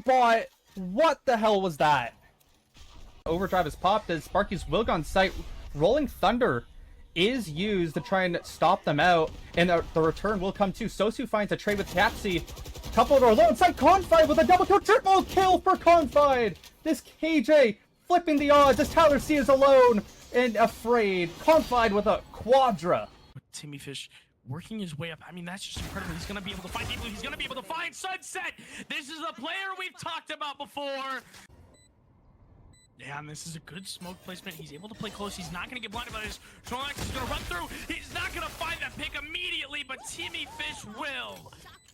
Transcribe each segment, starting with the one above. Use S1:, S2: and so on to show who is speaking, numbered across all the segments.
S1: aimbot! What the hell was that? Overdrive is popped as Sparky's will go on site. Rolling Thunder is used to try and stop them out, and the return will come too. Sosu finds a trade with Tapsy. Coupled or alongside Confide with a double kill, triple kill for Confide. This KJ flipping the odds as Tyler C is alone and afraid. Confide with a quadra.
S2: Timmy Fish working his way up. I mean, that's just incredible. He's going to be able to find people. He's going to be able to find Sunset. This is a player we've talked about before. Yeah, and this is a good smoke placement. He's able to play close. He's not going to get blinded by this. Snorlax is going to run through. He's not going to find that pick immediately, but Timmy Fish will.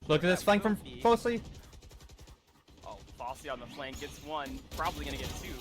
S1: Look at this flank from Fosley.
S3: Oh, Fossey on the flank gets one. Probably going to get two.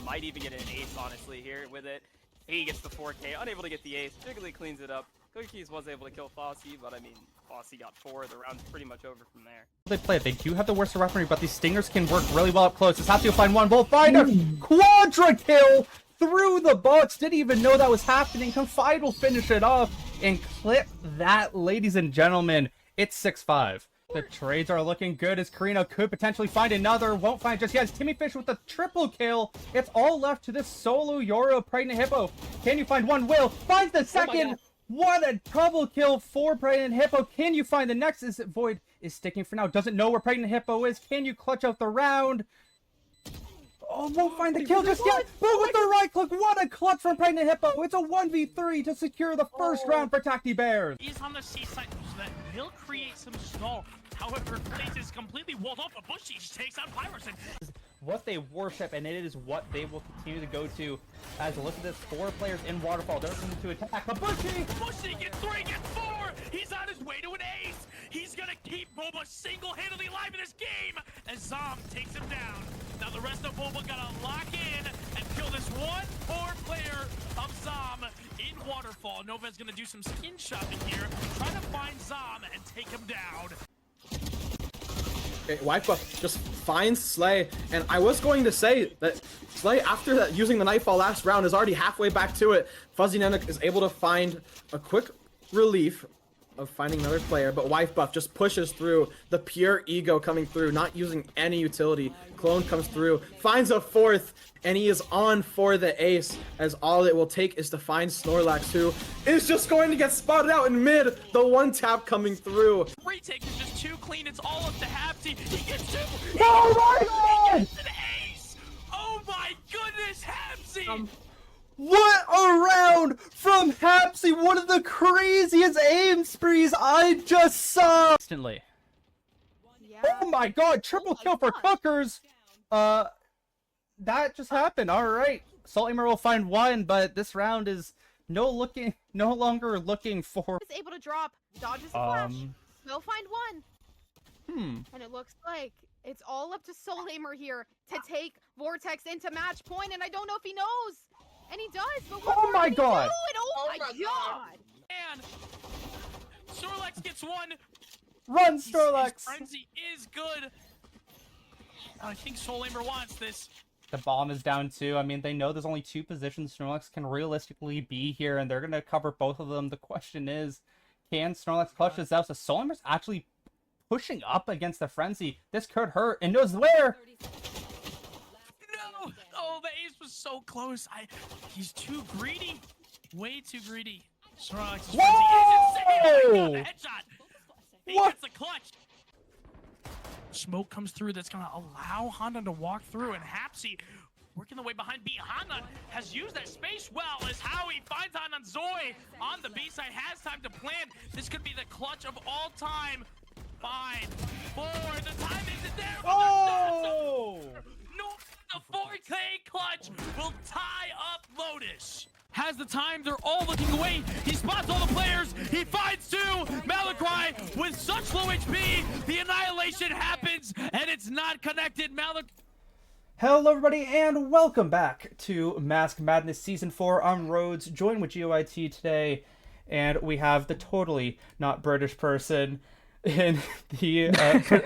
S3: Might even get an ace, honestly, here with it. He gets the 4K. Unable to get the ace. Jiggly cleans it up. Cookies was able to kill Fossey, but I mean, Fossey got 4. The round's pretty much over from there.
S1: They play it. They do have the worst weaponry, but these stingers can work really well up close. This has to find one. We'll find a quadra kill through the box. Didn't even know that was happening. Confide will finish it off and clip that, ladies and gentlemen. It's 6-5. The trades are looking good as Karina could potentially find another. Won't find just yet. It's Timmy Fish with the triple kill. It's all left to this solo Yoro Pregnant Hippo. Can you find one? Will finds the second. What a double kill for Pregnant Hippo. Can you find the next? Is it Void is sticking for now. Doesn't know where Pregnant Hippo is. Can you clutch out the round? Oh, won't find the kill just yet. But with the right click, what a clutch from Pregnant Hippo. It's a 1v3 to secure the first round for Tacti Bears.
S2: He's on the seaside, so that will create some stall. However, place is completely walled off. A Bushy takes out Pyroson.
S1: What they worship, and it is what they will continue to go to. As look at this, 4 players in Waterfall. They're going to attack. But Bushy
S2: gets 3, gets 4. He's on his way to an ace. He's gonna keep Boba single-handedly alive in this game as Zom takes him down. Now the rest of Boba gotta lock in and kill this one poor player of Zom in Waterfall. Nova's gonna do some skin shopping here, trying to find Zom and take him down.
S4: Okay, Wipebuff just finds Slay, and I was going to say that Slay, after that, using the Nightfall last round, is already halfway back to it. Fuzzy Nanook is able to find a quick relief of finding another player, but Wipebuff just pushes through. The pure ego coming through, not using any utility. Clone comes through, finds a 4th, and he is on for the ace, as all it will take is to find Snorlax, who is just going to get spotted out in mid. The one tap coming through.
S2: Retake is just too clean. It's all up to Hapsy. He gets 2.
S1: Oh my god!
S2: He gets an ace. Oh my goodness, Hapsy.
S1: What a round from Hapsy! One of the craziest aim sprees I just saw! Instantly. Yeah. Oh my god, triple kill for Cookers! That just happened, alright. Saltlamer will find 1, but this round is no longer looking for...
S5: Is able to drop, dodges a flash, will find 1. And it looks like it's all up to Soul Aimer here to take Vortex into match point, and I don't know if he knows. And he does, but what
S1: oh my god!
S5: Oh my god!
S2: And Snorlax gets 1.
S1: Run, Snorlax!
S2: His frenzy is good. I think Soul Aimer wants this.
S1: The bomb is down too. I mean, they know there's only 2 positions Snorlax can realistically be here, and they're going to cover both of them. The question is, can Snorlax clutch this out? So Soul Aimer's actually pushing up against the frenzy. This could hurt, and knows where!
S2: No! Oh, the ace was so close. He's too greedy. Way too greedy. Snorlax's frenzy is insane. Oh my god, the headshot! He gets the clutch. Smoke comes through that's going to allow Handan to walk through, and Hapsy working the way behind B. Handan has used that space well as Howie finds Handan. Zoe on the B side has time to plan. This could be the clutch of all time. 5, 4, the time isn't there.
S1: Oh!
S2: No, the 4K clutch will tie up Lotus. Has the time, they're all looking away. He spots all the players. He finds 2. Malakry with such low HP. The annihilation happens, and it's not connected.
S1: Hello everybody, and welcome back to Mask Madness Season 4 on Rhodes. Joined with GOIT today, and we have the totally not British person in the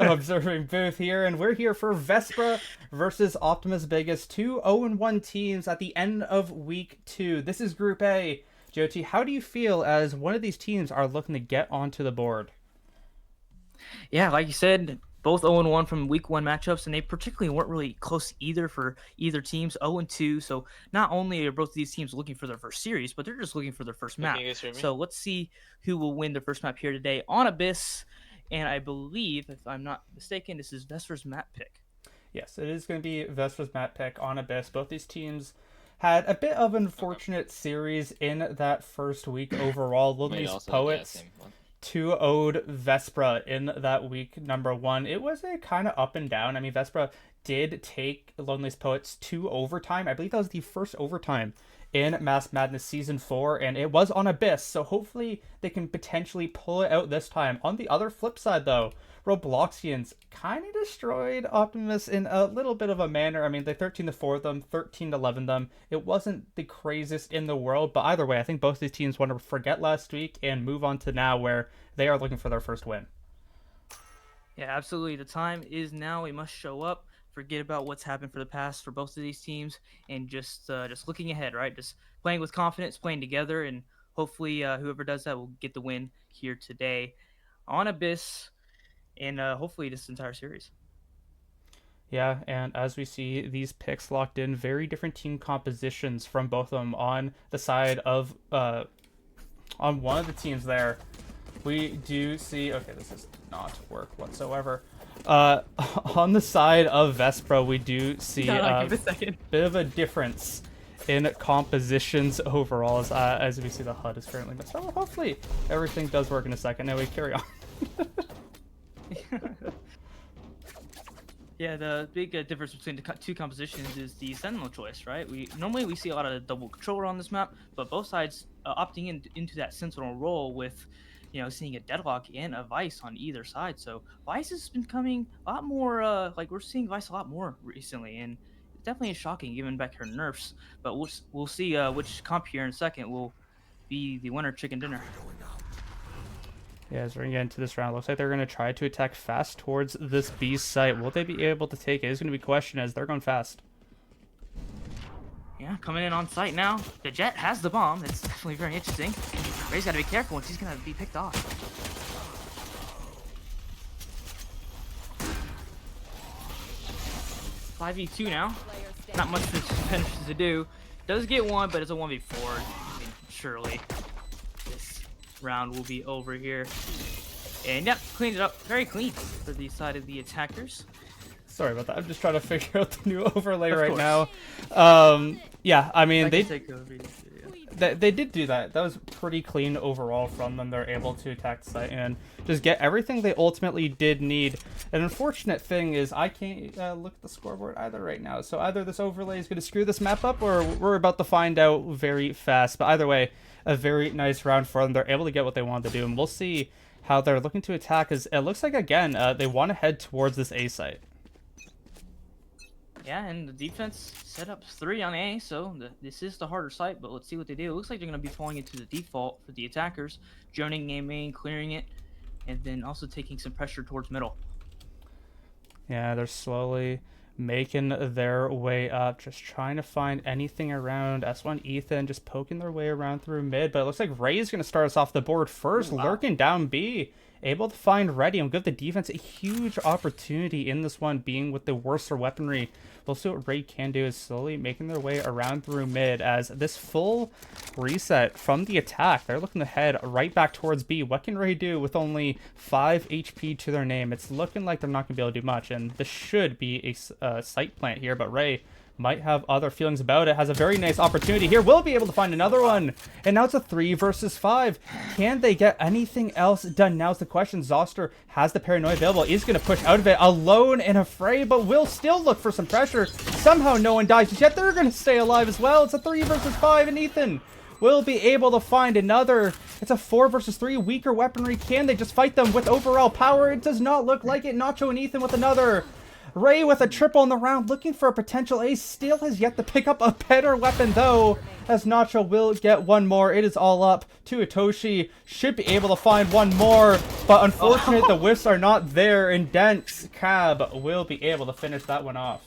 S1: observing booth here, and we're here for Vespra versus Optimus Bigas, 2 0-1 teams at the end of week 2. This is Group A. Jyoti, how do you feel as one of these teams are looking to get onto the board?
S6: Yeah, like you said, both 0-1 from week 1 matchups, and they particularly weren't really close either for either teams. 0-2, so not only are both of these teams looking for their first series, but they're just looking for their first map. So let's see who will win their first map here today on Abyss. And I believe, if I'm not mistaken, this is Vespra's map pick.
S1: Yes, it is going to be Vespra's map pick on Abyss. Both these teams had a bit of an unfortunate series in that first week overall. Lonely's Poets 2-0'd Vespra in that week number 1. It was a kind of up and down. I mean, Vespra did take Lonely's Poets to overtime. I believe that was the first overtime in Mass Madness Season 4, and it was on Abyss, so hopefully they can potentially pull it out this time. On the other flip side, though, Robloxians kind of destroyed Optimus in a little bit of a manner. I mean, they 13-4 them, 13-11 them. It wasn't the craziest in the world, but either way, I think both these teams want to forget last week and move on to now where they are looking for their first win.
S6: Yeah, absolutely. The time is now. We must show up. Forget about what's happened for the past for both of these teams, and just looking ahead, right? Just playing with confidence, playing together, and hopefully whoever does that will get the win here today on Abyss, and hopefully this entire series.
S1: Yeah, and as we see these picks locked in, very different team compositions from both of them. On the side of on one of the teams there, we do see, okay, this does not work whatsoever. On the side of Vespra, we do see a bit of a difference in compositions overall as we see the HUD is currently missed. So hopefully everything does work in a second. Now we carry on.
S6: Yeah, the big difference between the two compositions is the Sentinel choice, right? Normally we see a lot of double controller on this map, but both sides opting into that Sentinel role with, you know, seeing a Deadlock and a Vice on either side. So Vice has been coming a lot more, like we're seeing Vice a lot more recently, and it definitely is shocking given back her nerfs. But we'll see which comp here in a second will be the winner chicken dinner.
S1: Yeah, as we're going to get into this round, looks like they're going to try to attack fast towards this B site. Will they be able to take it? It's going to be a question as they're going fast.
S6: Yeah, coming in on site now. The Jet has the bomb. It's definitely very interesting. Ray's got to be careful, and she's going to be picked off. "5v2 now. Not much to do. Does get one, but it's a 1v4. I mean, surely this round will be over here. And yep, cleaned it up very clean for the side of the attackers.
S1: Sorry about that. I'm just trying to figure out the new overlay right
S6: course.
S1: now. Yeah, I mean, they did do that. That was pretty clean overall from them. They're able to attack the site and just get everything they ultimately did need. An unfortunate thing is I can't look at the scoreboard either right now. So either this overlay is going to screw this map up, or we're about to find out very fast. But either way, a very nice round for them. They're able to get what they wanted to do, and we'll see how they're looking to attack. As it looks like, again, they want to head towards this A site.
S6: Yeah, and the defense set up 3 on A, so this is the harder site, but let's see what they do. It looks like they're going to be falling into the default for the attackers, joining A main, clearing it, and then also taking some pressure towards middle.
S1: Yeah, they're slowly making their way up, just trying to find anything around. S1 Ethan just poking their way around through mid, but it looks like Ray is going to start us off the board first, lurking down B. Able to find Ready and give the defense a huge opportunity in this one, being with the worser weaponry. We'll see what Ray can do, is slowly making their way around through mid as this full reset from the attack. They're looking to head right back towards B. What can Ray do with only 5 HP to their name? It's looking like they're not going to be able to do much, and this should be a site plant here, but Ray might have other feelings about it. Has a very nice opportunity here. Will be able to find another one. And now it's a 3 versus 5. Can they get anything else done? Now's the question. Zoster has the paranoia available. Is going to push out of it alone in a fray, but will still look for some pressure. Somehow no one dies just yet. They're going to stay alive as well. It's a 3 versus 5, and Ethan will be able to find another. It's a 4 versus 3. Weaker weaponry. Can they just fight them with overall power? It does not look like it. Nacho and Ethan with another. Ray with a triple in the round, looking for a potential ace. Still has yet to pick up a better weapon, though, as Nacho will get one more. It is all up to Itoshi. Should be able to find one more, but unfortunately, the whiffs are not there, and Dents Cab will be able to finish that one off.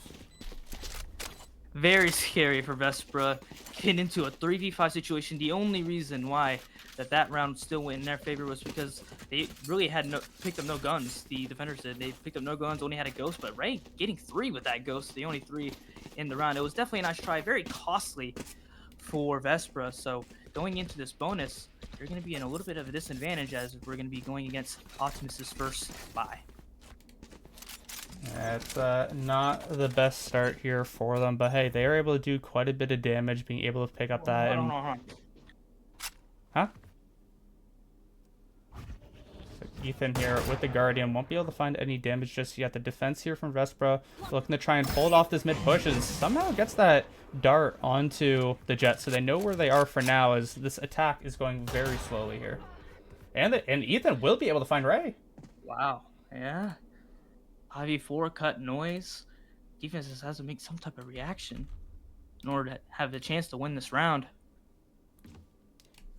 S6: very scary for Vespra. Getting into a 3v5 situation. The only reason why that round still went in their favor was because they really had picked up no guns. The defenders did. They picked up no guns, only had a ghost, but Ray getting 3 with that ghost, the only 3 in the round. It was definitely a nice try, very costly for Vespra. So going into this bonus, they're going to be in a little bit of a disadvantage as we're going to be going against Optimus's first buy.
S1: It's not the best start here for them, but hey, they are able to do quite a bit of damage, being able to pick up that.
S6: Hold on.
S1: Huh? So Ethan here with the Guardian won't be able to find any damage just yet. The defense here from Vespra looking to try and hold off this mid push, and somehow gets that dart onto the Jet, so they know where they are for now, as this attack is going very slowly here. And Ethan will be able to find Ray.
S6: Wow. Yeah. 5v4 cut noise. Defense just has to make some type of reaction in order to have the chance to win this round.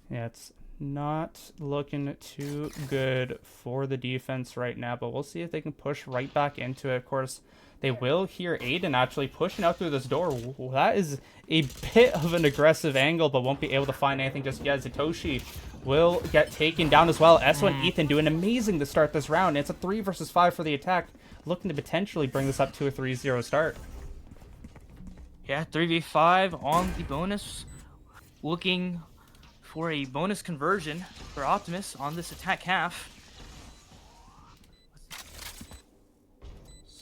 S1: Yeah, it's not looking too good for the defense right now, but we'll see if they can push right back into it. Of course, they will hear Aiden actually pushing out through this door. That is a bit of an aggressive angle, but won't be able to find anything just yet. Zatoshi will get taken down as well. S1 Ethan doing amazing to start this round. It's a 3 versus 5 for the attack, looking to potentially bring this up to a 3-0 start.
S6: Yeah, 3v5 on the bonus. Looking for a bonus conversion for Optimus on this attack half.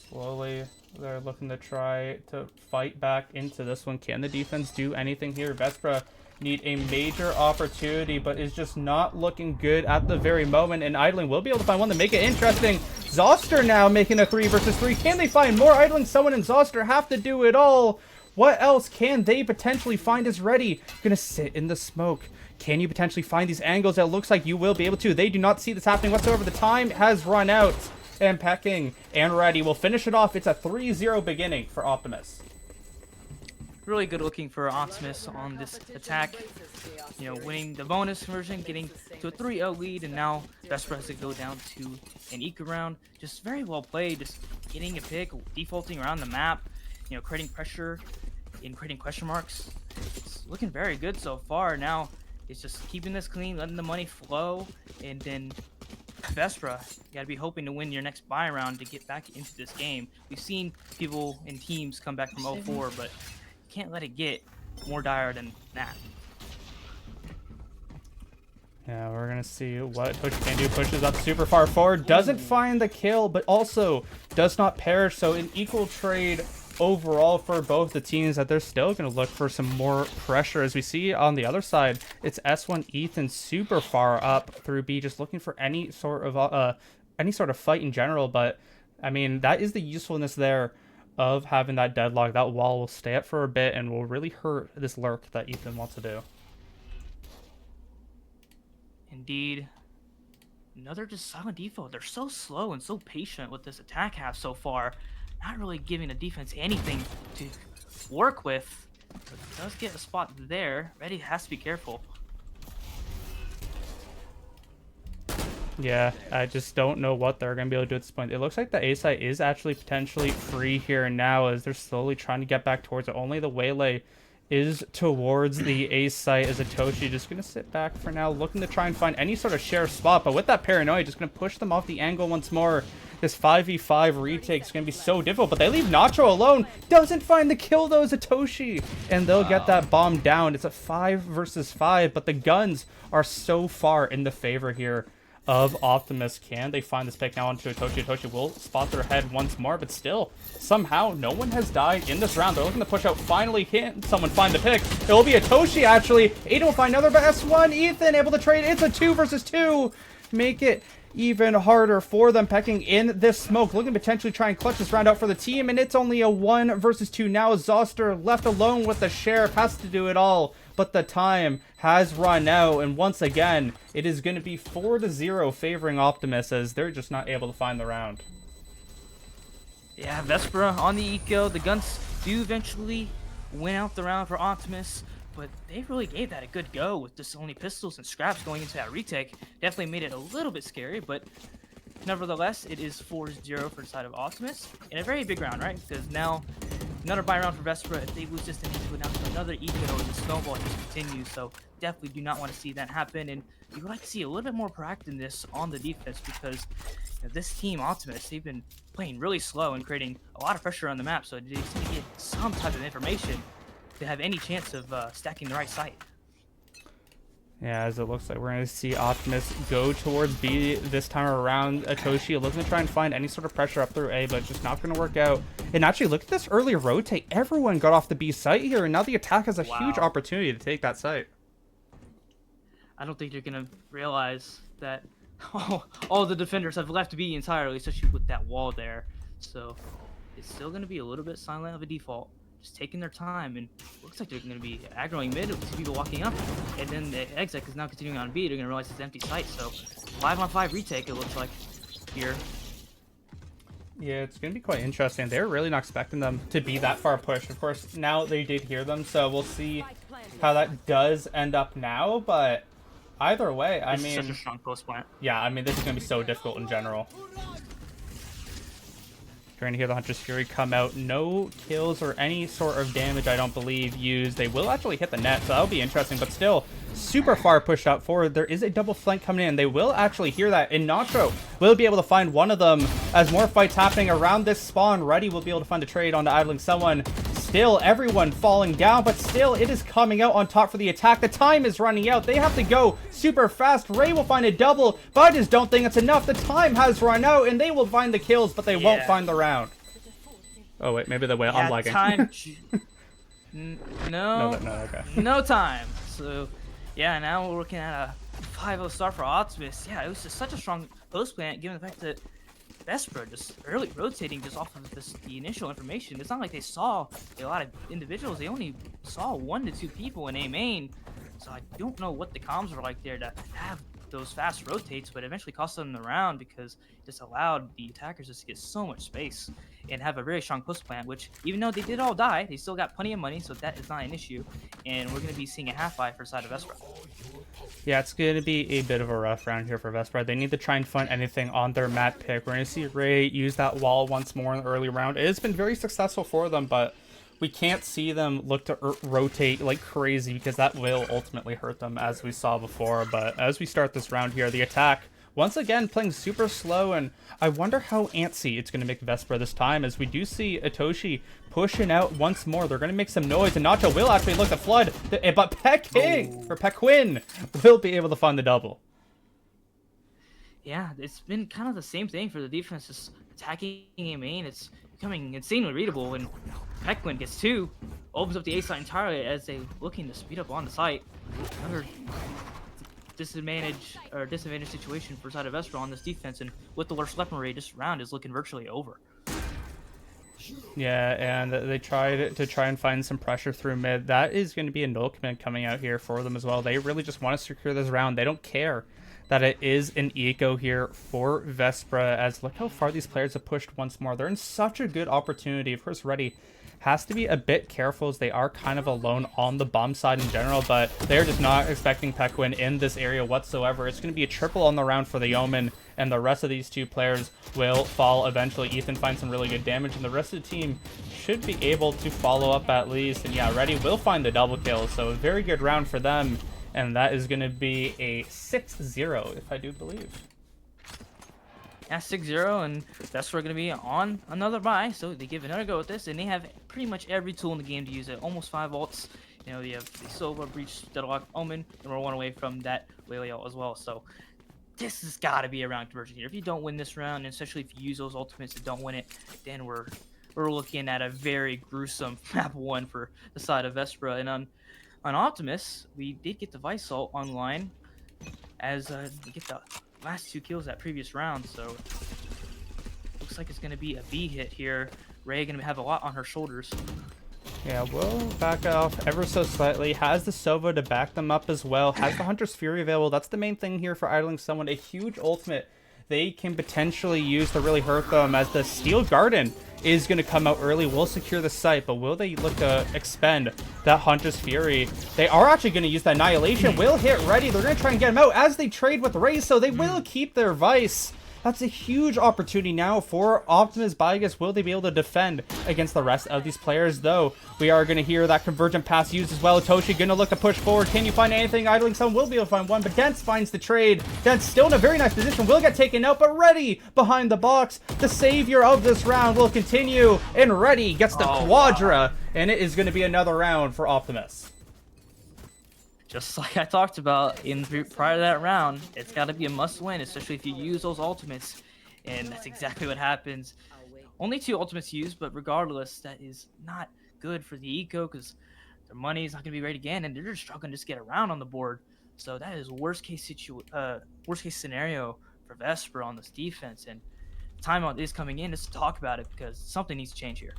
S1: Slowly, they're looking to try to fight back into this one. Can the defense do anything here? Vespra need a major opportunity, but is just not looking good at the very moment, and Idling will be able to find one to make it interesting. Zoster now making a 3 versus 3. Can they find more? Idling, someone, and Zoster have to do it all. What else can they potentially find is ready? Gonna sit in the smoke. Can you potentially find these angles? It looks like you will be able to. They do not see this happening whatsoever. The time has run out, and Pecking and Ready will finish it off. It's a 3-0 beginning for Optimus.
S6: Really good looking for Optimus on this attack. You know, winning the bonus conversion, getting to a 3-0 lead, and now Vespra has to go down to an eco round. Just very well played, just getting a pick, defaulting around the map, you know, creating pressure and creating question marks. It's looking very good so far. Now it's just keeping this clean, letting the money flow, and then Vespra, you gotta be hoping to win your next buy round to get back into this game. We've seen people and teams come back from 0-4, but can't let it get more dire than that.
S1: Yeah, we're gonna see what Push can do. Pushes up super far forward, doesn't find the kill, but also does not perish. So an equal trade overall for both the teams, that they're still gonna look for some more pressure. As we see on the other side, it's S1 Ethan super far up through B, just looking for any sort of fight in general. But I mean, that is the usefulness there of having that deadlock. That wall will stay up for a bit and will really hurt this lurk that Ethan wants to do.
S6: Indeed. Another just silent default. They're so slow and so patient with this attack half so far. Not really giving the defense anything to work with. But does get a spot there. Ready has to be careful.
S1: Yeah, I just don't know what they're going to be able to do at this point. It looks like the A site is actually potentially free here and now, as they're slowly trying to get back towards it. Only the Waylay is towards the A site, as Atoshi just going to sit back for now, looking to try and find any sort of share spot. But with that paranoia, just going to push them off the angle once more. This 5v5 retake is going to be so difficult, but they leave Nacho alone. Doesn't find the kill though, Atoshi, and they'll get that bomb down. It's a 5 versus 5, but the guns are so far in the favor here of Optimus. Can they find this pick now onto Atoshi? Atoshi will spot their head once more, but still, somehow, no one has died in this round. They're looking to push out. Finally, can someone find the pick? It will be Atoshi, actually. Aiden will find another, but S1 Ethan able to trade. It's a 2 versus 2. Make it even harder for them. Pecking in this smoke, looking to potentially try and clutch this round out for the team, and it's only a 1 versus 2 now. Zoster left alone with the sheriff, has to do it all, but the time has run out, and once again, it is going to be 4-0 favoring Optimus, as they're just not able to find the round.
S6: Yeah, Vespra on the eco. The guns do eventually win out the round for Optimus, but they really gave that a good go with just only pistols and scraps going into that retake. Definitely made it a little bit scary, but nevertheless, it is 4-0 for the side of Optimus in a very big round, right? Because now another buy round for Vespra. If they lose this, then they go down to another eco, the snowball just continues. So definitely do not want to see that happen. And you would like to see a little bit more proactiveness on the defense because this team, Optimus, they've been playing really slow and creating a lot of pressure on the map. So they just need to get some type of information to have any chance of stacking the right site.
S1: Yeah, as it looks like we're going to see Optimus go towards B this time around. Atoshi looking to try and find any sort of pressure up through A, but it's just not going to work out. And actually, look at this early rotate. Everyone got off the B site here, and now the attack has a huge opportunity to take that site.
S6: I don't think they're going to realize that all the defenders have left B entirely, especially with that wall there. So it's still going to be a little bit silent of a default. Just taking their time, and looks like they're going to be aggroing mid with 2 people walking up, and then the exec is now continuing on B. They're going to realize it's an empty site, so 5-on-5 retake it looks like here.
S1: Yeah, it's going to be quite interesting. They're really not expecting them to be that far pushed. Of course, now they did hear them, so we'll see how that does end up now, but either way, I mean...
S6: such a strong post plant.
S1: Yeah, I mean, this is going to be so difficult in general. You're going to hear the Hunter's Fury come out. No kills or any sort of damage, I don't believe, used. They will actually hit the net, so that'll be interesting, but still super far pushed out forward. There is a double flank coming in. They will actually hear that, and Nacho will be able to find one of them as more fights happening around this spawn. Reddy will be able to find a trade onto idling someone. Still, everyone falling down, but still, it is coming out on top for the attack. The time is running out. They have to go super fast. Ray will find a double, but I just don't think it's enough. The time has run out, and they will find the kills, but they won't find the round. Oh, wait, maybe the way I'm lagging.
S6: Time.
S1: No, okay.
S6: No time. So, yeah, now we're looking at a 5-0 start for Optimus. Yeah, it was just such a strong post plant, given the fact that Vespra just early rotating just off of the initial information. It's not like they saw a lot of individuals. They only saw 1 to 2 people in A main. So I don't know what the comms were like there to have those fast rotates, but eventually cost them the round because it just allowed the attackers just to get so much space and have a very strong post plant, which even though they did all die, they still got plenty of money, so that is not an issue. And we're going to be seeing a half buy for side of Vespra.
S1: Yeah, it's going to be a bit of a rough round here for Vespra. They need to try and find anything on their map pick. We're going to see Ray use that wall once more in the early round. It has been very successful for them, but we can't see them look to rotate like crazy because that will ultimately hurt them as we saw before. But as we start this round here, the attack once again playing super slow, and I wonder how antsy it's going to make Vespra this time as we do see Atoshi pushing out once more. They're going to make some noise, and Nacho will actually look to flood, but Pequin will be able to find the double.
S6: Yeah, it's been kind of the same thing for the defense, just attacking A main. It's becoming insanely readable when Pequin gets 2, opens up the A site entirely as they looking to speed up on the site. Another disadvantage situation for side of Vespra on this defense, and with the worst weapon rate, this round is looking virtually over.
S1: Yeah, and they tried to try and find some pressure through mid. That is going to be a null command coming out here for them as well. They really just want to secure this round. They don't care that it is an eco here for Vespra, as look how far these players have pushed once more. They're in such a good opportunity. Of course, Reddy has to be a bit careful as they are kind of alone on the bomb side in general, but they're just not expecting Pequin in this area whatsoever. It's going to be a triple on the round for the Omen, and the rest of these 2 players will fall eventually. Ethan finds some really good damage, and the rest of the team should be able to follow up at least. And yeah, Reddy will find the double kill, so a very good round for them, and that is going to be a 6-0, if I do believe.
S6: Yeah, 6-0, and that's where we're going to be on another buy, so they give another go at this, and they have pretty much every tool in the game to use it. Almost 5 ults. You know, they have the Silva, Breach, Deadlock, Omen, and we're 1 away from that Whaley ult as well, so this has got to be a round conversion here. If you don't win this round, and especially if you use those ultimates and don't win it, then we're looking at a very gruesome map 1 for the side of Vespra. And on Optimus, we did get the Vice ult online as we get the last 2 kills that previous round, so looks like it's going to be a B hit here. Ray going to have a lot on her shoulders.
S1: Yeah, we'll back off ever so slightly. Has the Sova to back them up as well. Has the Hunter's Fury available. That's the main thing here for idling someone. A huge ultimate they can potentially use to really hurt them, as the Steel Garden is going to come out early, will secure the site, but will they look to expend that Hunter's Fury? They are actually going to use that Annihilation. Will hit Reddy. They're going to try and get him out as they trade with Ray, so they will keep their Vice. That's a huge opportunity now for Optimus. Bigas. Will they be able to defend against the rest of these players, though? We are going to hear that convergent pass used as well. Toshi going to look to push forward. Can you find anything? Idling Sun will be able to find one, but Dents finds the trade. Dents still in a very nice position. Will get taken out, but Ready behind the box. The savior of this round will continue, and Ready gets the Quadra, and it is going to be another round for Optimus.
S6: Just like I talked about prior to that round, it's got to be a must-win, especially if you use those ultimates, and that's exactly what happens. Only 2 ultimates used, but regardless, that is not good for the eco because their money is not going to be right again, and they're just struggling to just get around on the board. So that is worst case scenario for Vespra on this defense, and timeout is coming in just to talk about it because something needs to change here.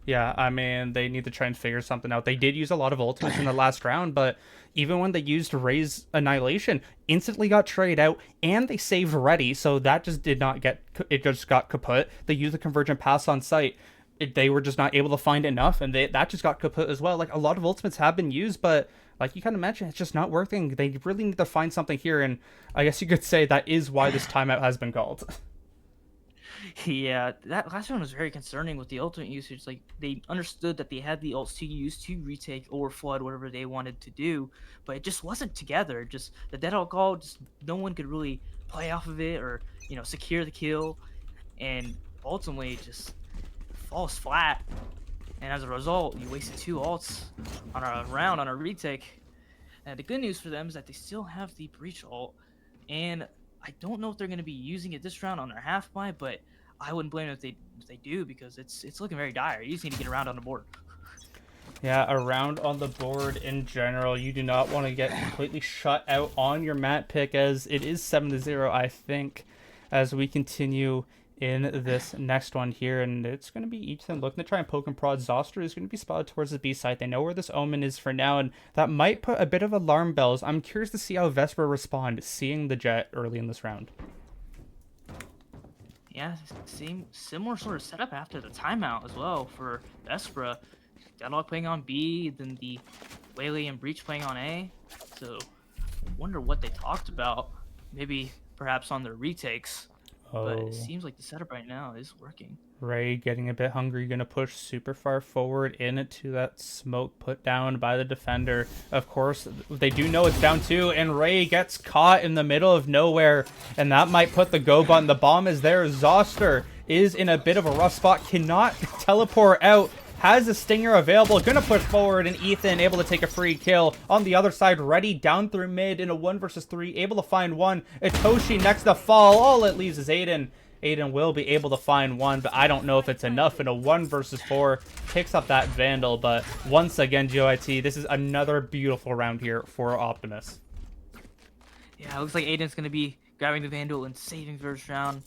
S1: Yeah, I mean, they need to try and figure something out. They did use a lot of ultimates in the last round, but even when they used Ray's Annihilation, instantly got traded out, and they saved Ready, so that just did not get, it just got kaput. They used the Convergent Pass on site. They were just not able to find enough, and that just got kaput as well. Like, a lot of ultimates have been used, but like you kind of mentioned, it's just not working. They really need to find something here, and I guess you could say that is why this timeout has been called.
S6: Yeah, that last one was very concerning with the ultimate usage. Like, they understood that they had the ults to use to retake or flood whatever they wanted to do, but it just wasn't together. Just the dead call, just no one could really play off of it or, you know, secure the kill, and ultimately it just falls flat. And as a result, you wasted 2 ults on a round on a retake. And the good news for them is that they still have the breach ult, and I don't know if they're going to be using it this round on their half buy, but I wouldn't blame them if they do, because it's looking very dire. You just need to get around on the board.
S1: Yeah, around on the board in general, you do not want to get completely shut out on your mat pick, as it is 7-0, I think, as we continue in this next one here, and it's going to be Ethan looking to try and poke and prod. Zoster is going to be spotted towards the B side. They know where this Omen is for now, and that might put a bit of alarm bells. I'm curious to see how Vespra respond seeing the Jet early in this round.
S6: Yeah, similar sort of setup after the timeout as well for Vespra. Deadlock playing on B, then the Waylay and Breach playing on A. So, wonder what they talked about. Maybe perhaps on their retakes. But it seems like the setup right now is working.
S1: Ray getting a bit hungry, going to push super far forward into that smoke put down by the defender. Of course, they do know it's down 2, and Ray gets caught in the middle of nowhere, and that might put the go button. The bomb is there. Zoster is in a bit of a rough spot, cannot teleport out. Has a stinger available, gonna push forward, and Ethan able to take a free kill. On the other side, Ready down through mid in a 1 versus 3, able to find one. Itoshi next to fall. All it leaves is Aiden. Aiden will be able to find one, but I don't know if it's enough in a 1 versus 4. Picks up that Vandal, but once again, GOIT, this is another beautiful round here for Optimus.
S6: Yeah, it looks like Aiden's gonna be grabbing the Vandal and saving first round.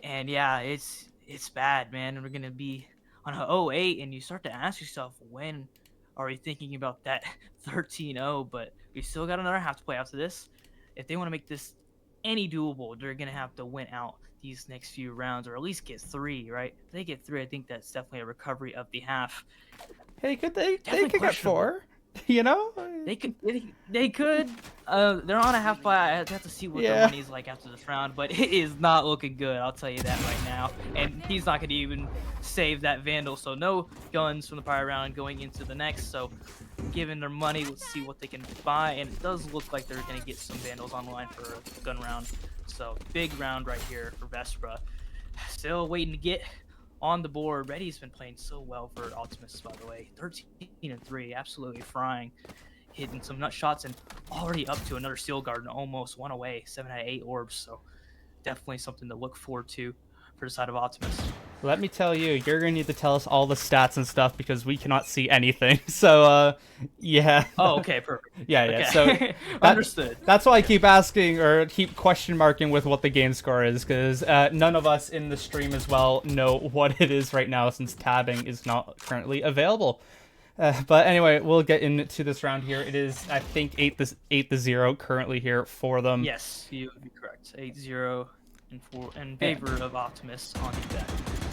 S6: And yeah, it's bad, man. We're gonna be on an 0-8, and you start to ask yourself, when are we thinking about that 13-0? But we still got another half to play after this. If they want to make this any doable, they're going to have to win out these next few rounds, or at least get 3, right? If they get 3, I think that's definitely a recovery of the half.
S1: Hey, they could get 4, you know?
S6: They could. They're on a half buy. I have to see what their money's like after this round, but it is not looking good. I'll tell you that right now. And he's not going to even save that Vandal, so no guns from the prior round going into the next. So, given their money, let's see what they can buy. And it does look like they're going to get some Vandals online for a gun round. So, big round right here for Vespra. Still waiting to get on the board. Ready's been playing so well for Optimus, by the way. 13-3, absolutely frying. Hitting some nut shots and already up to another Steel Garden, almost 1 away, 7 out of 8 orbs. So definitely something to look forward to for the side of Optimus.
S1: Let me tell you, you're going to need to tell us all the stats and stuff because we cannot see anything. So, yeah.
S6: Oh, okay, perfect.
S1: Yeah.
S6: Okay.
S1: So
S6: understood.
S1: That's why I keep asking or keep question marking with what the game score is, because none of us in the stream as well know what it is right now, since tabbing is not currently available. But anyway, we'll get into this round here. It is, I think, 8-0 currently here for them.
S6: Yes, you would be correct. 8-0 in favor of Optimus on the deck.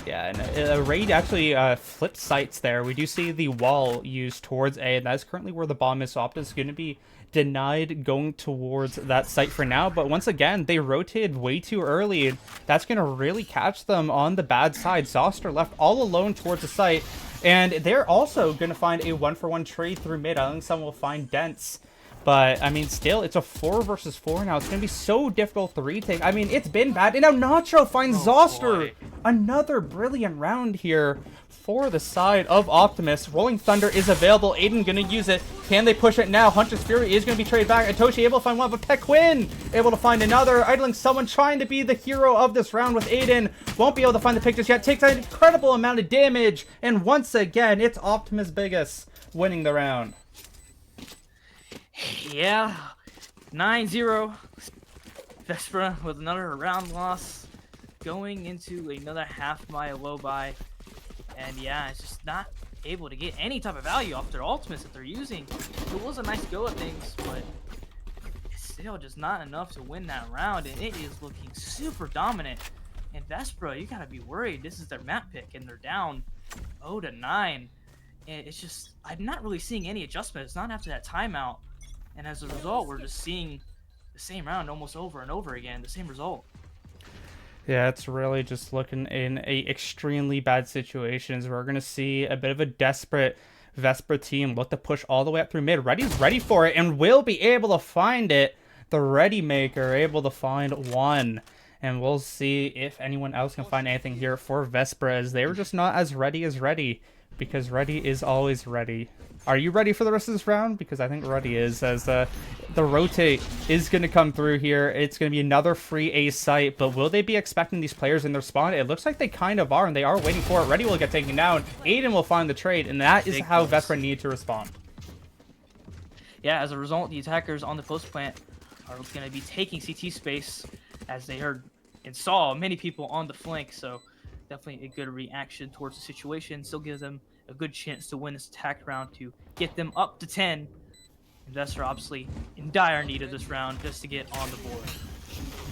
S1: Yeah, and Raid actually flipped sites there. We do see the wall used towards A, and that's currently where the bomb is. So Optimus is going to be denied going towards that site for now. But once again, they rotated way too early, and that's going to really catch them on the bad side. Zoster left all alone towards the site, and they're also going to find a 1-for-1 trade through mid. I think someone will find Dents. But, I mean, still, it's a 4 versus 4 now. It's going to be so difficult to retake. I mean, it's been bad. And now Nacho finds Zoster.
S6: Boy.
S1: Another brilliant round here for the side of Optimus. Rolling Thunder is available. Aiden going to use it. Can they push it now? Hunter's Fury is going to be traded back. Itoshi able to find one, but Pequin able to find another. Idling someone trying to be the hero of this round with Aiden. Won't be able to find the pick just yet. Takes an incredible amount of damage. And once again, it's Optimus Bigas winning the round.
S6: Yeah, 9-0. Vespra with another round loss, going into another half-mile low buy, and yeah, it's just not able to get any type of value off their ultimates that they're using. It was a nice go at things, but it's still just not enough to win that round, and it is looking super dominant. And Vespra, you gotta be worried. This is their map pick, and they're down 0-9. And it's just, I'm not really seeing any adjustment. It's not after that timeout. And as a result, we're just seeing the same round almost over and over again, the same result.
S1: Yeah, it's really just looking in a extremely bad situations. We're going to see a bit of a desperate Vespra team look to push all the way up through mid. Ready's ready for it and will be able to find it. The Ready Maker able to find one. And we'll see if anyone else can find anything here for Vespra, as they were just not as ready, because Ready is always ready. Are you ready for the rest of this round? Because I think Ready is, as the rotate is going to come through here. It's going to be another free A site, but will they be expecting these players in their spawn? It looks like they kind of are, and they are waiting for it. Ready will get taken down. Aiden will find the trade, and that is how Vespra need to respond.
S6: Yeah, as a result, the attackers on the post plant are going to be taking CT space, as they heard and saw many people on the flank, so definitely a good reaction towards the situation. Still gives them a good chance to win this attack round to get them up to 10. Investor obviously in dire need of this round just to get on the board.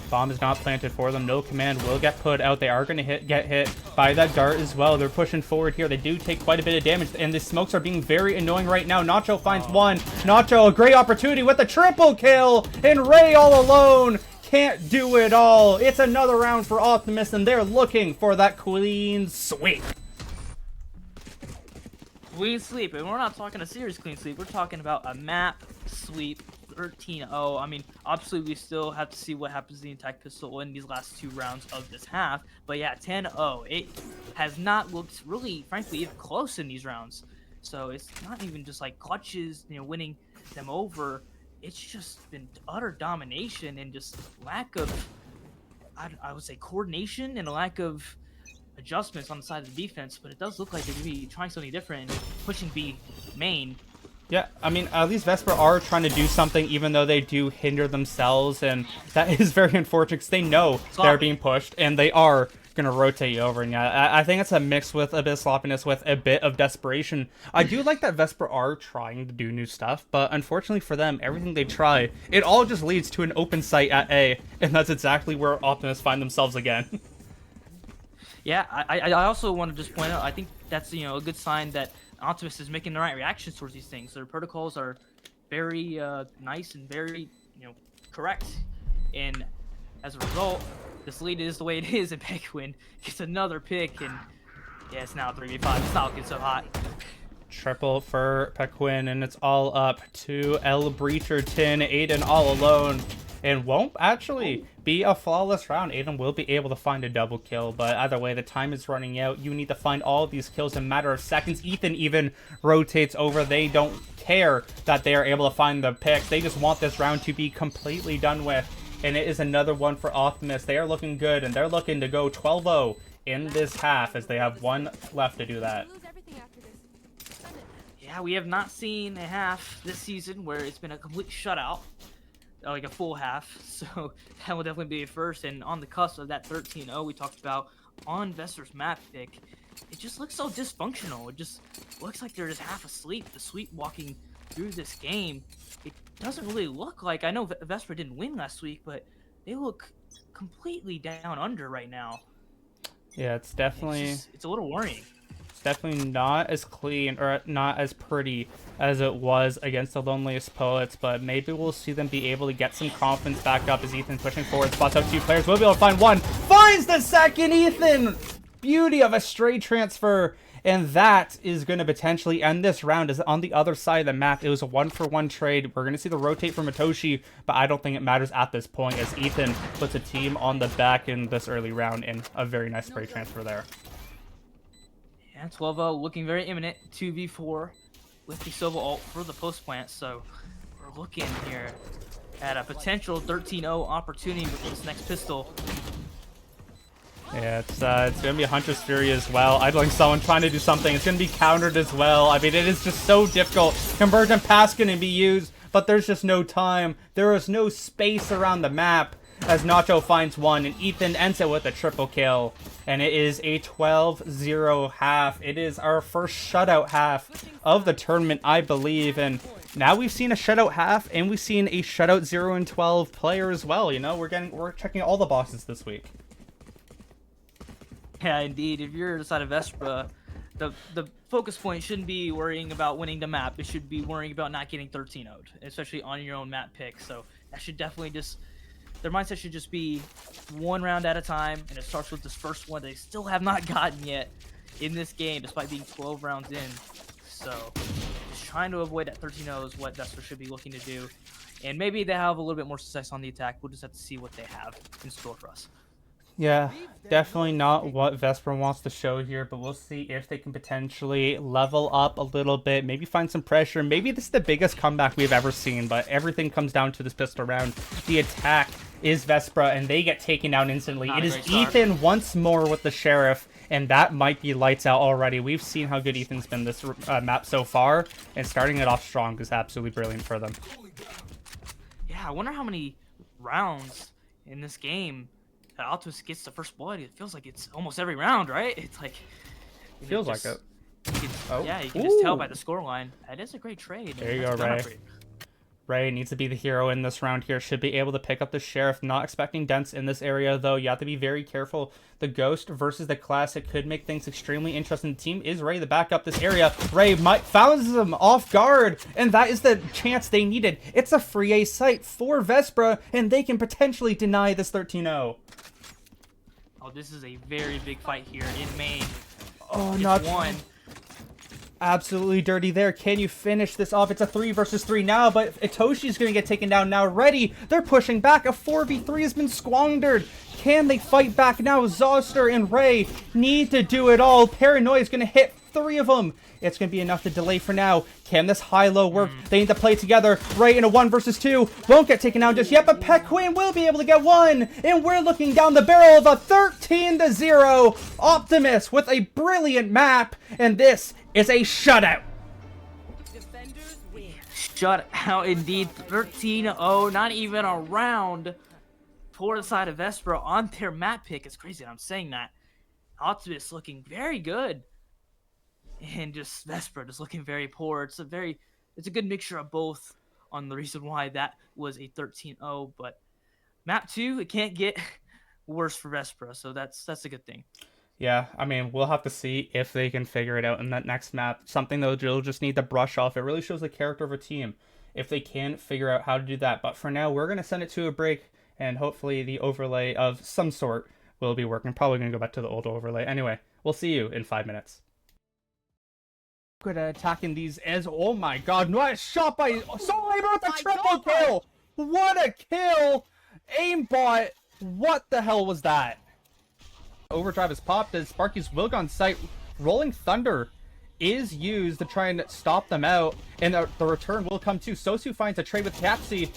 S1: Bomb is not planted for them. No command will get put out. They are going to get hit by that dart as well. They're pushing forward here. They do take quite a bit of damage, and the smokes are being very annoying right now. Nacho finds one. Nacho, a great opportunity with a triple kill, and Ray all alone can't do it all. It's another round for Optimus, and they're looking for that clean sweep.
S6: Clean sweep, and we're not talking a serious clean sweep. We're talking about a map sweep, 13-0. I mean, obviously we still have to see what happens to the attack pistol in these last 2 rounds of this half. But yeah, 10-0. It has not looked really, frankly, even close in these rounds. So it's not even just like clutches, you know, winning them over. It's just been utter domination and just lack of, I would say, coordination and a lack of adjustments on the side of the defense, but it does look like they're going to be trying something different and pushing B main.
S1: Yeah, I mean, at least Vespra are trying to do something, even though they do hinder themselves, and that is very unfortunate because they know they're being pushed, and they are going to rotate you over. And yeah, I think it's a mix with a bit of sloppiness with a bit of desperation. I do like that Vespra are trying to do new stuff, but unfortunately for them, everything they try, it all just leads to an open site at A, and that's exactly where Optimus find themselves again.
S6: Yeah, I also want to just point out, I think that's, you know, a good sign that Optimus is making the right reactions towards these things. Their protocols are very nice and very, you know, correct. And as a result, this lead is the way it is, and Pequin gets another pick, and yeah, it's now 3v5. It's not looking so hot.
S1: Triple for Pequin, and it's all up to El Breacherton. Aiden all alone. And won't actually be a flawless round. Aiden will be able to find a double kill, but either way, the time is running out. You need to find all of these kills in a matter of seconds. Ethan even rotates over. They don't care that they are able to find the picks. They just want this round to be completely done with. And it is another one for Optimus. They are looking good, and they're looking to go 12-0 in this half, as they have one left to do that.
S6: Yeah, we have not seen a half this season where it's been a complete shutout. Like a full half, so that will definitely be a first. And on the cusp of that 13-0 we talked about on Vester's map pick, it just looks so dysfunctional. It just looks like they're just half asleep, the sleepwalking through this game. It doesn't really look like, I know Vespra didn't win last week, but they look completely down under right now.
S1: Yeah, it's definitely
S6: It's a little worrying.
S1: definitely not as clean or not as pretty as it was against the Loneliest Poets, but maybe we'll see them be able to get some confidence back up as Ethan pushing forward, spots out 2 players, will be able to find one, finds the second. Ethan, beauty of a stray transfer, and that is going to potentially end this round. As on the other side of the map, it was a 1-for-1 trade. We're going to see the rotate from Matoshi, but I don't think it matters at this point as Ethan puts a team on the back in this early round, and a very nice spray transfer there.
S6: Yeah, 12-0 looking very imminent. 2v4 with the Sova ult for the post plant. So we're looking here at a potential 13-0 opportunity with this next pistol.
S1: Yeah, it's gonna be a Hunter's Fury as well. Idling someone trying to do something. It's gonna be countered as well. I mean, it is just so difficult. Convergent pass can be used, but there's just no time. There is no space around the map as Nacho finds one, and Ethan ends it with a triple kill. And it is a 12-0 half. It is our first shutout half of the tournament, I believe. And now we've seen a shutout half, and we've seen a shutout 0-12 player as well. You know, we're checking all the boxes this week.
S6: Yeah, indeed. If you're the side of Vespra, the focus point shouldn't be worrying about winning the map. It should be worrying about not getting 13-0'd, especially on your own map pick. So that should definitely just... Their mindset should just be one round at a time, and it starts with this first one they still have not gotten yet in this game, despite being 12 rounds in. So just trying to avoid that 13-0 is what Vespra should be looking to do. And maybe they have a little bit more success on the attack. We'll just have to see what they have in store for us.
S1: Yeah, definitely not what Vespra wants to show here, but we'll see if they can potentially level up a little bit, maybe find some pressure. Maybe this is the biggest comeback we've ever seen, but everything comes down to this pistol round. The attack is Vespra, and they get taken down instantly. It is Ethan once more with the Sheriff, and that might be lights out already. We've seen how good Ethan's been this map so far, and starting it off strong is absolutely brilliant for them.
S6: Yeah, I wonder how many rounds in this game that Optimus gets the first blood. It feels like it's almost every round, right? It's like...
S1: Feels like it.
S6: Yeah, you can just tell by the scoreline. That is a great trade.
S1: There you go, Ray. Ray needs to be the hero in this round here. Should be able to pick up the Sheriff. Not expecting dents in this area, though. You have to be very careful. The Ghost versus the Classic could make things extremely interesting. The team is ready to back up this area. Ray founds them off guard, and that is the chance they needed. It's a free A site for Vespra, and they can potentially deny this 13-0.
S6: Oh, this is a very big fight here in Maine.
S1: Oh,
S6: it's
S1: not
S6: one.
S1: Absolutely dirty there. Can you finish this off? It's a 3 versus 3 now, but Itoshi's going to get taken down now. Ready. They're pushing back. A 4v3 has been squandered. Can they fight back now? Zoster and Ray need to do it all. Paranoia is going to hit 3 of them. It's going to be enough to delay for now. Can this high-low work? They need to play together. Ray in a 1 versus 2. Won't get taken down just yet, but Pet Queen will be able to get 1. And we're looking down the barrel of a 13-0 Optimus with a brilliant map. And this is a shutout.
S6: Shutout indeed. 13-0. Not even a round for the side of Vespra on their map pick. It's crazy that I'm saying that. Optimus looking very good. And just Vespra just looking very poor. It's a good mixture of both on the reason why that was a 13-0. But map 2, it can't get worse for Vespra, so that's a good thing.
S1: Yeah, I mean, we'll have to see if they can figure it out in that next map. Something they'll just need to brush off. It really shows the character of a team if they can figure out how to do that. But for now, we're going to send it to a break, and hopefully the overlay of some sort will be working. Probably going to go back to the old overlay. Anyway, we'll see you in 5 minutes. Good at attacking these as oh my god, nice shot by Soul Labor with the triple kill! What a kill! Aimbot, what the hell was that? Overdrive is popped as Sparky's Wilgon site. Rolling Thunder is used to try and stop them out, and the return will come too. Sosu finds a trade with Capsy.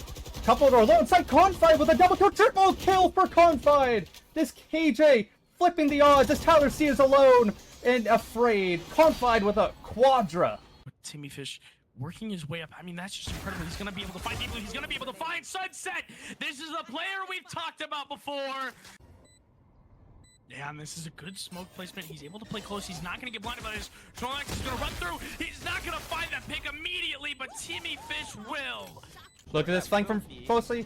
S1: Coupled or lone side Confide with a double kill, triple kill for Confide! This KJ flipping the odds as Tyler C is alone and afraid. Confide with a quadra.
S2: Timmy Fish working his way up. I mean, that's just incredible. He's going to be able to find people. He's going to be able to find Sunset. This is a player we've talked about before. Yeah, and this is a good smoke placement. He's able to play close. He's not going to get blinded by this. Trolax is going to run through. He's not going to find that pick immediately, but Timmy Fish will.
S1: Look at this flank from closely.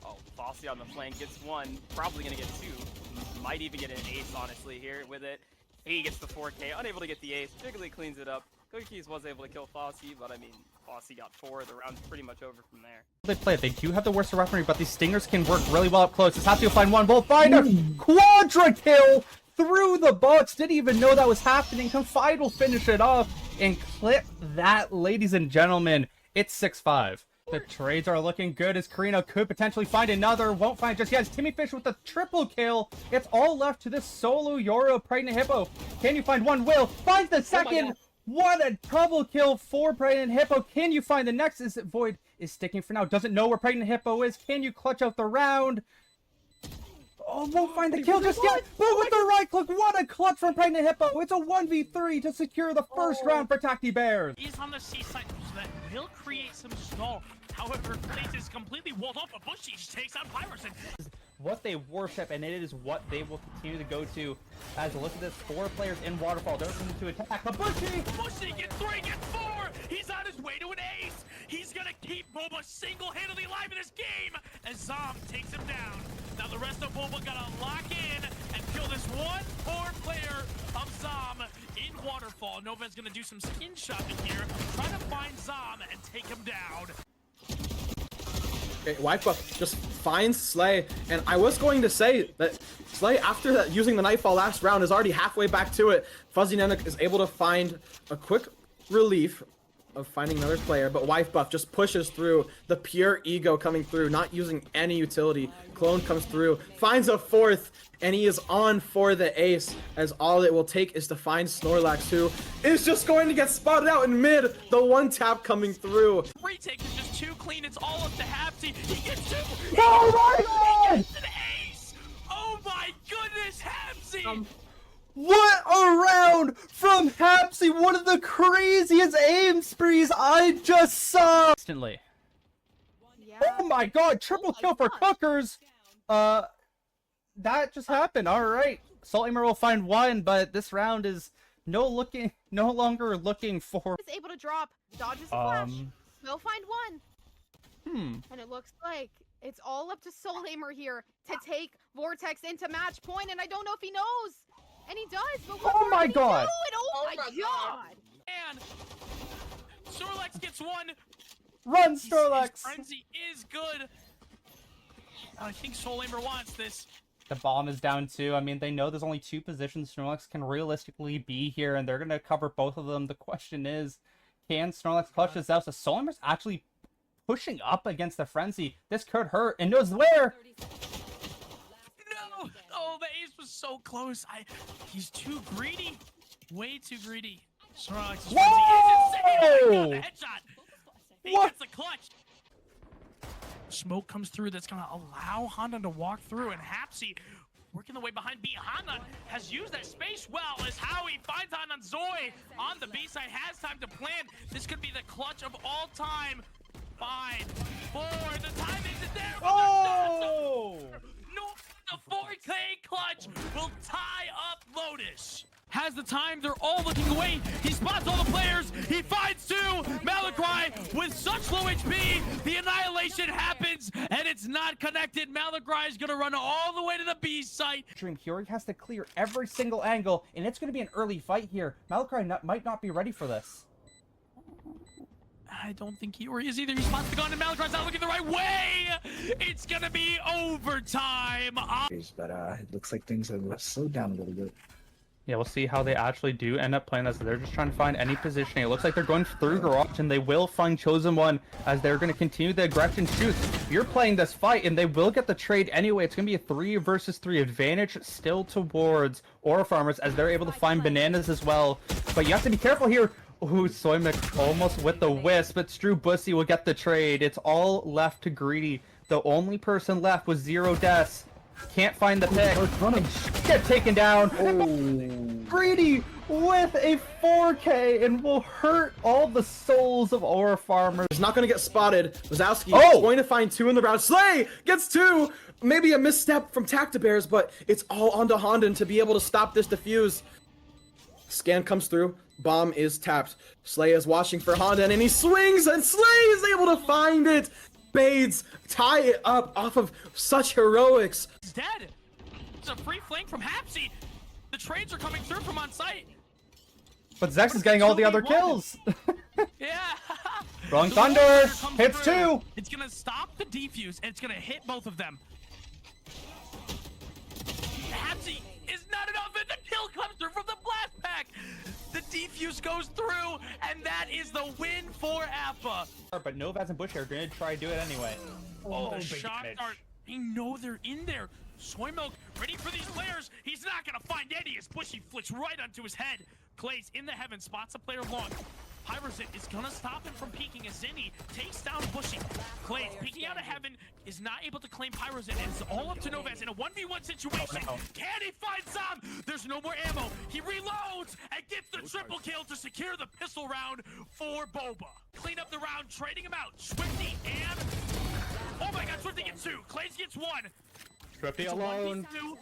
S3: Oh, Fossey on the flank gets 1. Probably going to get 2. Might even get an ace, honestly, here with it. He gets the 4K, unable to get the ace. Jiggly cleans it up. Cookies was able to kill Fossey, but I mean, Fossey got 4. The round's pretty much over from there.
S1: They play it. They do have the worst weaponry, but these stingers can work really well up close. It's have to find one. Bolt finder, quadra kill through the box. Didn't even know that was happening. Confide will finish it off and clip that, ladies and gentlemen. It's 6-5. The trades are looking good as Karina could potentially find another. Won't find just yet. Timmy Fish with the triple kill. It's all left to this solo Yoro Pregnant Hippo. Can you find one? Will finds the second. What a double kill for Pregnant Hippo. Can you find the next? Is it Void is sticking for now. Doesn't know where Pregnant Hippo is. Can you clutch out the round? Oh, won't find the kill just yet. But with the right click, what a clutch from Pregnant Hippo. It's a 1v3 to secure the first round for Tacti Bears.
S2: He's on the seaside, so that will create some stall. However, Place is completely walled off. A Bushy takes out Pyroson.
S1: What they worship, and it is what they will continue to go to. As look at this, 4 players in Waterfall. They're looking to attack. But
S2: Bushy gets 3, gets 4. He's on his way to an ace. He's gonna keep Boba single-handedly alive in this game as Zom takes him down. Now the rest of Boba gotta lock in and kill this one poor player of Zom in Waterfall. Nova's gonna do some skin shopping here, trying to find Zom and take him down.
S4: Okay, Wipebuff just finds Slay, and I was going to say that Slay, after that, using the Nightfall last round, is already halfway back to it. Fuzzy Nanook is able to find a quick relief of finding another player, but Wipebuff just pushes through. The pure ego coming through, not using any utility. Clone comes through, finds a 4th, and he is on for the ace, as all it will take is to find Snorlax, who is just going to get spotted out in mid. The one tap coming through.
S2: Retake is just too clean. It's all up to Hapsy. He gets 2.
S1: Oh my God!
S2: He gets an ace. Oh my goodness, Hapsy.
S1: What a round from Hapsy! One of the craziest aim sprees I just saw! Instantly.
S5: Yeah.
S1: Oh my God! Triple kill for Cookers! That just happened. Alright. Saltlamer will find 1, but this round is no longer looking for...
S5: Is able to drop, dodges a flash. Will find 1. And it looks like it's all up to Saltlamer here to take Vortex into match point, and I don't know if he knows. And he does, but what
S1: Oh my God!
S5: oh my God!
S2: And Snorlax gets 1.
S1: Run,
S2: His
S1: Snorlax!
S2: frenzy is good. I think Saltlamer wants this.
S1: The bomb is down too. I mean, they know there's only 2 positions Snorlax can realistically be here, and they're going to cover both of them. The question is, can Snorlax clutch this out? So Saltlamer's actually pushing up against the frenzy. This could hurt, and knows where.
S2: No! Oh, the ace was so close. He's too greedy. Way too greedy. Snorlax's frenzy is insane. Oh my God, the headshot. He gets the clutch. Smoke comes through that's going to allow Honda to walk through, and Hapsy working the way behind B. Honda has used that space well as Howie finds Honda. Zoe on the B side has time to plan. This could be the clutch of all time. 5, 4, the time isn't there.
S1: Oh!
S2: No, the 4K clutch will tie up Lotus. Has the time, they're all looking away. He spots all the players. He finds 2. Malagry with such low HP. The annihilation happens, and it's not connected. Malagry is gonna run all the way to the B site.
S1: Dream Fury has to clear every single angle, and it's going to be an early fight here. Malagry might not be ready for this.
S2: I don't think he is either. He spots the gun, and Malagry's not looking the right way. It's gonna be overtime.
S7: But it looks like things have slowed down a little bit.
S1: Yeah, we'll see how they actually do end up playing this. They're just trying to find any positioning. It looks like they're going through Garage, and they will find Chosen One as they're going to continue the aggression shoots. You're playing this fight, and they will get the trade anyway. It's going to be a 3 versus 3 advantage still towards Aura Farmers as they're able to find bananas as well. But you have to be careful here. Ooh, Soymik almost with the wisp, but Strew Bussy will get the trade. It's all left to Greedy. The only person left was Zero Deaths. Can't find the pick. Get taken down. Greedy with a 4K and will hurt all the souls of Aura Farmers.
S4: He's not going to get spotted. Wazowski
S1: Oh!
S4: is going to find 2 in the round. Slay gets 2. Maybe a misstep from Tactibears, but it's all onto Honda to be able to stop this defuse. Scan comes through. Bomb is tapped. Slay is watching for Honda, and he swings, and Slay is able to find it. Bades tie it up off of such heroics.
S2: He's dead. It's a free flank from Hapsy. The trades are coming through from on site.
S1: But Zex is getting all the other kills.
S2: Yeah.
S1: Rolling
S2: The
S1: Thunder
S2: Warrior comes
S1: hits
S2: through.
S1: 2.
S2: It's gonna stop the defuse, and it's gonna hit both of them. Hapsy is not enough, and the kill comes through from the blast pack. The defuse goes through, and that is the win for Appa.
S1: But Novaz and Bush are going to try to do it anyway.
S2: Oh, the
S1: big
S2: shots
S1: damage.
S2: are. They know they're in there. Soy Milk ready for these players. He's not gonna find any as Bushy flicks right onto his head. Clay's in the heaven, spots a player long. Pyrosit is gonna stop him from peeking as Zinni takes down Bushy. Clay's peeking out of heaven, is not able to claim Pyrosit, and it's all up to Novaz in a 1v1 situation.
S1: Oh, no.
S2: Can he find some? There's no more ammo. He reloads and gets the triple kill to secure the pistol round for Boba. Clean up the round, trading him out. Swifty and... Oh my god, Swifty gets 2. Clays gets 1.
S1: Swifty
S2: It's a
S1: alone.
S2: 1v2.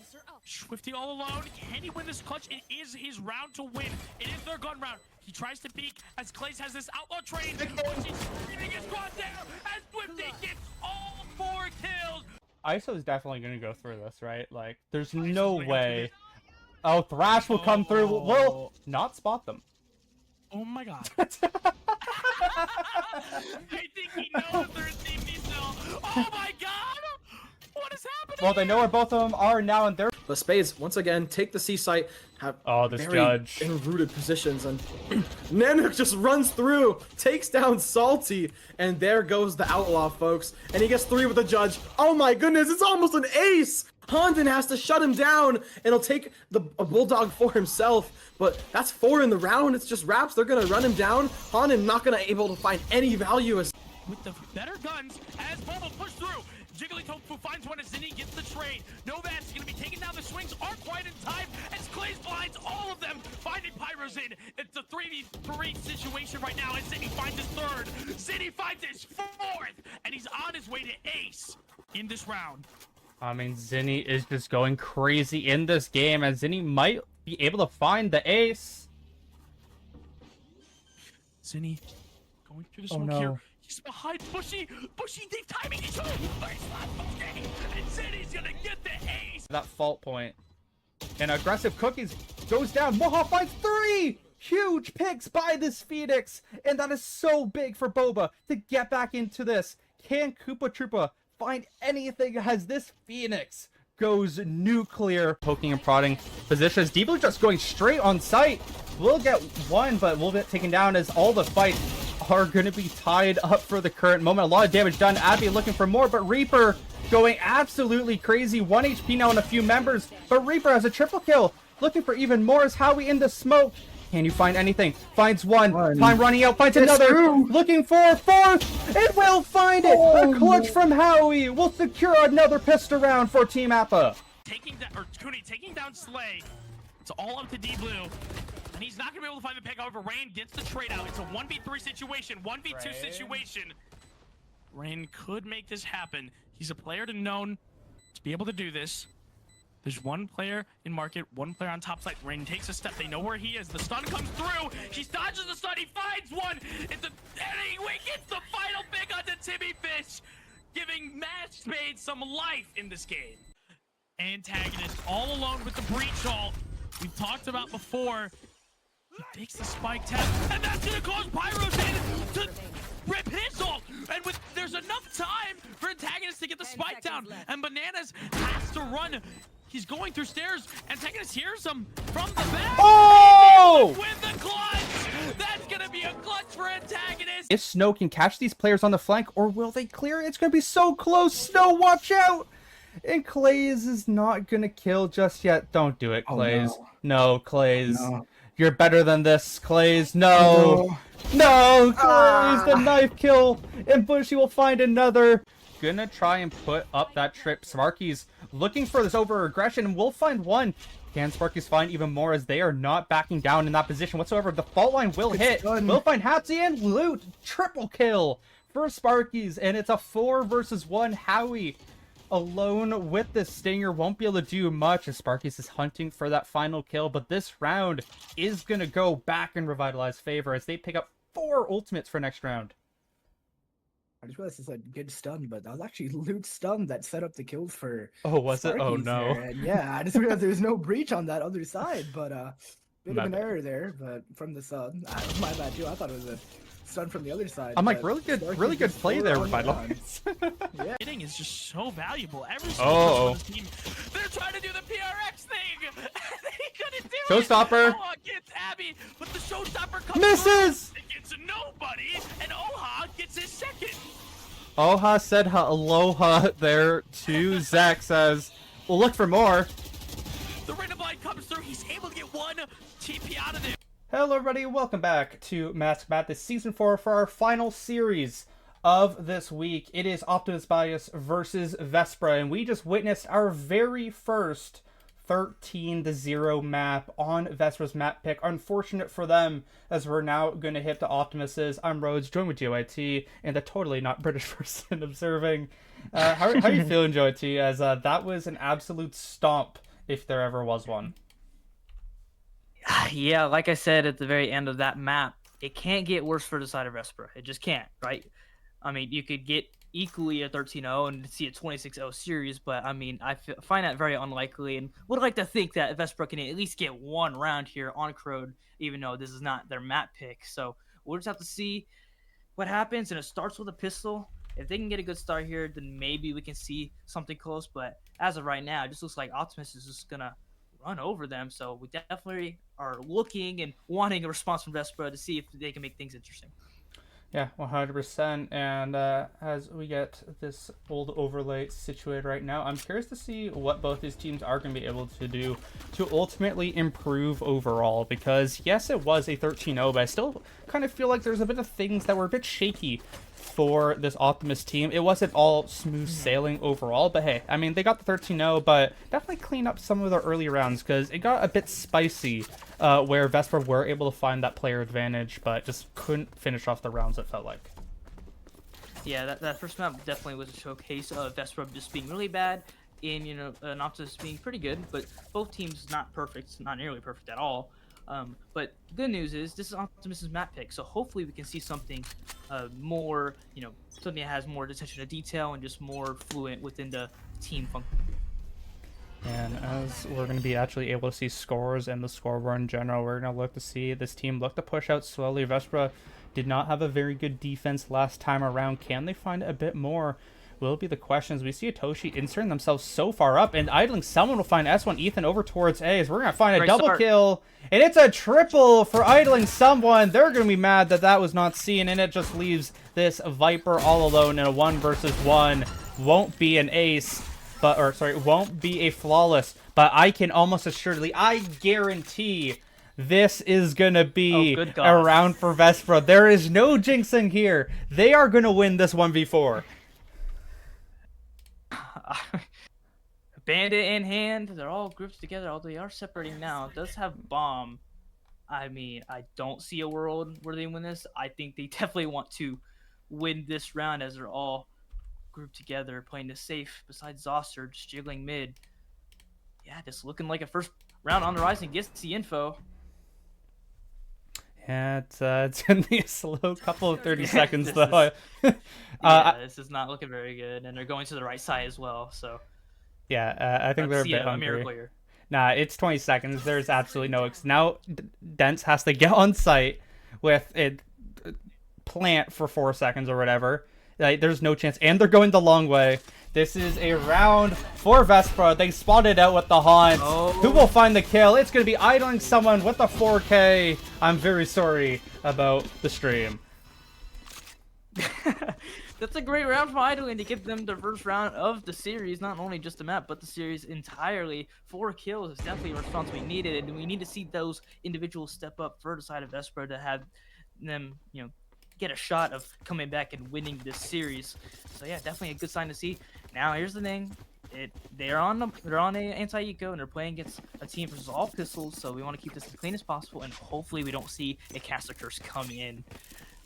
S2: Swifty all alone. Can he win this clutch? It is his round to win. It is their gun round. He tries to peek as Clays has this outlaw train. Bushy's screaming his squad down as Swifty gets all 4 kills.
S1: ISO is definitely going to go through this, right? Like, there's no way. Oh, Thrash will come through. Will not spot them.
S2: Oh my god. I think he knows they're in safety still. Oh my god! What is happening?
S1: Well, they know where both of them are now, and they're...
S4: But Spades, once again, take the C site, have
S1: this
S4: very
S1: judge.
S4: enrooted positions, and Nanook just runs through, takes down Salty, and there goes the Outlaw, folks. And he gets 3 with the judge. Oh my goodness, it's almost an ace! Hondon has to shut him down, and he'll take a Bulldog for himself. But that's 4 in the round. It's just Raps. They're going to run him down. Hondon not going to able to find any value. As
S2: with the better guns as Bobo pushed through. Jigglytofu finds one as Zinni gets the trade. Novaz is going to be taking down the swings. Aren't quite in time as Clays blinds all of them. Finding Pyros in. It's a 3v3 situation right now as Zinni finds his 3rd. Zinni finds his 4th. And he's on his way to ace in this round.
S1: I mean, Zinni is just going crazy in this game, and Zinni might be able to find the ace.
S2: Zinni going through the
S1: Oh,
S2: smoke
S1: no.
S2: here. He's behind Bushy. Bushy, they've timing each other. And Zinni's gonna get the ace.
S1: That fault point. And aggressive cookies goes down. Moha finds 3 huge picks by this Phoenix. And that is so big for Boba to get back into this. Can Koopa Troopa find anything as this Phoenix goes nuclear? Poking and prodding positions. Deep Blue just going straight on site. We'll get 1, but we'll get taken down as all the fights are going to be tied up for the current moment. A lot of damage done. Abby looking for more, but Reaper going absolutely crazy. 1 HP now on a few members, but Reaper has a triple kill. Looking for even more as Howie in the smoke. Can you find anything? Finds 1. Time running out. Finds another. Looking for 4th. It will find it. A clutch from Howie will secure another pistol round for Team Appa.
S2: Taking down Slay. It's all up to D Blue. And he's not gonna be able to find the pick. However, Rain gets the trade out. It's a 1v3 situation, 1v2 situation. Rain could make this happen. He's a player known to be able to do this. There's 1 player in market, 1 player on top side. Rain takes a step. They know where he is. The stun comes through. He dodges the stun. He finds 1. And he gets the final pick onto Timmy Fish, giving Match Spade some life in this game. Antagonist all alone with the breach ult we've talked about before. He takes the spike tap, and that's gonna cause Pyros in to rip his ult. And there's enough time for Antagonist to get the spike down, and Bananas has to run. He's going through stairs. Antagonist hears him from the back.
S1: Oh!
S2: With the clutch! That's gonna be a clutch for Antagonist.
S1: If Snow can catch these players on the flank, or will they clear? It's going to be so close. Snow, watch out! And Clays is not going to kill just yet. Don't do it, Clays.
S7: Oh,
S1: no, Clays.
S7: No.
S1: You're better than this, Clays. No. No, Clays. The knife kill. And Bushy will find another. Gonna try and put up that trip. Sparky's looking for this over-aggression, and we'll find 1. Can Sparky's find even more as they are not backing down in that position whatsoever? The fault line will hit.
S7: done.
S1: We'll find Hapsy and Loot. Triple kill for Sparky's, and it's a 4 versus 1. Howie alone with the Stinger won't be able to do much as Sparky's is hunting for that final kill, but this round is gonna go back in Revitalize's favor as they pick up 4 ultimates for next round.
S7: I just realized it's a good stun, but that was actually Luke's stun that set up the kills for.
S1: Oh, was it? Oh
S7: Sparky's
S1: no.
S7: there. And yeah, I just realized there was no breach on that other side, but bit
S1: My
S7: of an
S1: bad.
S7: error there. But from the sub, my bad too. I thought it was a stun from the other side.
S1: I'm like,
S7: but
S1: really good
S7: Sparky
S1: play
S7: just
S1: there,
S7: tore it on
S1: Vitalox.
S7: yeah.
S2: Hitting is just so valuable. Every
S1: Oh.
S2: single person on this team, they're trying to do the PRX thing. They couldn't do
S1: Showstopper.
S2: it. Oha gets Abby, but the showstopper comes
S1: Misses!
S2: through. It gets nobody, and Oha gets his second.
S1: Oha said aloha there to Zach, says, we'll look for more.
S2: The Rain of Light comes through. He's able to get one TP out of there.
S1: Hello everybody, welcome back to Mask Madness Season 4 for our final series of this week. It is Optimus Bigas versus Vespra, and we just witnessed our very first 13-0 map on Vespra's map pick. Unfortunate for them, as we're now going to hit to Optimus's. I'm Rhodes, joined with JYT, and the totally not British person observing. How are you feeling, JYT, as that was an absolute stomp, if there ever was one?
S6: Yeah, like I said at the very end of that map, it can't get worse for the side of Vespra. It just can't, right? I mean, you could get equally a 13-0 and see a 26-0 series, but I mean, I find that very unlikely and would like to think that Vespra can at least get one round here on Crode, even though this is not their map pick. So we'll just have to see what happens, and it starts with a pistol. If they can get a good start here, then maybe we can see something close, but as of right now, it just looks like Optimus is just gonna run over them, so we definitely are looking and wanting a response from Vespra to see if they can make things interesting.
S1: Yeah, 100%. And as we get this old overlay situated right now, I'm curious to see what both these teams are going to be able to do to ultimately improve overall. Because, yes, it was a 13-0, but I still kind of feel like there's a bit of things that were a bit shaky for this Optimus team. It wasn't all smooth sailing overall, but hey, I mean, they got the 13-0, but definitely clean up some of the early rounds because it got a bit spicy where Vespra were able to find that player advantage, but just couldn't finish off the rounds, it felt like.
S6: Yeah, that first map definitely was a showcase of Vespra just being really bad and, you know, an Optimus being pretty good, but both teams not perfect, not nearly perfect at all. But good news is this is Optimus's map pick, so hopefully we can see something more, you know, something that has more attention to detail and just more fluent within the team function.
S1: And as we're going to be actually able to see scores and the scoreboard in general, we're going to look to see this team look to push out slowly. Vespra did not have a very good defense last time around. Can they find a bit more? Will be the questions. We see Atoshi inserting themselves so far up, and idling someone will find S1 Ethan over towards A, as we're going to find a double kill, and it's a triple for idling someone. They're going to be mad that that was not seen, and it just leaves this Viper all alone in a 1 versus 1. Won't be an ace, won't be a flawless, but I can almost assuredly, I guarantee this is going to be a round for Vespra. There is no jinxing here. They are going to win this 1v4.
S6: Bandit in hand, they're all grouped together, although they are separating now. It does have bomb. I mean, I don't see a world where they win this. I think they definitely want to win this round as they're all grouped together, playing this safe besides Zoster, just jiggling mid. Yeah, just looking like a first round on the Rising gets the info.
S1: Yeah, it's going to be a slow couple of 30 seconds,
S6: though.
S1: Yeah,
S6: this is not looking very good, and they're going to the right side as well, so...
S1: Yeah, I think they're a bit hungry.
S6: Here.
S1: Nah, it's 20 seconds. There's absolutely no... Now, Dents has to get on site with it, plant for 4 seconds or whatever. Like, there's no chance. And they're going the long way. This is a round for Vespra. They spotted out with the haunt.
S6: Oh.
S1: Who will find the kill? It's going to be idling someone with a 4K. I'm very sorry about the stream.
S6: That's a great round for idling to give them the first round of the series, not only just the map, but the series entirely. 4 kills is definitely a response we needed, and we need to see those individuals step up for the side of Vespra to have them, you know, get a shot of coming back and winning this series. So yeah, definitely a good sign to see. Now here's the thing, they're on a anti-eco and they're playing against a team versus all pistols, so we want to keep this as clean as possible, and hopefully we don't see a caster curse come in,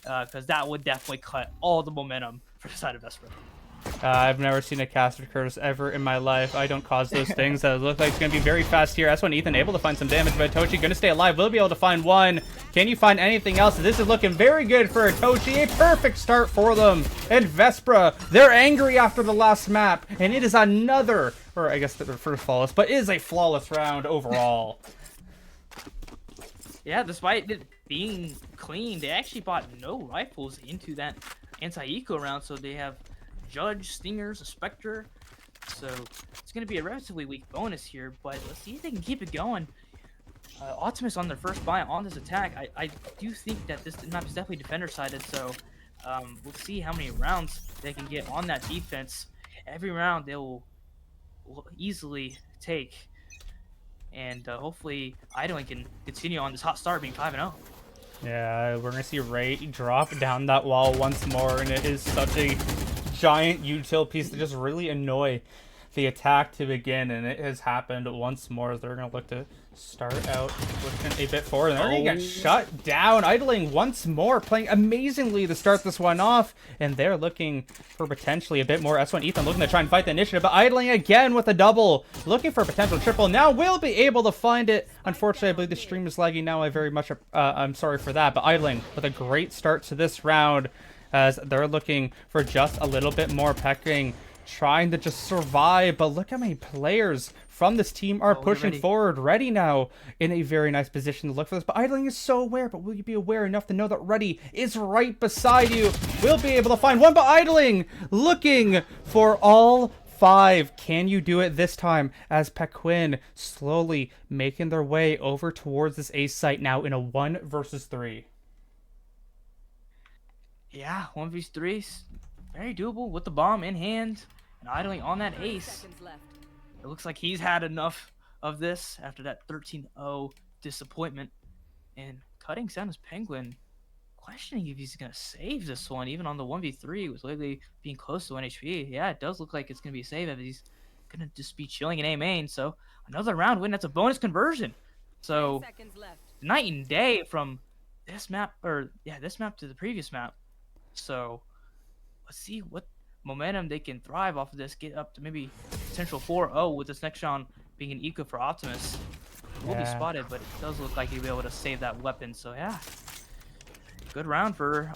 S6: because that would definitely cut all the momentum for the side of Vespra.
S1: I've never seen a caster curse ever in my life. I don't cause those things. It looks like it's going to be very fast here. That's when Ethan able to find some damage, but Itochi going to stay alive. Will be able to find one. Can you find anything else? This is looking very good for Itochi. A perfect start for them. And Vespra, they're angry after the last map, and it is another, or I guess the first flawless, but it is a flawless round overall.
S6: Yeah, despite it being clean, they actually bought no rifles into that anti-eco round, so they have Judge, Stingers, a Spectre, so it's going to be a relatively weak bonus here, but let's see if they can keep it going. Optimus on their first buy on this attack. I do think that this map is definitely defender-sided, so we'll see how many rounds they can get on that defense. Every round they will easily take, and hopefully Idling can continue on this hot start being 5-0.
S1: Yeah, we're going to see Ray drop down that wall once more, and it is such a giant util piece to just really annoy the attack to begin, and it has happened once more. They're going to look to start out pushing a bit forward, and they're going to get shut down. Idling once more, playing amazingly to start this one off, and they're looking for potentially a bit more. S1 Ethan looking to try and fight the initiative, but Idling again with a double, looking for a potential triple. Now will be able to find it. Unfortunately, I believe the stream is lagging now. I very much, I'm sorry for that, but Idling with a great start to this round, as they're looking for just a little bit more pecking, trying to just survive. But look how many players from this team are pushing forward. Ready now in a very nice position to look for this, but Idling is so aware. But will you be aware enough to know that Ready is right beside you? We'll be able to find one, but Idling looking for all 5. Can you do it this time, as Pequin slowly making their way over towards this ace site now in a 1 versus 3?
S6: Yeah, 1v3, very doable with the bomb in hand and Idling on that ace. It looks like he's had enough of this after that 13-0 disappointment. And cutting down his Penguin, questioning if he's going to save this one, even on the 1v3 with lately being close to 1 HP. Yeah, it does look like it's going to be a save if he's going to just be chilling in A main. So another round win, that's a bonus conversion. So night and day from this map, or yeah, this map to the previous map. So let's see what momentum they can thrive off of this, get up to maybe potential 4-0 with this next round being an eco for Optimus. Will be spotted, but it does look like he'll be able to save that weapon. So yeah, good round for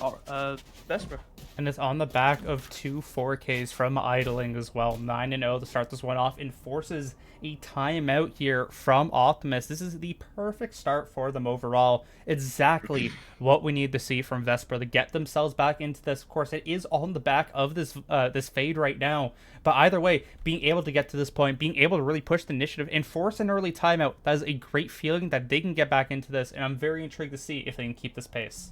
S6: Vespra.
S1: And it's on the back of 2 4Ks from Idling as well. 9-0 to start this one off, and forces a timeout here from Optimus. This is the perfect start for them overall. Exactly what we need to see from Vespra to get themselves back into this. Of course, it is on the back of this this fade right now. But either way, being able to get to this point, being able to really push the initiative and force an early timeout, that is a great feeling that they can get back into this. And I'm very intrigued to see if they can keep this pace.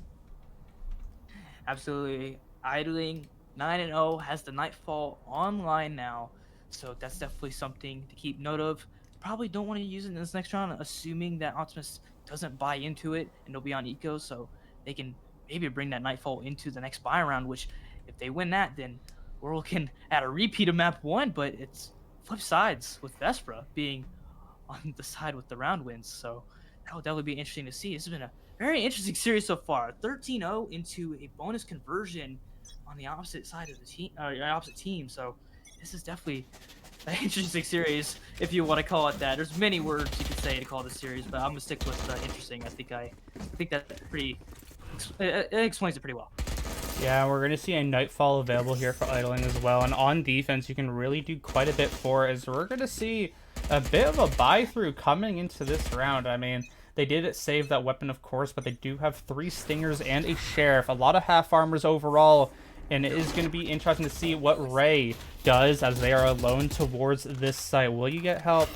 S6: Absolutely. Idling 9-0 has the Nightfall online now, so that's definitely something to keep note of. Probably don't want to use it in this next round, assuming that Optimus doesn't buy into it and they'll be on eco, so they can maybe bring that Nightfall into the next buy round, which if they win that, then we're looking at a repeat of map 1, but it's flip sides with Vespra being on the side with the round wins, so that will definitely be interesting to see. This has been a very interesting series so far. 13-0 into a bonus conversion on the opposite side of the team, opposite team. So this is definitely an interesting series, if you want to call it that. There's many words you could say to call this series, but I'm gonna stick with interesting. I think that's pretty. It explains it pretty well.
S1: Yeah, we're going to see a Nightfall available here for Idling as well. And on defense, you can really do quite a bit for it, as we're going to see a bit of a buy-through coming into this round. I mean, they did save that weapon, of course, but they do have 3 Stingers and a Sheriff. A lot of half-armors overall, and it is going to be interesting to see what Ray does as they are alone towards this site. Will you get help?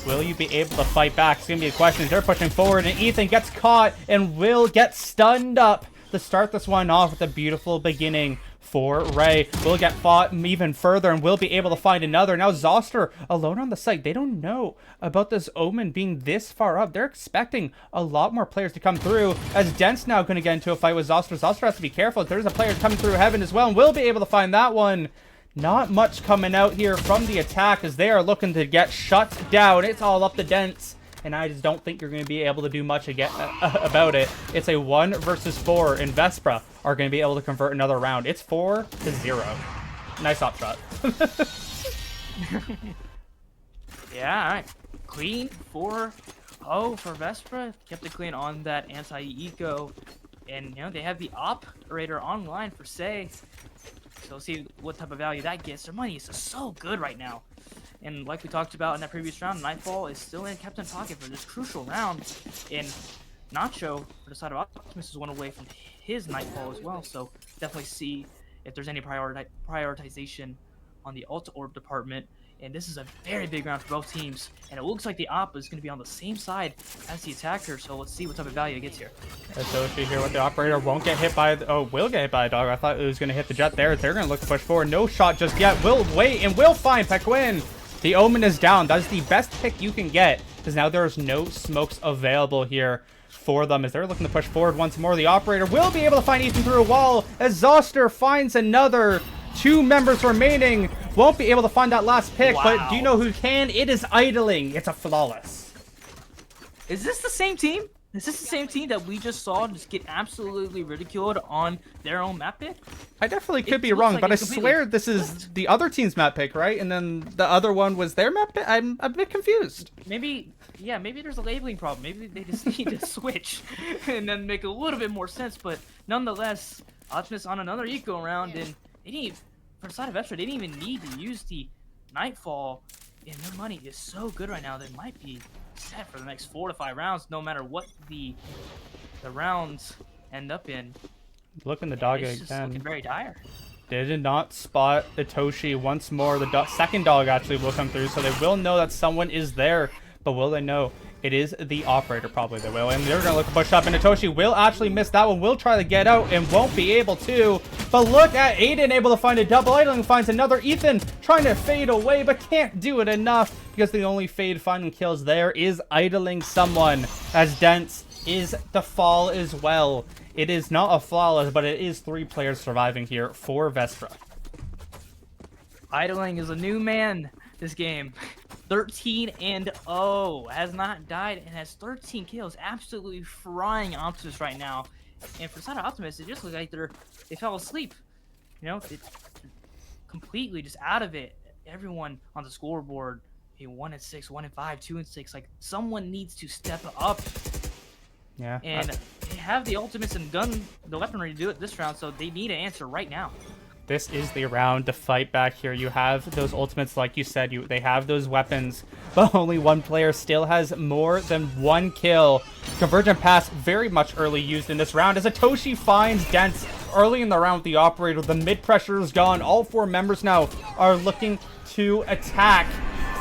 S1: Will you be able to fight back? It's going to be a question. They're pushing forward, and Ethan gets caught and will get stunned up to start this one off with a beautiful beginning for Ray. Will get fought even further and will be able to find another. Now Zoster alone on the site. They don't know about this Omen being this far up. They're expecting a lot more players to come through, as Dent's now going to get into a fight with Zoster. Zoster has to be careful. There's a player coming through Heaven as well, and will be able to find that one. Not much coming out here from the attack, as they are looking to get shut down. It's all up to Dents, and I just don't think you're going to be able to do much about it. It's a 1 versus 4, and Vespra are going to be able to convert another round. It's 4-0. Nice op shot.
S6: Yeah, all right. Clean 4-0 for Vespra. Kept it clean on that anti-eco. And, you know, they have the operator online for Say. So we'll see what type of value that gets. Their money is just so good right now. And like we talked about in that previous round, Nightfall is still in Captain Pocket for this crucial round. And Nacho, for the side of Optimus, is one away from his Nightfall as well. So definitely see if there's any prioritization on the Ult Orb department. And this is a very big round for both teams. And it looks like the Op is going to be on the same side as the attacker. So let's see what type of value it gets here.
S1: So if you hear what the operator won't get hit by, will get hit by a dog. I thought it was going to hit the Jet there. They're going to look to push forward. No shot just yet. Will wait and will find Pequin. The Omen is down. That is the best pick you can get, because now there's no smokes available here for them as they're looking to push forward once more. The operator will be able to find Ethan through a wall as Zoster finds another. 2 members remaining. Won't be able to find that last pick, but do you know who can? It is Idling. It's a flawless.
S6: Is this the same team? Is this the same team that we just saw just get absolutely ridiculed on their own map pick?
S1: I definitely could be wrong, but I swear this is the other team's map pick, right? And then the other one was their map pick? I'm a bit confused.
S6: Maybe, yeah, maybe there's a labeling problem. Maybe they just need to switch and then make a little bit more sense. But nonetheless, Optimus on another eco round, and they didn't, for the side of Vespra, they didn't even need to use the Nightfall, and their money is so good right now, they might be set for the next 4 to 5 rounds, no matter what the rounds end up in.
S1: Look in the dog
S6: It's just
S1: again.
S6: looking very dire.
S1: They did not spot Itoshi once more. The second dog actually will come through, so they will know that someone is there. But will they know? It is the operator, probably they will. And they're going to look to push up, and Itoshi will actually miss that one. Will try to get out and won't be able to. But look at Aiden able to find a double. Idling finds another. Ethan trying to fade away, but can't do it enough because the only fade finding kills there is idling someone, as Dents is the fall as well. It is not a flawless, but it is 3 players surviving here for Vespra.
S6: Idling is a new man this game. 13-0, has not died and has 13 kills, absolutely frying Optimus right now. And for the side of Optimus, it just looks like they fell asleep. You know, completely just out of it. Everyone on the scoreboard, 1-6, 1-5, 2-6. Like, someone needs to step up.
S1: Yeah.
S6: And they have the ultimates and the weaponry to do it this round, so they need an answer right now.
S1: This is the round to fight back here. You have those ultimates, like you said, they have those weapons, but only one player still has more than 1 kill. Convergent Pass very much early used in this round as Itoshi finds Dents early in the round with the operator. The mid pressure is gone. All 4 members now are looking to attack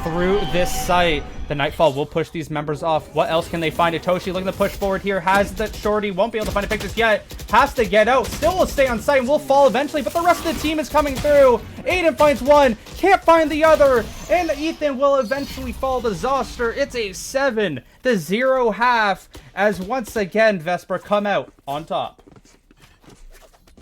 S1: through this site. The Nightfall will push these members off. What else can they find? Itoshi looking to push forward here. Has the shorty. Won't be able to find a pick just yet. Has to get out. Still will stay on site and will fall eventually, but the rest of the team is coming through. Aiden finds one. Can't find the other. And Ethan will eventually fall to Zoster. It's a 7-0 half as once again Vespra come out on top.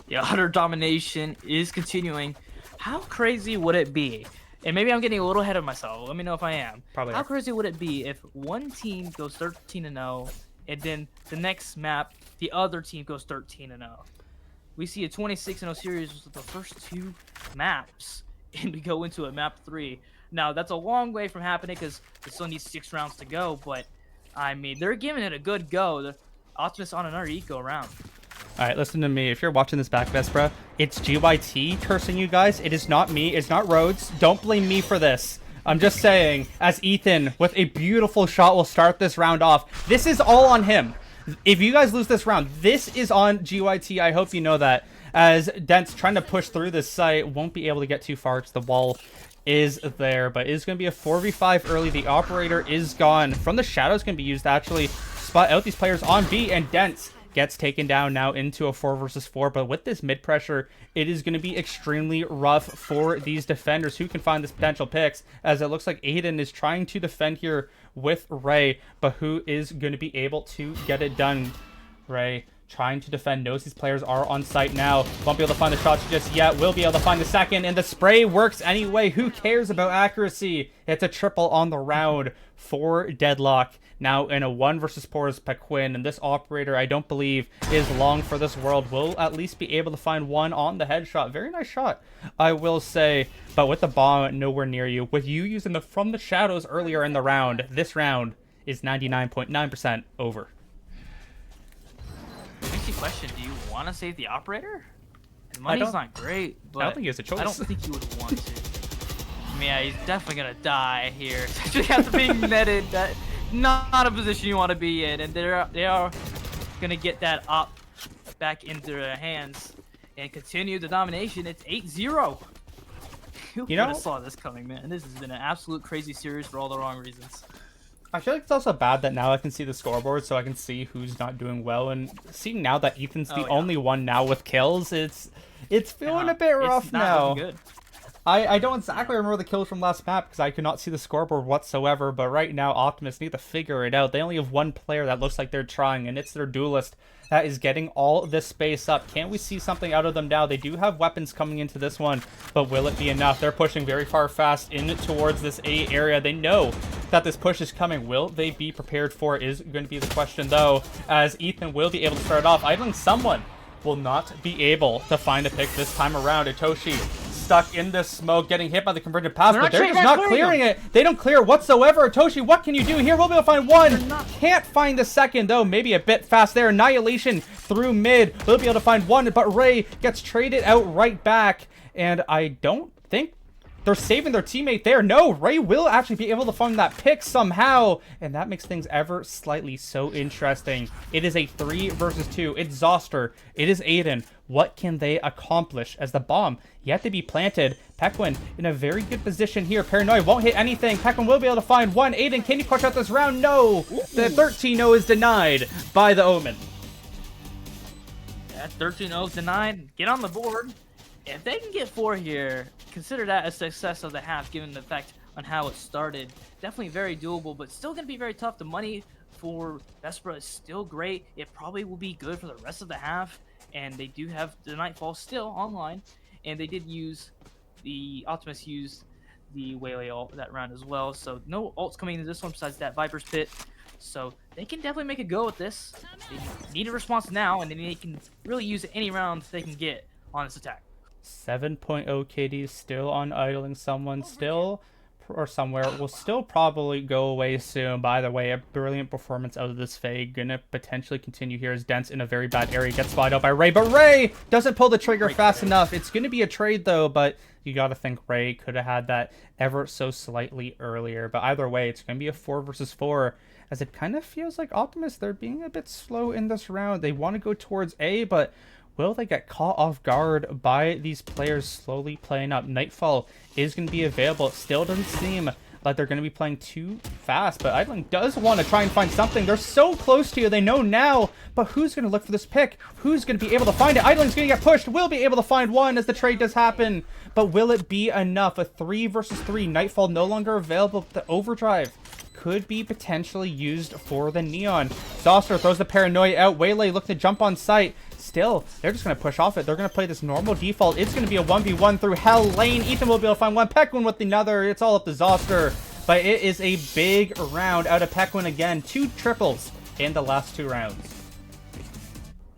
S6: Yeah, utter domination is continuing. How crazy would it be? And maybe I'm getting a little ahead of myself. Let me know if I am.
S1: Probably.
S6: How crazy would it be if one team goes 13-0, and then the next map, the other team goes 13-0? We see a 26-0 series with the first 2 maps, and we go into a map 3. Now, that's a long way from happening because it still needs 6 rounds to go, but, I mean, they're giving it a good go. The Optimus on another eco round.
S1: Alright, listen to me. If you're watching this back, Vespra, it's GYT cursing you guys. It is not me. It's not Rhodes. Don't blame me for this. I'm just saying, as Ethan, with a beautiful shot, will start this round off. This is all on him. If you guys lose this round, this is on GYT. I hope you know that. As Dent's trying to push through this site, won't be able to get too far because the wall is there. But it is going to be a 4v5 early. The operator is gone. From the shadows can be used to actually spot out these players on B, and Dent's gets taken down now into a 4 versus 4, but with this mid pressure, it is going to be extremely rough for these defenders who can find this potential picks, as it looks like Aiden is trying to defend here with Ray, but who is going to be able to get it done? Ray trying to defend, knows these players are on site now. Won't be able to find the shots just yet. Will be able to find the second, and the spray works anyway. Who cares about accuracy? It's a triple on the round for Deadlock. Now in a 1 versus 4 is Pequin, and this operator, I don't believe, is long for this world. Will at least be able to find one on the headshot. Very nice shot, I will say. But with the bomb nowhere near you, with you using the from the shadows earlier in the round, this round is 99.9% over.
S6: Makes you question, do you want to save the operator? The money's not great, but
S1: I don't think he has a choice.
S6: I don't think you would want to. I mean, yeah, he's definitely going to die here. Especially after being netted. That not a position you want to be in. And they are going to get that op back into their hands and continue the domination. It's 8-0. Who would have saw this coming, man? This has been an absolute crazy series for all the wrong reasons.
S1: I feel like it's also bad that now I can see the scoreboard, so I can see who's not doing well. And seeing now that Ethan's the only one now with kills, it's feeling a bit rough now.
S6: Good.
S1: I don't exactly remember the kills from last map because I could not see the scoreboard whatsoever. But right now, Optimus need to figure it out. They only have one player that looks like they're trying, and it's their duelist that is getting all this space up. Can we see something out of them now? They do have weapons coming into this one, but will it be enough? They're pushing very far fast in towards this A area. They know that this push is coming. Will they be prepared for it is going to be the question, though, as Ethan will be able to start off. Idling someone will not be able to find a pick this time around. Itoshi stuck in this smoke, getting hit by the converted pass, but they're just not clearing it. They don't clear whatsoever. Itoshi, what can you do here? We'll be able to find one. Can't find the second, though. Maybe a bit fast there. Annihilation through mid. We'll be able to find one, but Ray gets traded out right back, and I don't think they're saving their teammate there. No, Ray will actually be able to find that pick somehow, and that makes things ever slightly so interesting. It is a 3 versus 2. It's Zoster. It is Aiden. What can they accomplish as the bomb yet to be planted? Pequin in a very good position here. Paranoid won't hit anything. Pequin will be able to find one. Aiden, can you push out this round? No. The 13-0 is denied by the Omen.
S6: Yeah, 13-0 is denied. Get on the board. If they can get 4 here, consider that a success of the half, given the fact on how it started. Definitely very doable, but still going to be very tough. The money for Vespra is still great. It probably will be good for the rest of the half, and they do have the Nightfall still online, and they did use the Optimus used the Waylay ult that round as well, so no ults coming into this one besides that Viper's Pit, so they can definitely make a go at this. They need a response now, and then they can really use any round they can get on this attack.
S1: 7.0 KD still on idling someone, still or somewhere, will still probably go away soon. By the way, a brilliant performance out of this Faye. Gonna potentially continue here as Dent's in a very bad area. Gets spied out by Ray, but Ray doesn't pull the trigger fast enough. It's gonna be a trade though, but you gotta think Ray could have had that ever so slightly earlier. But either way, it's gonna be a 4 versus 4. As it kind of feels like Optimus, they're being a bit slow in this round. They want to go towards A, but will they get caught off guard by these players slowly playing up? Nightfall is going to be available. It still doesn't seem like they're going to be playing too fast, but Idling does want to try and find something. They're so close to you. They know now, but who's going to look for this pick? Who's going to be able to find it? Idling's going to get pushed. Will be able to find one as the trade does happen, but will it be enough? A 3 versus 3. Nightfall no longer available. The overdrive could be potentially used for the Neon. Zoster throws the Paranoia out. Waylay looking to jump on site. Still, they're just going to push off it. They're going to play this normal default. It's going to be a 1v1 through Hell Lane. Ethan will be able to find one. Pequin with another. It's all up to Zoster. But it is a big round out of Pequin again. 2 triples in the last 2 rounds.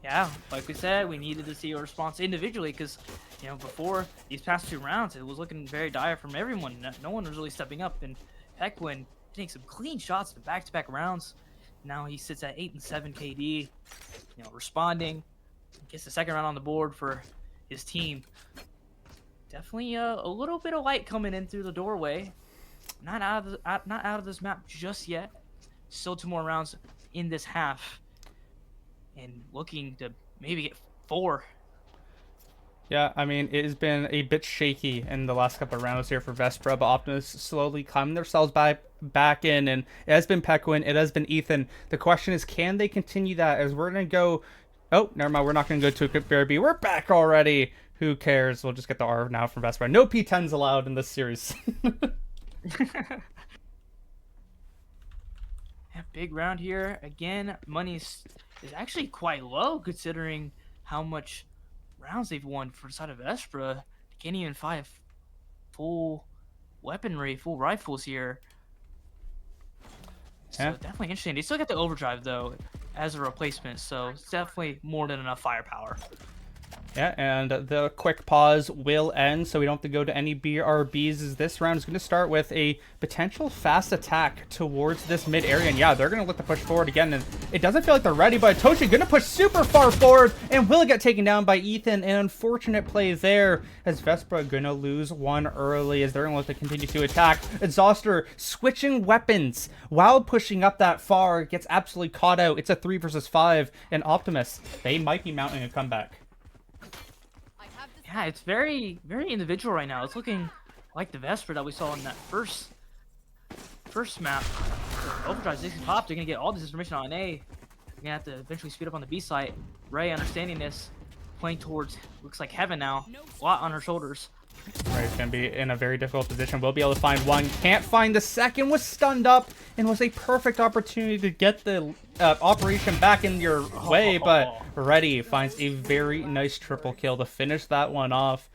S6: Yeah, like we said, we needed to see a response individually because, you know, before these past 2 rounds, it was looking very dire from everyone. No one was really stepping up, and Pequin getting some clean shots in back-to-back rounds. Now he sits at 8 and 7 KD, you know, responding. Gets the second round on the board for his team. Definitely a little bit of light coming in through the doorway. Not out of this map just yet. Still 2 more rounds in this half, and looking to maybe get 4.
S1: Yeah, I mean, it has been a bit shaky in the last couple of rounds here for Vespra, but Optimus slowly climbing themselves back in, and it has been Pequin, it has been Ethan. The question is, can they continue that? As we're going to go... Oh, never mind. We're not going to go to a quick BRB. We're back already. Who cares? We'll just get the R now from Vespra. No P10s allowed in this series.
S6: Yeah, Big round here. Again, money is actually quite low considering how much rounds they've won for the side of Vespra. They can't even find full weaponry, full rifles here. So
S1: Yeah.
S6: definitely interesting. They still got the overdrive though as a replacement, so it's definitely more than enough firepower.
S1: Yeah, and the quick pause will end, so we don't have to go to any BRBs, as this round is going to start with a potential fast attack towards this mid area. And yeah, they're going to look to push forward again, and it doesn't feel like they're ready, but Toshi going to push super far forward, and will get taken down by Ethan. An unfortunate play there, as Vespra going to lose one early, as they're going to look to continue to attack. Exhauster switching weapons while pushing up that far, gets absolutely caught out. It's a 3 versus 5, and Optimus, they might be mounting a comeback.
S6: Yeah, it's very, very individual right now. It's looking like the Vespra that we saw in that first map. Overdrive 60 pop. They're gonna get all this information on A. They're gonna have to eventually speed up on the B site. Ray, understanding this, playing towards looks like heaven now. A lot on her shoulders.
S1: Ray's gonna be in a very difficult position. Will be able to find one. Can't find the second. Was stunned up, and was a perfect opportunity to get the operation back in your way. But Reddy finds a very nice triple kill to finish that one off.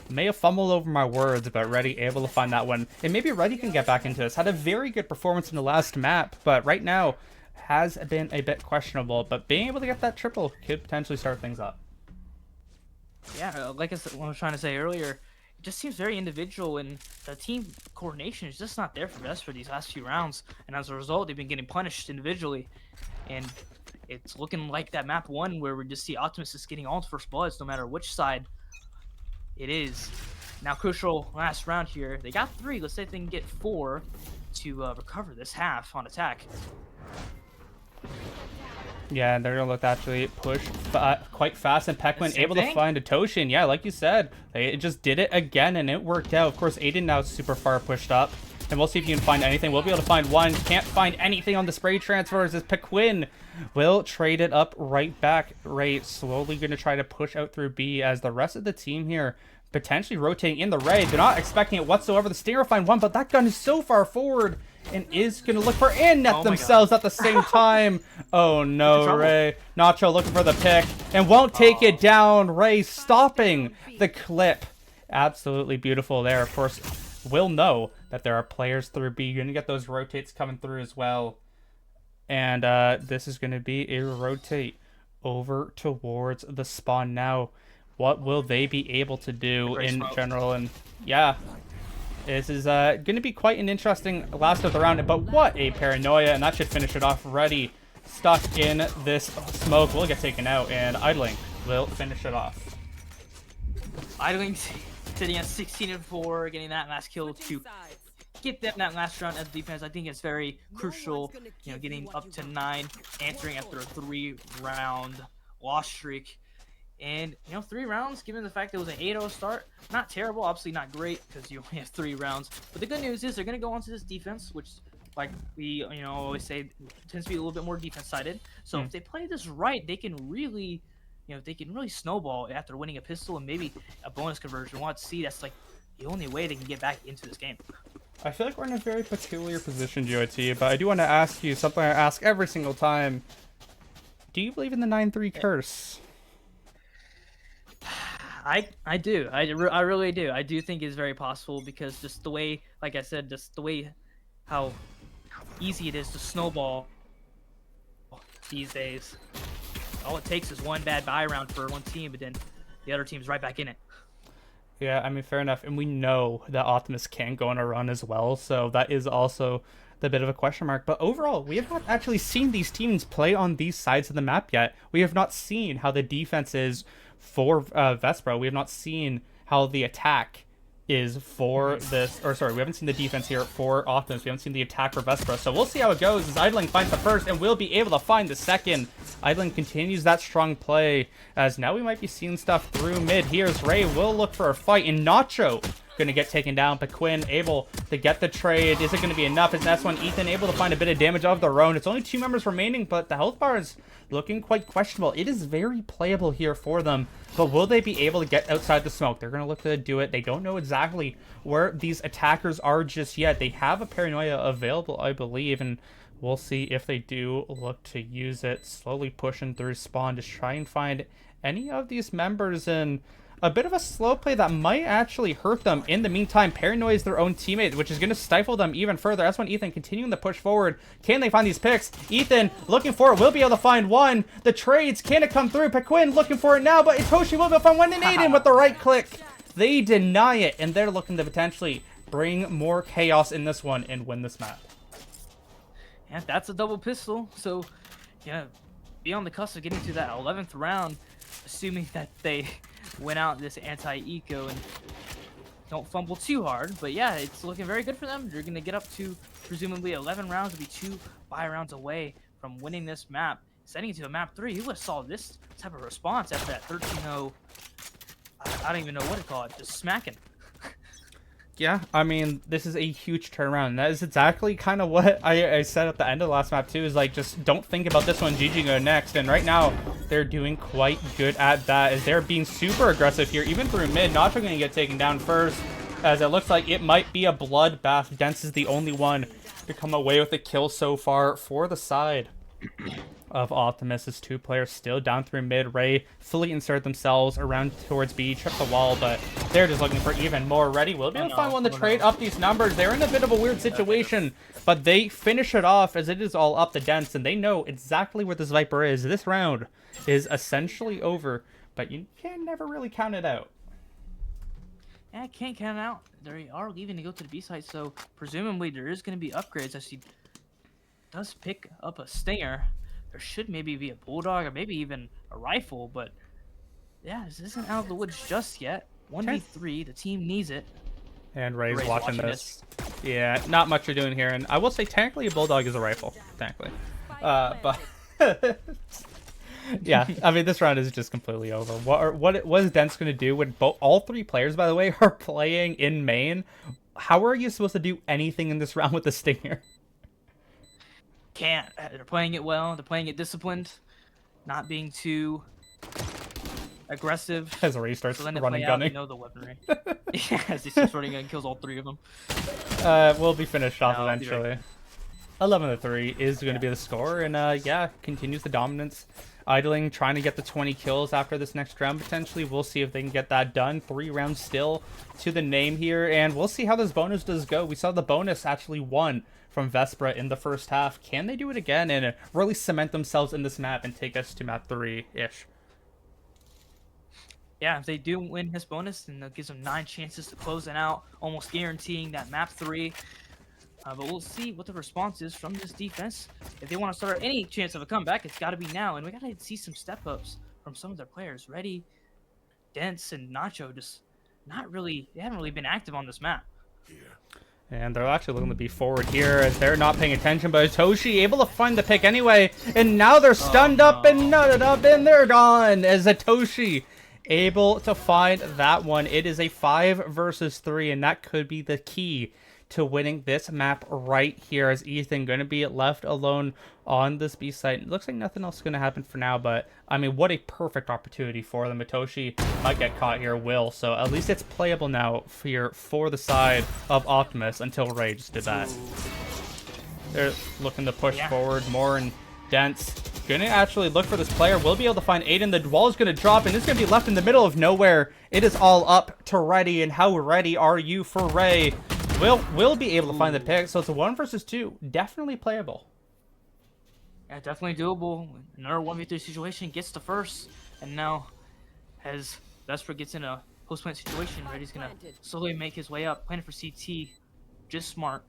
S1: May have fumbled over my words, but Reddy able to find that one. And maybe Reddy can get back into this. Had a very good performance in the last map, but right now has been a bit questionable. But being able to get that triple could potentially start things up.
S6: Yeah, like I was trying to say earlier, it just seems very individual, and the team coordination is just not there for Vespra these last few rounds, and as a result, they've been getting punished individually, and it's looking like that map 1 where we just see Optimus is getting all the first bloods no matter which side it is. Now, crucial last round here. They got 3. Let's say if they can get 4 to recover this half on attack.
S1: Yeah, and they're going to look to actually push quite fast, and Pekwin able to find a Toshin. Yeah, like you said, they just did it again, and it worked out. Of course, Aiden now super far pushed up, and we'll see if you can find anything. We'll be able to find one. Can't find anything on the spray transfers, as Pekwin will trade it up right back. Ray slowly going to try to push out through B, as the rest of the team here potentially rotating in the raid. They're not expecting it whatsoever. The Stinger will find one, but that gun is so far forward, and is going to look for net themselves at the same time. Oh no, Ray. Nacho looking for the pick, and won't take it down. Ray stopping the clip. Absolutely beautiful there. Of course, we'll know that there are players through B. You're going to get those rotates coming through as well. And this is going to be a rotate over towards the spawn now. What will they be able to do in general? And yeah, this is going to be quite an interesting last of the round. But what a paranoia, and that should finish it off. Reddy stuck in this smoke will get taken out, and Idling will finish it off.
S6: Idling sitting at 16-4, getting that last kill to get them that last round as defense. I think it's very crucial, you know, getting up to 9, answering after a 3-round loss streak. And, you know, 3 rounds, given the fact that it was an 8-0 start, not terrible, obviously not great, because you only have 3 rounds. But the good news is they're going to go onto this defense, which, like we, you know, always say, tends to be a little bit more defense-sided. So if they play this right, they can really, you know, they can really snowball after winning a pistol and maybe a bonus conversion. We'll have to see. That's, like, the only way they can get back into this game.
S1: I feel like we're in a very peculiar position, GOT, but I do want to ask you something I ask every single time. Do you believe in the 9-3 curse?
S6: I do. I really do. I do think it's very possible, because just the way, like I said, just the way how easy it is to snowball these days. All it takes is one bad buy round for one team, but then the other team's right back in it.
S1: Yeah, I mean, fair enough. And we know that Optimus can go on a run as well, so that is also the bit of a question mark. But overall, we have not actually seen these teams play on these sides of the map yet. We have not seen how the defense is for Vespra. We have not seen how the attack is for this, or sorry, we haven't seen the defense here for Optimus. We haven't seen the attack for Vespra. So we'll see how it goes as Idling finds the first and will be able to find the second. Idling continues that strong play, as now we might be seeing stuff through mid. Here's Ray, will look for a fight, and Nacho gonna get taken down, but Quinn able to get the trade. Is it gonna be enough? Is that's when Ethan able to find a bit of damage of their own? It's only 2 members remaining, but the health bar is looking quite questionable. It is very playable here for them, but will they be able to get outside the smoke? They're gonna look to do it. They don't know exactly where these attackers are just yet. They have a paranoia available, I believe, and We'll see if they do look to use it. Slowly pushing through spawn to try and find any of these members in a bit of a slow play that might actually hurt them. In the meantime, Paranoia is their own teammate, which is going to stifle them even further. That's when Ethan continuing the push forward. Can they find these picks? Ethan looking for it, will be able to find one. The trades, can it come through? Pequin looking for it now, but Itoshi will be able to find one, and Aiden with the right click. They deny it, and they're looking to potentially bring more chaos in this one and win this map.
S6: Yeah, that's a double pistol. So, yeah, be on the cusp of getting to that 11th round, assuming that they win out this anti-eco and don't fumble too hard. But yeah, it's looking very good for them. They're going to get up to presumably 11 rounds, to be 2 buy rounds away from winning this map, setting into a map 3. Who would have saw this type of response after that 13-0? I don't even know what to call it. Just smacking.
S1: Yeah, I mean, this is a huge turnaround. That is exactly kind of what I said at the end of the last map, too, is like, just don't think about this one. GG go next. And right now, they're doing quite good at that, as they're being super aggressive here, even through mid. Nacho going to get taken down first, as it looks like it might be a bloodbath. Dents is the only one to come away with a kill so far for the side of Optimus. As 2 players still down through mid. Ray fully insert themselves around towards B, trip the wall, but they're just looking for even more. Ready will be able to find one to trade up these numbers. They're in a bit of a weird situation, but they finish it off, as it is all up to Dents, and they know exactly where this Viper is. This round is essentially over, but you can never really count it out.
S6: Yeah, I can't count it out. They are leaving to go to the B site, so presumably there is going to be upgrades as he does pick up a Stinger. There should maybe be a Bulldog or maybe even a rifle, but yeah, this isn't out of the woods just yet. 1v3, the team needs it.
S1: And Ray's watching this. Yeah, not much you're doing here, and I will say technically a Bulldog is a rifle, technically. But yeah, I mean, this round is just completely over. What is Dents going to do when all 3 players, by the way, are playing in main? How are you supposed to do anything in this round with the Stinger?
S6: Can't. They're playing it well. They're playing it disciplined, not being too aggressive.
S1: As Ray starts
S6: so then
S1: running
S6: gunning.
S1: gunning.
S6: They know the weaponry. Yeah, as he starts running gun, kills all 3 of them.
S1: We'll be finished off
S6: No,
S1: eventually. 11-3 is going to be the score, and yeah, continues the dominance. Idling, trying to get the 20 kills after this next round, potentially. We'll see if they can get that done. 3 rounds still to the name here, and we'll see how this bonus does go. We saw the bonus actually won from Vespra in the first half. Can they do it again and really cement themselves in this map and take us to map 3-ish?
S6: Yeah, if they do win his bonus, then that gives them 9 chances to close it out, almost guaranteeing that map 3. But we'll see what the response is from this defense. If they want to start any chance of a comeback, it's got to be now. And we got to see some step-ups from some of their players. Reddy, Dents, and Nacho just not really, they haven't really been active on this map.
S1: And they're actually looking to be forward here as they're not paying attention, but Itoshi able to find the pick anyway. And now they're stunned up and nutted up and they're gone as Itoshi able to find that one. It is a 5 versus 3, and that could be the key to winning this map right here, as Ethan going to be left alone on this B site. It looks like nothing else is going to happen for now, but I mean, what a perfect opportunity for them. Itoshi might get caught here, will, so at least it's playable now here for the side of Optimus until Ray just did that. They're looking to push forward more, and Dents gonna actually look for this player. Will be able to find Aiden. The wall is gonna drop, and it's gonna be left in the middle of nowhere. It is all up to Reddy, and how ready are you for Ray? Will be able to find the pick, so it's a 1 versus 2. Definitely playable.
S6: Yeah, definitely doable. Another 1v3 situation, gets the first, and now as Vespra gets in a post-plant situation, Reddy's gonna slowly make his way up, planning for CT. Just smart.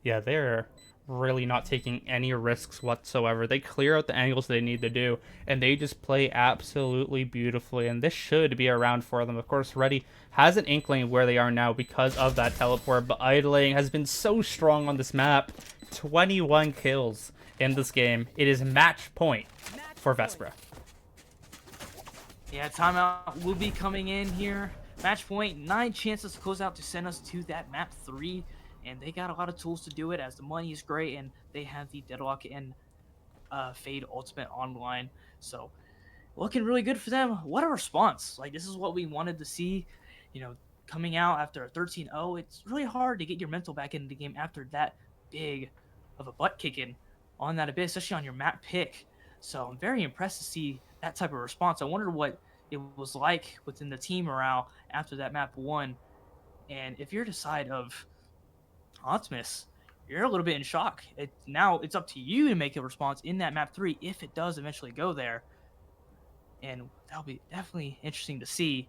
S1: Yeah, they're really not taking any risks whatsoever. They clear out the angles they need to do, and they just play absolutely beautifully, and this should be a round for them. Of course, Reddy has an inkling where they are now because of that teleport, but Idling has been so strong on this map. 21 kills in this game. It is match point for Vespra.
S6: Yeah, timeout will be coming in here. Match point, 9 chances to close out to send us to that map 3. And they got a lot of tools to do it, as the money is great, and they have the Deadlock and Fade Ultimate online. So, looking really good for them. What a response. Like, this is what we wanted to see, you know, coming out after a 13-0. It's really hard to get your mental back into the game after that big of a butt kicking on that Abyss, especially on your map pick. So I'm very impressed to see that type of response. I wondered what it was like within the team morale after that map 1. And if you're the side of Optimus, you're a little bit in shock. Now it's up to you to make a response in that map 3 if it does eventually go there. And that'll be definitely interesting to see.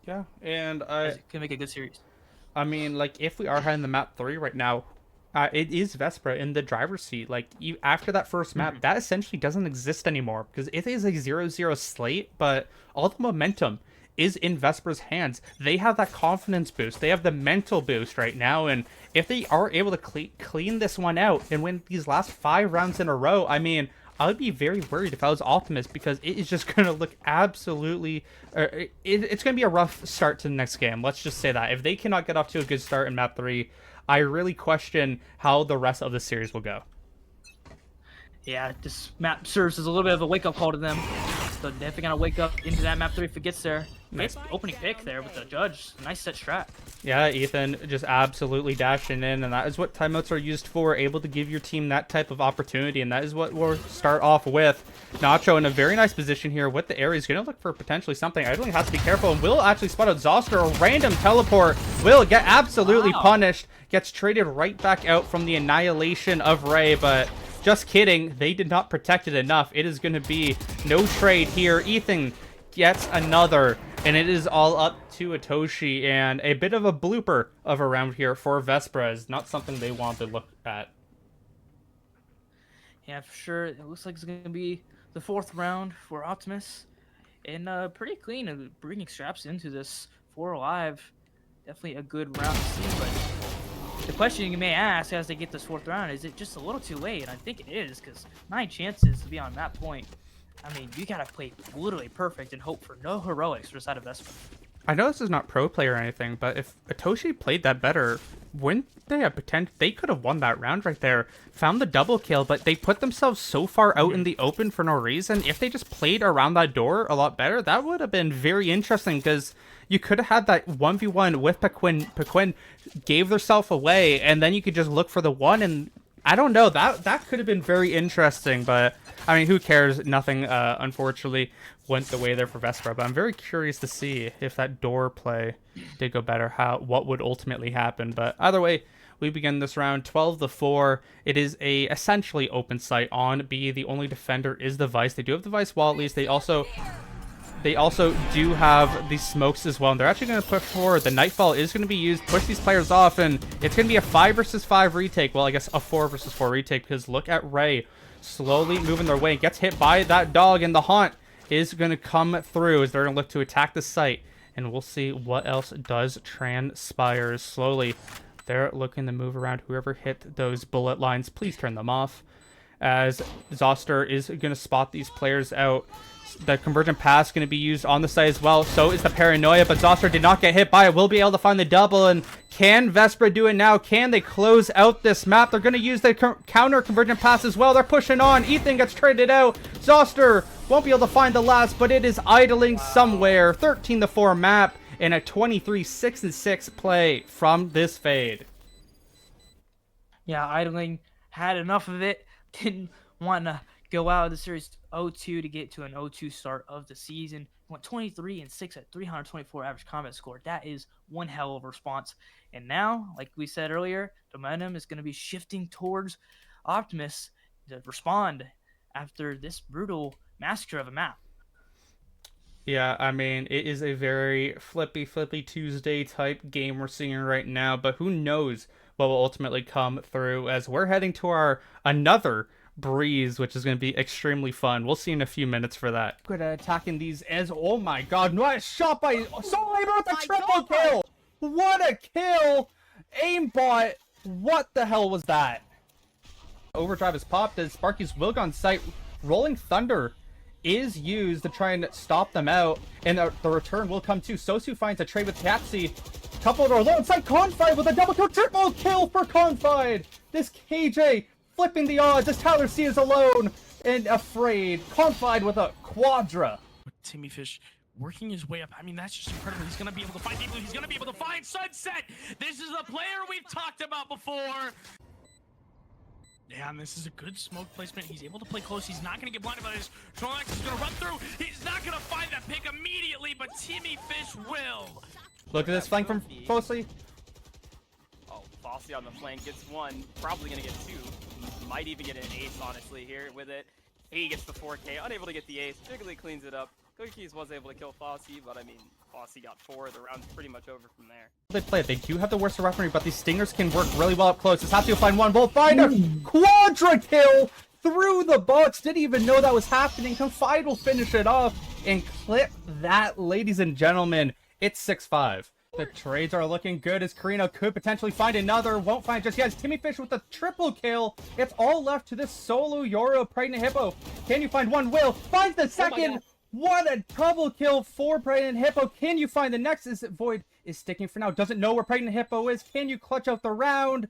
S1: Yeah, and
S6: It could make a good series.
S1: I mean, like, if we are heading the map 3 right now, it is Vespra in the driver's seat. Like, after that first map, that essentially doesn't exist anymore because it is a 0-0 slate, but all the momentum is in Vespra's hands. They have that confidence boost. They have the mental boost right now, and if they are able to clean this one out and win these last 5 rounds in a row, I mean, I would be very worried if I was Optimus because it is just going to look absolutely... it's going to be a rough start to the next game. Let's just say that. If they cannot get off to a good start in map 3, I really question how the rest of the series will go.
S6: Yeah, this map serves as a little bit of a wake-up call to them. So definitely going to wake up into that map 3 if it gets there. Nice opening pick there with the judge. Nice set strat.
S1: Yeah, Ethan just absolutely dashing in, and that is what timeouts are used for, able to give your team that type of opportunity, and that is what we'll start off with. Nacho in a very nice position here with the area. He's going to look for potentially something. Idling has to be careful, and will actually spot out Zoster. A random teleport will get absolutely punished. Gets traded right back out from the annihilation of Ray, but... just kidding, they did not protect it enough. It is going to be no trade here. Ethan gets another, and it is all up to Atoshi, and a bit of a blooper of a round here for Vespra is not something they want to look at.
S6: Yeah, for sure. It looks like it's going to be the 4th round for Optimus, and pretty clean, bringing Straps into this 4 alive. Definitely a good round to see, but the question you may ask as they get this 4th round, is it just a little too late? And I think it is, because 9 chances to be on that point. I mean, you gotta play literally perfect and hope for no heroics for the side of Vespra.
S1: I know this is not pro play or anything, but if Atoshi played that better, wouldn't they have potential? They could have won that round right there, found the double kill, but they put themselves so far out in the open for no reason. If they just played around that door a lot better, that would have been very interesting, because you could have had that 1v1 with Pequin. Pequin gave themselves away, and then you could just look for the one, and I don't know, that could have been very interesting, but I mean, who cares? Nothing, unfortunately, went the way there for Vespra, but I'm very curious to see if that door play did go better, what would ultimately happen. But either way, we begin this round 12-4. It is a essentially open site on B. The only defender is the Vice. They do have the Vice wall, at least. They also do have the smokes as well, and they're actually going to push forward. The Nightfall is going to be used, push these players off, and it's going to be a 5 versus 5 retake. Well, I guess a 4 versus 4 retake, because look at Ray slowly moving their way. Gets hit by that dog, and the Haunt is going to come through as they're going to look to attack the site, and we'll see what else does transpire. Slowly, they're looking to move around. Whoever hit those bullet lines, please turn them off, as Zoster is going to spot these players out. The Convergent Pass going to be used on the site as well. So is the Paranoia, but Zoster did not get hit by it. Will be able to find the double, and can Vespra do it now? Can they close out this map? They're going to use the counter Convergent Pass as well. They're pushing on. Ethan gets traded out. Zoster won't be able to find the last, but it is idling somewhere. 13-4 map, and a 23-6-6 play from this fade.
S6: Yeah, idling had enough of it. Didn't want to go out of the series 0-2 to get to an 0-2 start of the season. Went 23-6 at 324 average combat score. That is one hell of a response. And now, like we said earlier, the momentum is going to be shifting towards Optimus to respond after this brutal massacre of a map.
S1: Yeah, I mean, it is a very flippy Tuesday type game we're seeing right now, but who knows what will ultimately come through as we're heading to our another Breeze, which is going to be extremely fun. We'll see in a few minutes for that. Good at attacking these as, oh my god, nice shot by Soul Labor with the triple kill! What a kill! Aimbot, what the hell was that? Overdrive is popped as Sparky's Wilgon site. Rolling Thunder is used to try and stop them out, and the return will come too. Sosu finds a trade with Patsy. Coupled or alongside Confide with a double kill, triple kill for Confide! This KJ flipping the odds as Tyler C is alone and afraid. Confide with a quadra.
S2: Timmy Fish working his way up. I mean, that's just incredible. He's going to be able to find people. He's going to be able to find Sunset. This is a player we've talked about before. Yeah, and this is a good smoke placement. He's able to play close. He's not going to get blinded by this. Snorlax is going to run through. He's not going to find that pick immediately, but Timmy Fish will.
S1: Look at this flank from closely.
S3: Oh, Fossey on the flank gets one, probably gonna get two. Might even get an ace, honestly, here with it. He gets the 4K, unable to get the ace. Jiggly cleans it up. Cookies was able to kill Fossey, but I mean, Fossey got 4. The round's pretty much over from there.
S1: They play it. They do have the worst weaponry, but these stingers can work really well up close. It's have to find one. Bolt finder, quadra kill through the box. Didn't even know that was happening. Confide will finish it off and clip that, ladies and gentlemen. It's 6-5. The trades are looking good as Karina could potentially find another. Won't find just yet. Timmy Fish with the triple kill. It's all left to this solo Yoro Pregnant Hippo. Can you find one? Will finds the second. What a double kill for Pregnant Hippo. Can you find the next? Is it Void is sticking for now. Doesn't know where Pregnant Hippo is. Can you clutch out the round?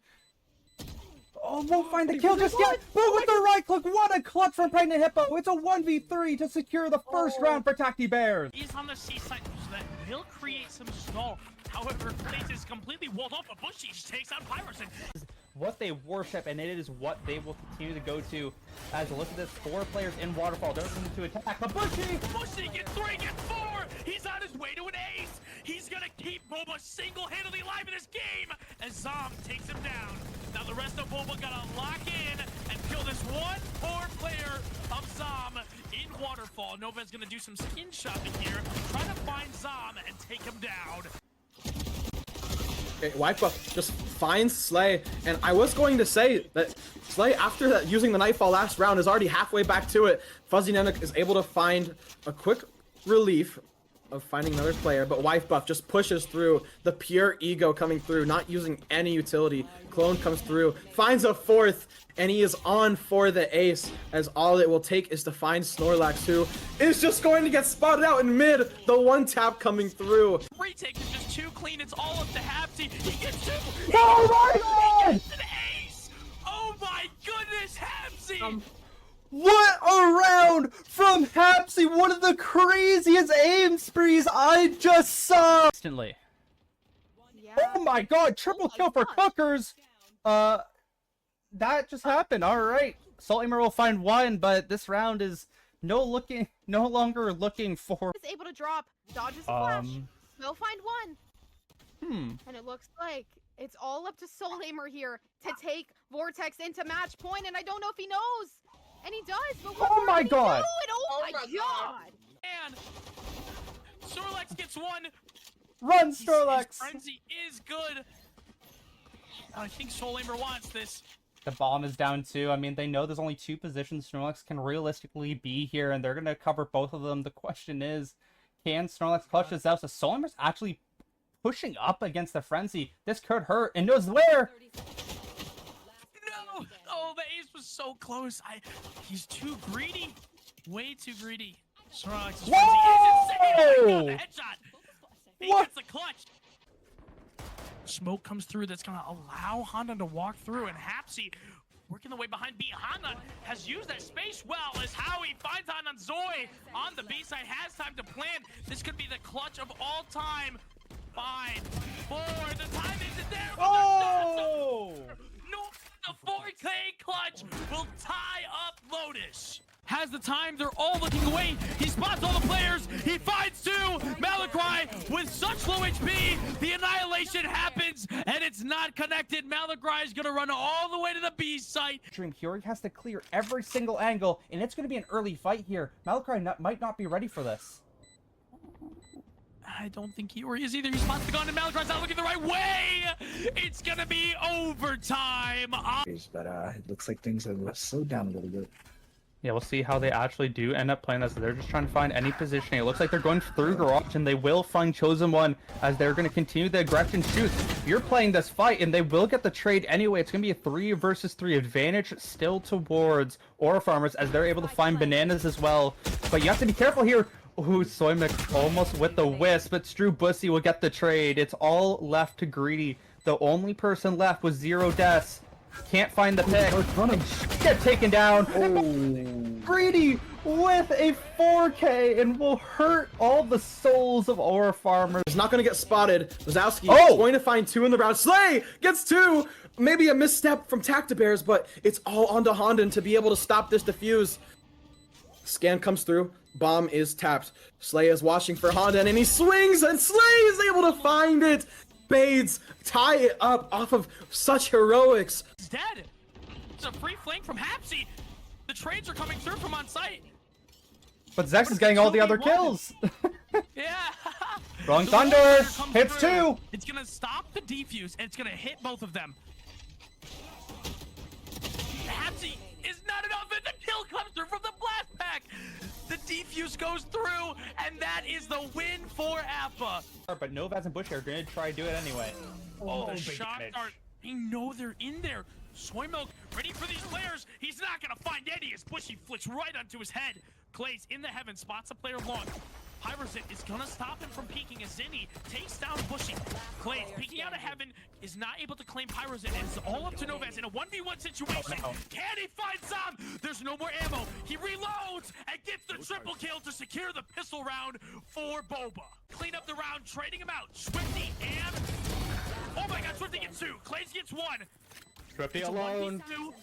S1: Oh, won't find the kill just yet. But with the right click, what a clutch from Pregnant Hippo. It's a 1v3 to secure the first round for Tacti Bears.
S2: He's on the seaside, so that will create some stall. However, place is completely walled off. A Bushy takes out Pyrosin.
S1: What they worship, and it is what they will continue to go to. As look at this, 4 players in Waterfall. They're looking to attack. But
S2: Bushy gets 3, gets 4. He's on his way to an ace. He's gonna keep Boba single-handedly alive in this game as Zom takes him down. Now the rest of Boba gotta lock in and kill this one poor player of Zom in Waterfall. Nova's gonna do some skin shopping here, trying to find Zom and take him down.
S4: Okay, Wipe Up just finds Slay, and I was going to say that Slay, after that, using the Nightfall last round, is already halfway back to it. Fuzzy Nanook is able to find a quick relief of finding another player, but Wife Buff just pushes through. The pure ego coming through, not using any utility. Clone comes through, finds a 4th, and he is on for the ace, as all it will take is to find Snorlax, who is just going to get spotted out in mid. The one tap coming through.
S2: Retake is just too clean. It's all up to Hapsy. He gets 2.
S1: Oh my god!
S2: He gets an ace. Oh my goodness, Hapsy.
S1: What a round from Hapsy! One of the craziest aim sprees I just saw! Instantly.
S5: Yeah.
S1: Oh my god, triple kill for Cookers! That just happened, alright. Salt Aimer will find 1, but this round is no longer looking for...
S5: Is able to drop, dodges the flash. Will find 1. And it looks like it's all up to Soul Aimer here to take Vortex into match point, and I don't know if he knows. And he does, but what
S1: Oh my god!
S5: oh my god!
S2: And Snorlax gets 1.
S1: Run,
S2: His
S1: Snorlax!
S2: frenzy is good. I think Soul Aimer wants this.
S1: The bomb is down too. I mean, they know there's only 2 positions Snorlax can realistically be here, and they're going to cover both of them. The question is, can Snorlax clutch this out? So Soul Aimer's actually pushing up against the frenzy. This could hurt, and knows where!
S2: No! Oh, the ace was so close. He's too greedy. Way too greedy. Snorlax's frenzy is insane. Oh my god, the headshot. He gets the clutch. Smoke comes through that's going to allow Honda to walk through, and Hapsy working the way behind B. Honda has used that space well as Howie finds Honda. Zoe on the B side has time to plan. This could be the clutch of all time. 5, 4, the time isn't there.
S1: Oh!
S2: No, the 4K clutch will tie up Lotus. Has the time, they're all looking away. He spots all the players. He finds 2. Malacry with such low HP. The annihilation happens, and it's not connected. Malacry is gonna run all the way to the B site.
S1: Dream Fury has to clear every single angle, and it's going to be an early fight here. Malacry might not be ready for this.
S2: I don't think he is either. He spots the gun, and Malacry's not looking the right way. It's gonna be overtime.
S7: But it looks like things have slowed down a little bit.
S1: Yeah, we'll see how they actually do end up playing this. They're just trying to find any positioning. It looks like they're going through Garage, and they will find Chosen One as they're going to continue the aggression shoots. You're playing this fight, and they will get the trade anyway. It's going to be a 3 versus 3 advantage still towards Aura Farmers as they're able to find bananas as well. But you have to be careful here. Ooh, Soymik almost with the wisp, but Strew Bussy will get the trade. It's all left to Greedy. The only person left was 0 deaths. Can't find the pick. Get taken down. Greedy with a 4K and will hurt all the souls of Aura farmers.
S4: He's not going to get spotted. Wazowski
S1: Oh!
S4: is going to find 2 in the round. Slay gets 2. Maybe a misstep from Tactibears, but it's all onto Hondon to be able to stop this defuse. Scan comes through. Bomb is tapped. Slay is watching for Hondon, and he swings, and Slay is able to find it. Spades tie it up off of such heroics.
S2: He's dead. It's a free flank from Hapsy. The trades are coming through from on site.
S1: But Zex is getting all the other kills.
S2: Yeah.
S1: Rolling
S2: The
S1: Thunder
S2: Warrior comes
S1: hits
S2: through.
S1: 2.
S2: It's gonna stop the defuse, and it's gonna hit both of them. Hapsy is not enough, and the kill comes through from the blast pack. The defuse goes through, and that is the win for Appa.
S1: But Novaz and Bush are going to try to do it anyway.
S2: Oh, the
S1: big
S2: shots
S1: damage.
S2: are. They know they're in there. Soy Milk ready for these players. He's not gonna find any as Bushy flicks right onto his head. Clay's in the heaven, spots a player long. Pyrosit is gonna stop him from peeking as Zinni takes down Bushy. Clay's peeking out of heaven, is not able to claim Pyrosit, and it's all up to Novaz in a 1v1 situation. Can he find some? There's no more ammo. He reloads and gets the triple kill to secure the pistol round for Boba. Clean up the round, trading him out. Swifty and... Oh my god, Swifty gets 2. Clays gets 1.
S1: Swifty
S2: It's a
S1: alone.
S2: 1v2.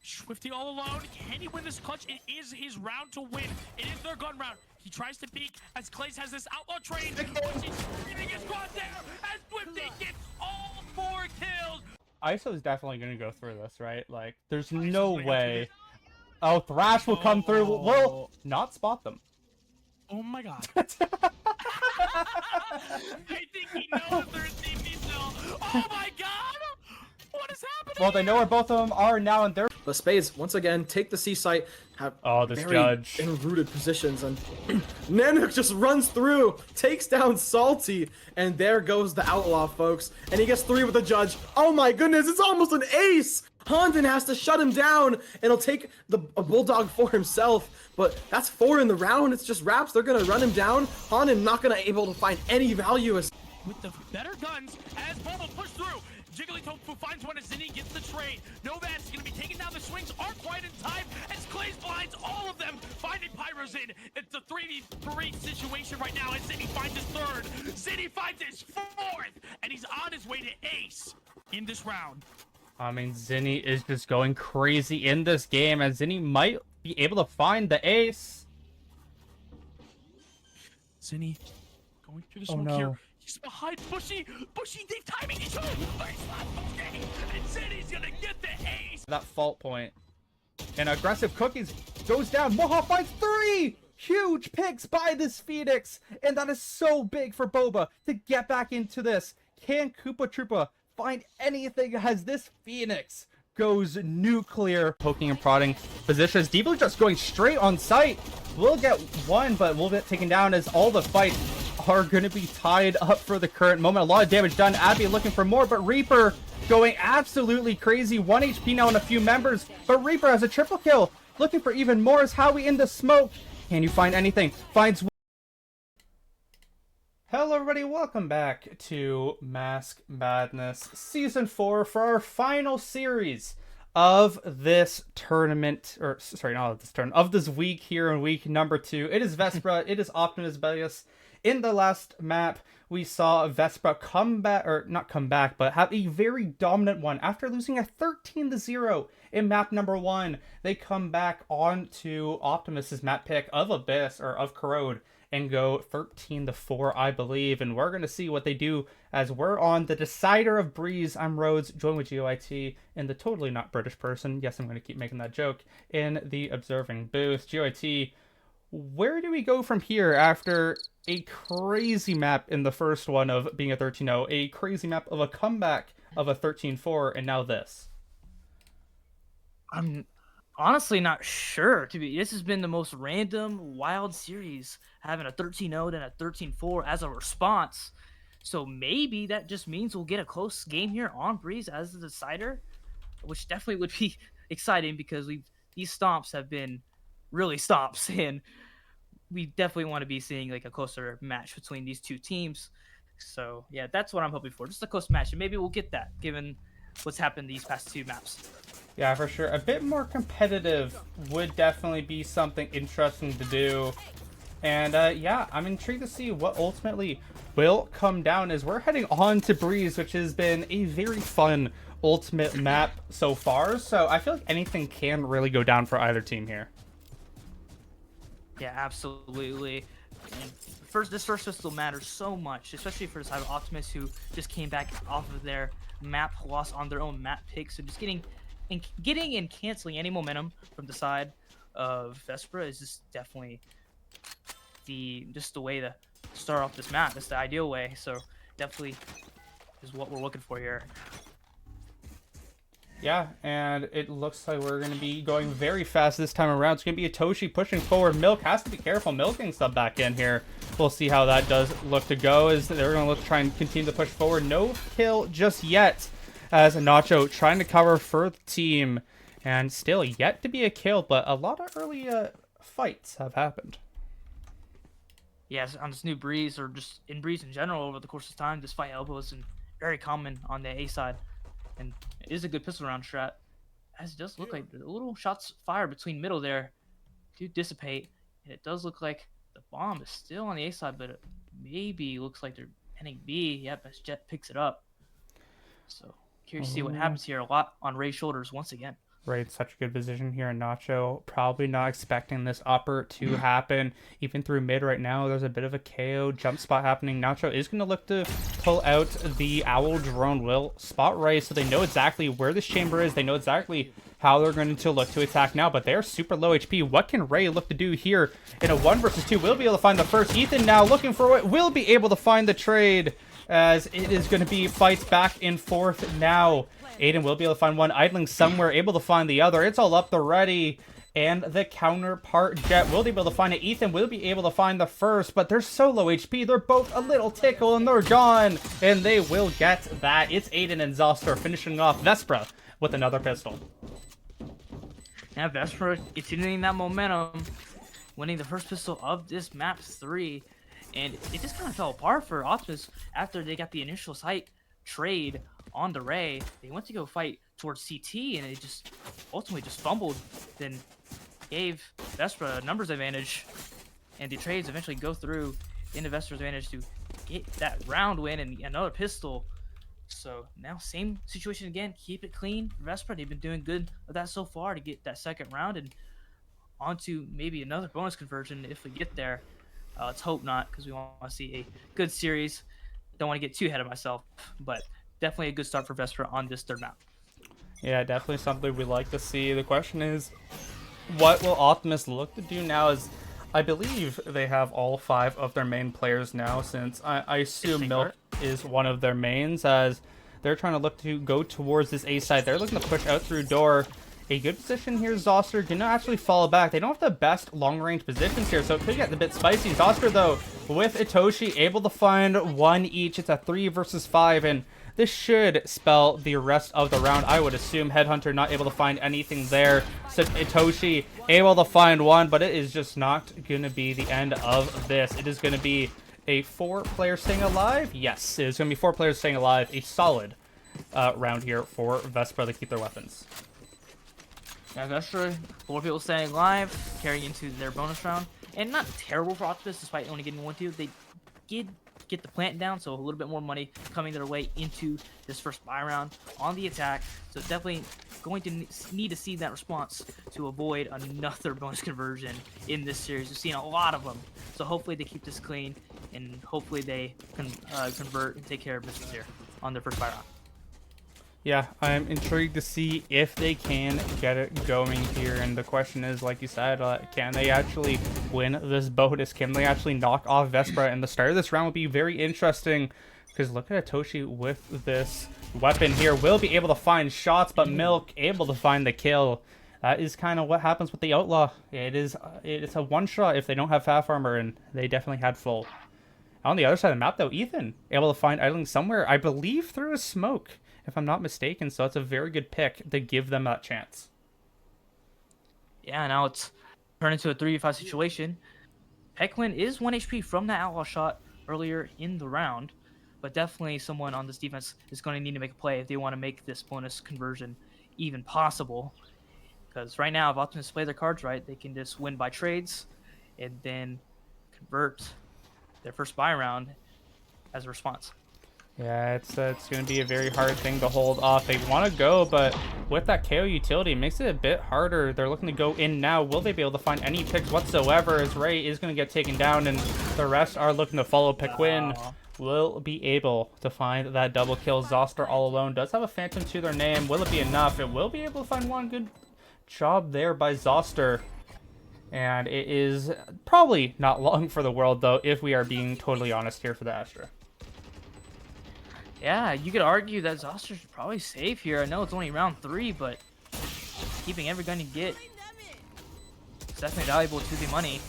S2: Swifty all alone. Can he win this clutch? It is his round to win. It is their gun round. He tries to peek as Clays has this outlaw train. He's getting his squad there as Swifty gets all 4 kills.
S1: ISO is definitely going to go through this, right? Like, there's no way. Oh, Thrash will come through. Will not spot them.
S2: Oh my god. I think he knows they're in DP still. Oh my god! What is happening?
S1: Well, they know where both of them are now, and they're...
S4: But Spades, once again, take the C site, have
S1: this
S4: very
S1: judge.
S4: enrooted positions, and Nanook just runs through, takes down Salty, and there goes the Outlaw, folks. And he gets 3 with the judge. Oh my goodness, it's almost an ace! Hondon has to shut him down, and he'll take a Bulldog for himself. But that's 4 in the round. It's just Raps. They're going to run him down. Hondon not going to able to find any value.
S2: With the better guns as Boba pushed through. Jigglytofu finds one as Zinni gets the trade. Novaz is going to be taking down the swings. Aren't quite in time as Clays blinds all of them. Finding Pyros in. It's a 3v3 situation right now as Zinni finds his 3rd. Zinni finds his 4th. And he's on his way to ace in this round.
S1: I mean, Zinni is just going crazy in this game, and Zinni might be able to find the ace.
S2: Zinni going through the smoke here. He's behind Bushy. Bushy, they've timing each other. Okay. And Zinni's gonna get the ace.
S1: That fault point. And aggressive cookies goes down. Moha finds 3 huge picks by this Phoenix. And that is so big for Boba to get back into this. Can Koopa Troopa find anything as this Phoenix goes nuclear? Poking and prodding positions. Deep Blue just going straight on site. We'll get 1, but we'll get taken down as all the fights are going to be tied up for the current moment. A lot of damage done. Abby looking for more, but Reaper going absolutely crazy. 1 HP now on a few members, but Reaper has a triple kill. Looking for even more as Howie in the smoke. Can you find anything? Finds... Hello everybody, welcome back to Mask Madness Season 4 for our final series of this tournament, or sorry, not of this tournament, of this week here in week number 2. It is Vespra, it is Optimus Bigas. In the last map, we saw Vespra come back, or not come back, but have a very dominant one. After losing a 13-0 in map number 1, they come back onto Optimus's map pick of Abyss, or of Corrode, and go 13-4, I believe. And we're going to see what they do as we're on the decider of Breeze. I'm Rhodes, joined with GOIT and the totally not British person. Yes, I'm going to keep making that joke in the observing booth. GOIT, where do we go from here after a crazy map in the first one of being a 13-0, a crazy map of a comeback of a 13-4, and now this?
S6: I'm honestly not sure. This has been the most random, wild series, having a 13-0 and a 13-4 as a response. So maybe that just means we'll get a close game here on Breeze as the decider, which definitely would be exciting because these stomps have been really stomps, and we definitely want to be seeing like a closer match between these two teams. So yeah, that's what I'm hoping for, just a close match, and maybe we'll get that given what's happened these past 2 maps.
S1: Yeah, for sure. A bit more competitive would definitely be something interesting to do. And yeah, I'm intrigued to see what ultimately will come down as we're heading on to Breeze, which has been a very fun ultimate map so far. So I feel like anything can really go down for either team here.
S6: Yeah, absolutely. And this first pistol matters so much, especially for the side of Optimus, who just came back off of their map loss on their own map pick. So just getting and canceling any momentum from the side of Vespra is just definitely the way to start off this map. It's the ideal way. So definitely is what we're looking for here.
S1: Yeah, and it looks like we're going to be going very fast this time around. It's going to be a Toshi pushing forward. Milk has to be careful. Milk getting sub back in here. We'll see how that does look to go, as they're going to look to try and continue to push forward. No kill just yet, as Nacho trying to cover for the team. And still yet to be a kill, but a lot of early fights have happened.
S6: Yes, on this new Breeze, or just in Breeze in general over the course of time, this fight elbow is very common on the A side. And it is a good pistol round strat, as it does look like the little shots fired between middle there do dissipate. And it does look like the bomb is still on the A side, but it maybe looks like they're heading B. Yep, as Jet picks it up. So curious to see what happens here. A lot on Ray's shoulders once again.
S1: Right, such a good position here. And Nacho probably not expecting this upper to happen. Even through mid right now, there's a bit of a KO jump spot happening. Nacho is going to look to pull out the Owl drone. Will spot Ray, so they know exactly where this chamber is. They know exactly how they're going to look to attack now, but they're super low HP. What can Ray look to do here in a 1 versus 2? Will be able to find the first. Ethan now looking for it. Will be able to find the trade, as it is going to be fights back and forth now. Aiden will be able to find one, idling somewhere, able to find the other. It's all up the ready. And the counterpart Jet will be able to find it. Ethan will be able to find the first, but they're so low HP. They're both a little tickle, and they're gone. And they will get that. It's Aiden and Zoster finishing off Vespra with another pistol.
S6: Now Vespra continuing that momentum, winning the first pistol of this map 3. And it just kind of fell apart for Optimus after they got the initial site trade on the Ray. They went to go fight towards CT, and it just ultimately just fumbled, then gave Vespra a numbers advantage, and the trades eventually go through into Vespra's advantage to get that round win and another pistol. So now same situation again, keep it clean. Vespra, they've been doing good with that so far to get that second round and onto maybe another bonus conversion if we get there. Let's hope not, because we want to see a good series. Don't want to get too ahead of myself, but definitely a good start for Vespra on this third map.
S1: Yeah, definitely something we like to see. The question is, what will Optimus look to do now? Is I believe they have all 5 of their main players now, since I assume Milk is one of their mains, as they're trying to look to go towards this A side. They're looking to push out through door. A good position here, Zoster gonna actually fall back. They don't have the best long-range positions here, so it could get a bit spicy. Zoster, though, with Itoshi, able to find 1 each. It's a 3 versus 5, and this should spell the rest of the round, I would assume. Headhunter not able to find anything there. So Itoshi able to find 1, but it is just not going to be the end of this. It is going to be a 4-player staying alive. Yes, it is going to be 4 players staying alive. A solid round here for Vespra to keep their weapons.
S6: Yeah, Vespra, 4 people staying alive, carrying into their bonus round. And not terrible for Optimus, despite only getting 1-2. They did get the plant down, so a little bit more money coming their way into this first buy round on the attack. So definitely going to need to see that response to avoid another bonus conversion in this series. We've seen a lot of them, so hopefully they keep this clean, and hopefully they can convert and take care of business here on their first buy round.
S1: Yeah, I'm intrigued to see if they can get it going here. And the question is, like you said, can they actually win this bonus? Can they actually knock off Vespra? And the start of this round would be very interesting, because look at Atoshi with this weapon here. Will be able to find shots, but Milk able to find the kill. That is kind of what happens with the Outlaw. It's a one-shot if they don't have half armor, and they definitely had full. On the other side of the map, though, Ethan able to find idling somewhere, I believe through a smoke, if I'm not mistaken. So it's a very good pick to give them that chance.
S6: Yeah, now it's turned into a 3v5 situation. Pequin is 1 HP from that outlaw shot earlier in the round. but definitely someone on this defense is going to need to make a play if they want to make this bonus conversion even possible. Because right now, if Optimus play their cards right, they can just win by trades and then convert their first buy round as a response.
S1: Yeah, it's going to be a very hard thing to hold off. They want to go, but with that KO utility, it makes it a bit harder. They're looking to go in now. Will they be able to find any picks whatsoever, as Ray is going to get taken down, and the rest are looking to follow. Pequin will be able to find that double kill. Zoster all alone does have a Phantom to their name. Will it be enough? It will be able to find one. Good job there by Zoster. And it is probably not long for the world, though, if we are being totally honest here for the Astra.
S6: Yeah, you could argue that Zoster's probably safe here. I know it's only round 3, but keeping every gun you get is definitely valuable to the money,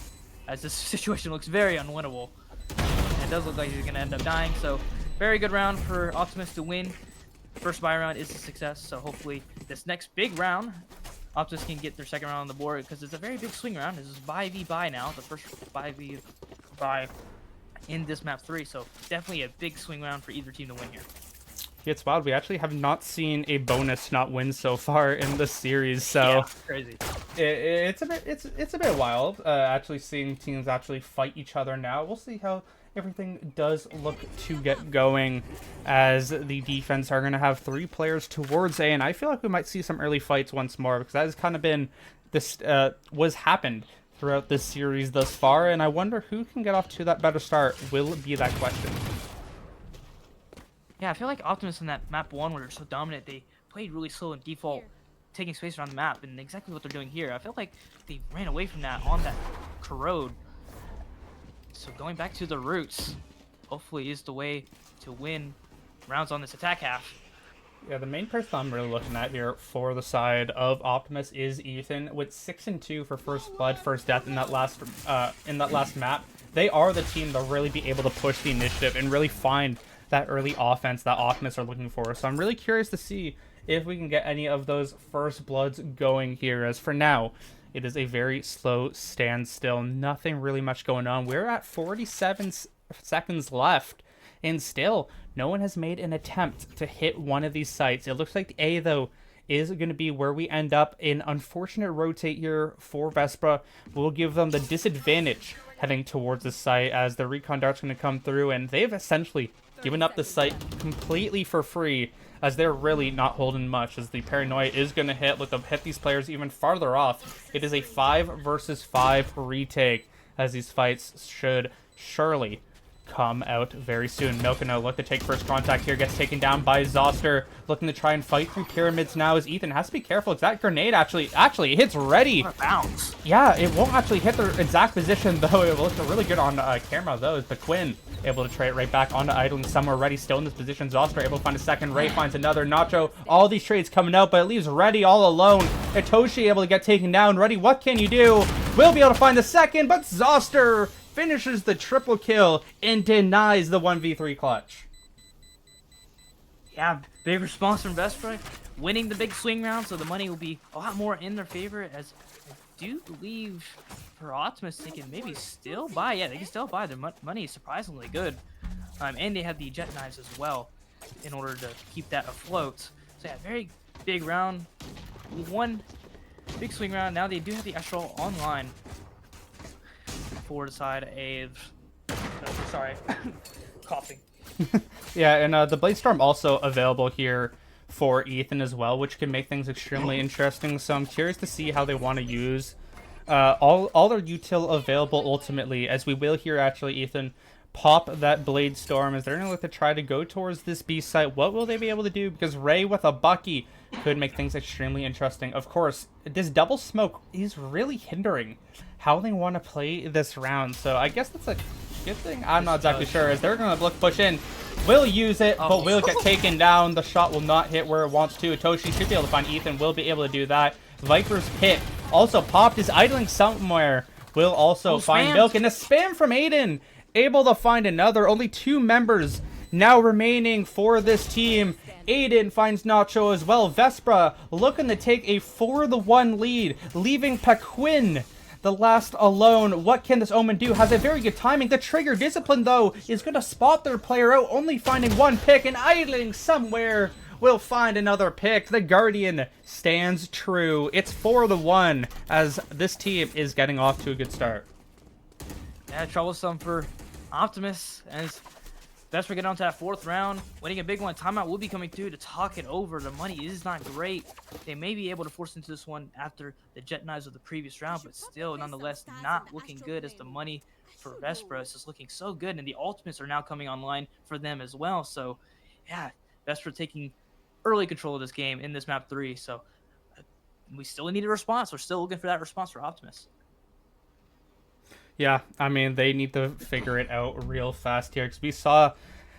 S6: as this situation looks very unwinnable. And it does look like he's going to end up dying, so very good round for Optimus to win. First buy round is a success, so hopefully this next big round, Optimus can get their second round on the board, because it's a very big swing round. This is buy v buy now, the first buy v buy in this map 3, so definitely a big swing round for either team to win here.
S1: It's wild. We actually have not seen a bonus not win so far in the series, so
S6: yeah, crazy.
S1: It's a bit wild. Actually seeing teams actually fight each other now. We'll see how everything does look to get going, as the defense are going to have 3 players towards A, and I feel like we might see some early fights once more, because that has kind of been this was happened throughout this series thus far, and I wonder who can get off to that better start. Will it be that question?
S6: Yeah, I feel like Optimus in that map 1, where they're so dominant, they played really slow in default, taking space around the map, and exactly what they're doing here. I feel like they ran away from that on that corrode. So going back to the roots, hopefully is the way to win rounds on this attack half.
S1: Yeah, the main person I'm really looking at here for the side of Optimus is Ethan, with 6 and 2 for first blood, first death in that last map. They are the team to really be able to push the initiative and really find that early offense that Optimus are looking for. So I'm really curious to see if we can get any of those first bloods going here, as for now, it is a very slow standstill. Nothing really much going on. We're at 47 seconds left, and still, no one has made an attempt to hit one of these sites. It looks like the A, though, is going to be where we end up. An unfortunate rotate here for Vespra will give them the disadvantage heading towards the site, as the recon dart's going to come through, and they've essentially given up the site completely for free, as they're really not holding much, as the paranoia is going to look to hit these players even farther off. It is a 5 versus 5 retake, as these fights should surely come out very soon. Milkino look to take first contact here, gets taken down by Zoster, looking to try and fight through pyramids now, as Ethan has to be careful, because that grenade actually hits ready.
S6: Bounce.
S1: Yeah, it won't actually hit the exact position, though. It looks really good on camera, though, as Pequin able to trade right back onto idling somewhere. Ready still in this position. Zoster able to find a second. Ray finds another. Nacho, all these trades coming out, but it leaves Reddy all alone. Itoshi able to get taken down. Reddy, what can you do? Will be able to find the second, but Zoster finishes the triple kill and denies the 1v3 clutch.
S6: Yeah, big response from Vespra, winning the big swing round, so the money will be a lot more in their favor, as I do believe for Optimus they can maybe still buy. Yeah, they can still buy. Their money is surprisingly good. And they have the jet knives as well in order to keep that afloat. So yeah, very big round. One big swing round. Now they do have the Astral online for the side of... sorry, coughing.
S1: Yeah, and the Blade Storm also available here for Ethan as well, which can make things extremely interesting. So I'm curious to see how they want to use all their util available ultimately, as we will hear actually Ethan pop that Blade Storm as they're going to look to try to go towards this B site. What will they be able to do? Because Ray with a Bucky could make things extremely interesting. Of course, this double smoke is really hindering how they want to play this round. So I guess that's a good thing. I'm not exactly sure, as they're going to look to push in. Will use it, but will get taken down. The shot will not hit where it wants to. Itoshi should be able to find Ethan. Will be able to do that. Viper's Pit also popped, is idling somewhere. Will also find Milk, and a spam from Aiden. Able to find another. Only 2 members now remaining for this team. Aiden finds Nacho as well. Vespra looking to take a 4-1 lead, leaving Pequin the last alone. What can this Omen do? Has a very good timing. The trigger discipline, though, is going to spot their player out, only finding one pick, and idling somewhere will find another pick. The Guardian stands true. It's 4-1 as this team is getting off to a good start.
S6: Yeah, troublesome for Optimus as Vespra get on to that 4th round, winning a big one. Timeout will be coming through to talk it over. The money is not great. They may be able to force into this one after the Jet Knives of the previous round, but still, nonetheless, not looking good as the money for Vespra is just looking so good, and the ultimates are now coming online for them as well. So, yeah, Vespra taking early control of this game in this map 3. So, we still need a response. We're still looking for that response for Optimus.
S1: Yeah, I mean, they need to figure it out real fast here because we saw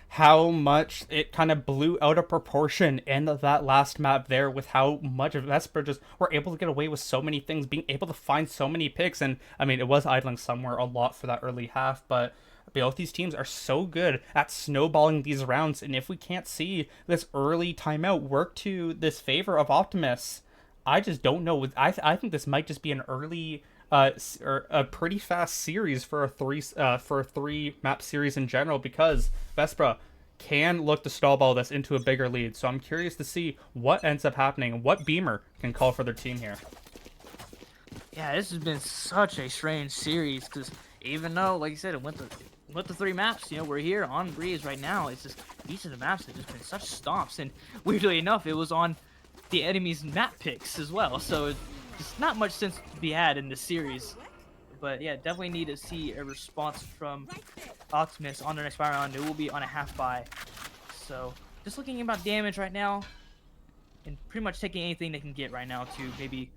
S1: how much it kind of blew out of proportion in that last map there with how much Vespra just were able to get away with so many things, being able to find so many picks. And, I mean, it was idling somewhere a lot for that early half, but both these teams are so good at snowballing these rounds. And if we can't see this early timeout work to this favor of Optimus, I just don't know. I think this might just be an early... or a pretty fast series for a three map series in general, because Vespra can look to stall this into a bigger lead. So I'm curious to see what ends up happening, what Beamer can call for their team here.
S6: Yeah, this has been such a strange series because even though, like you said, it went to 3 maps, you know, we're here on Breeze right now. It's just each of the maps have just been such stomps, and weirdly enough, it was on the enemy's map picks as well. So it's not much sense to be had in this series. But yeah, definitely need to see a response from Optimus on their next buy round. It will be on a half buy. So just looking about damage right now and pretty much taking anything they can get right now to maybe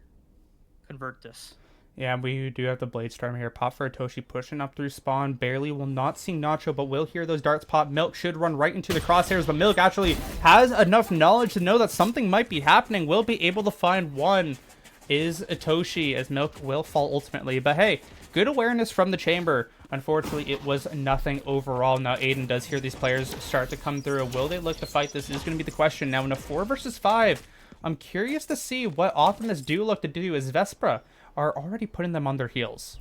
S6: convert this.
S1: Yeah, we do have the Blade Storm here. Pop for Atoshi pushing up through spawn. Barely will not see Nacho, but will hear those darts pop. Milk should run right into the crosshairs, but Milk actually has enough knowledge to know that something might be happening. Will be able to find one. Is Atoshi, as Milk will fall ultimately. But hey, good awareness from the chamber. Unfortunately, it was nothing overall. Now Aiden does hear these players start to come through. Will they look to fight? This is going to be the question. Now in a 4 versus 5, I'm curious to see what Optimus do look to do, as Vespra are already putting them on their heels.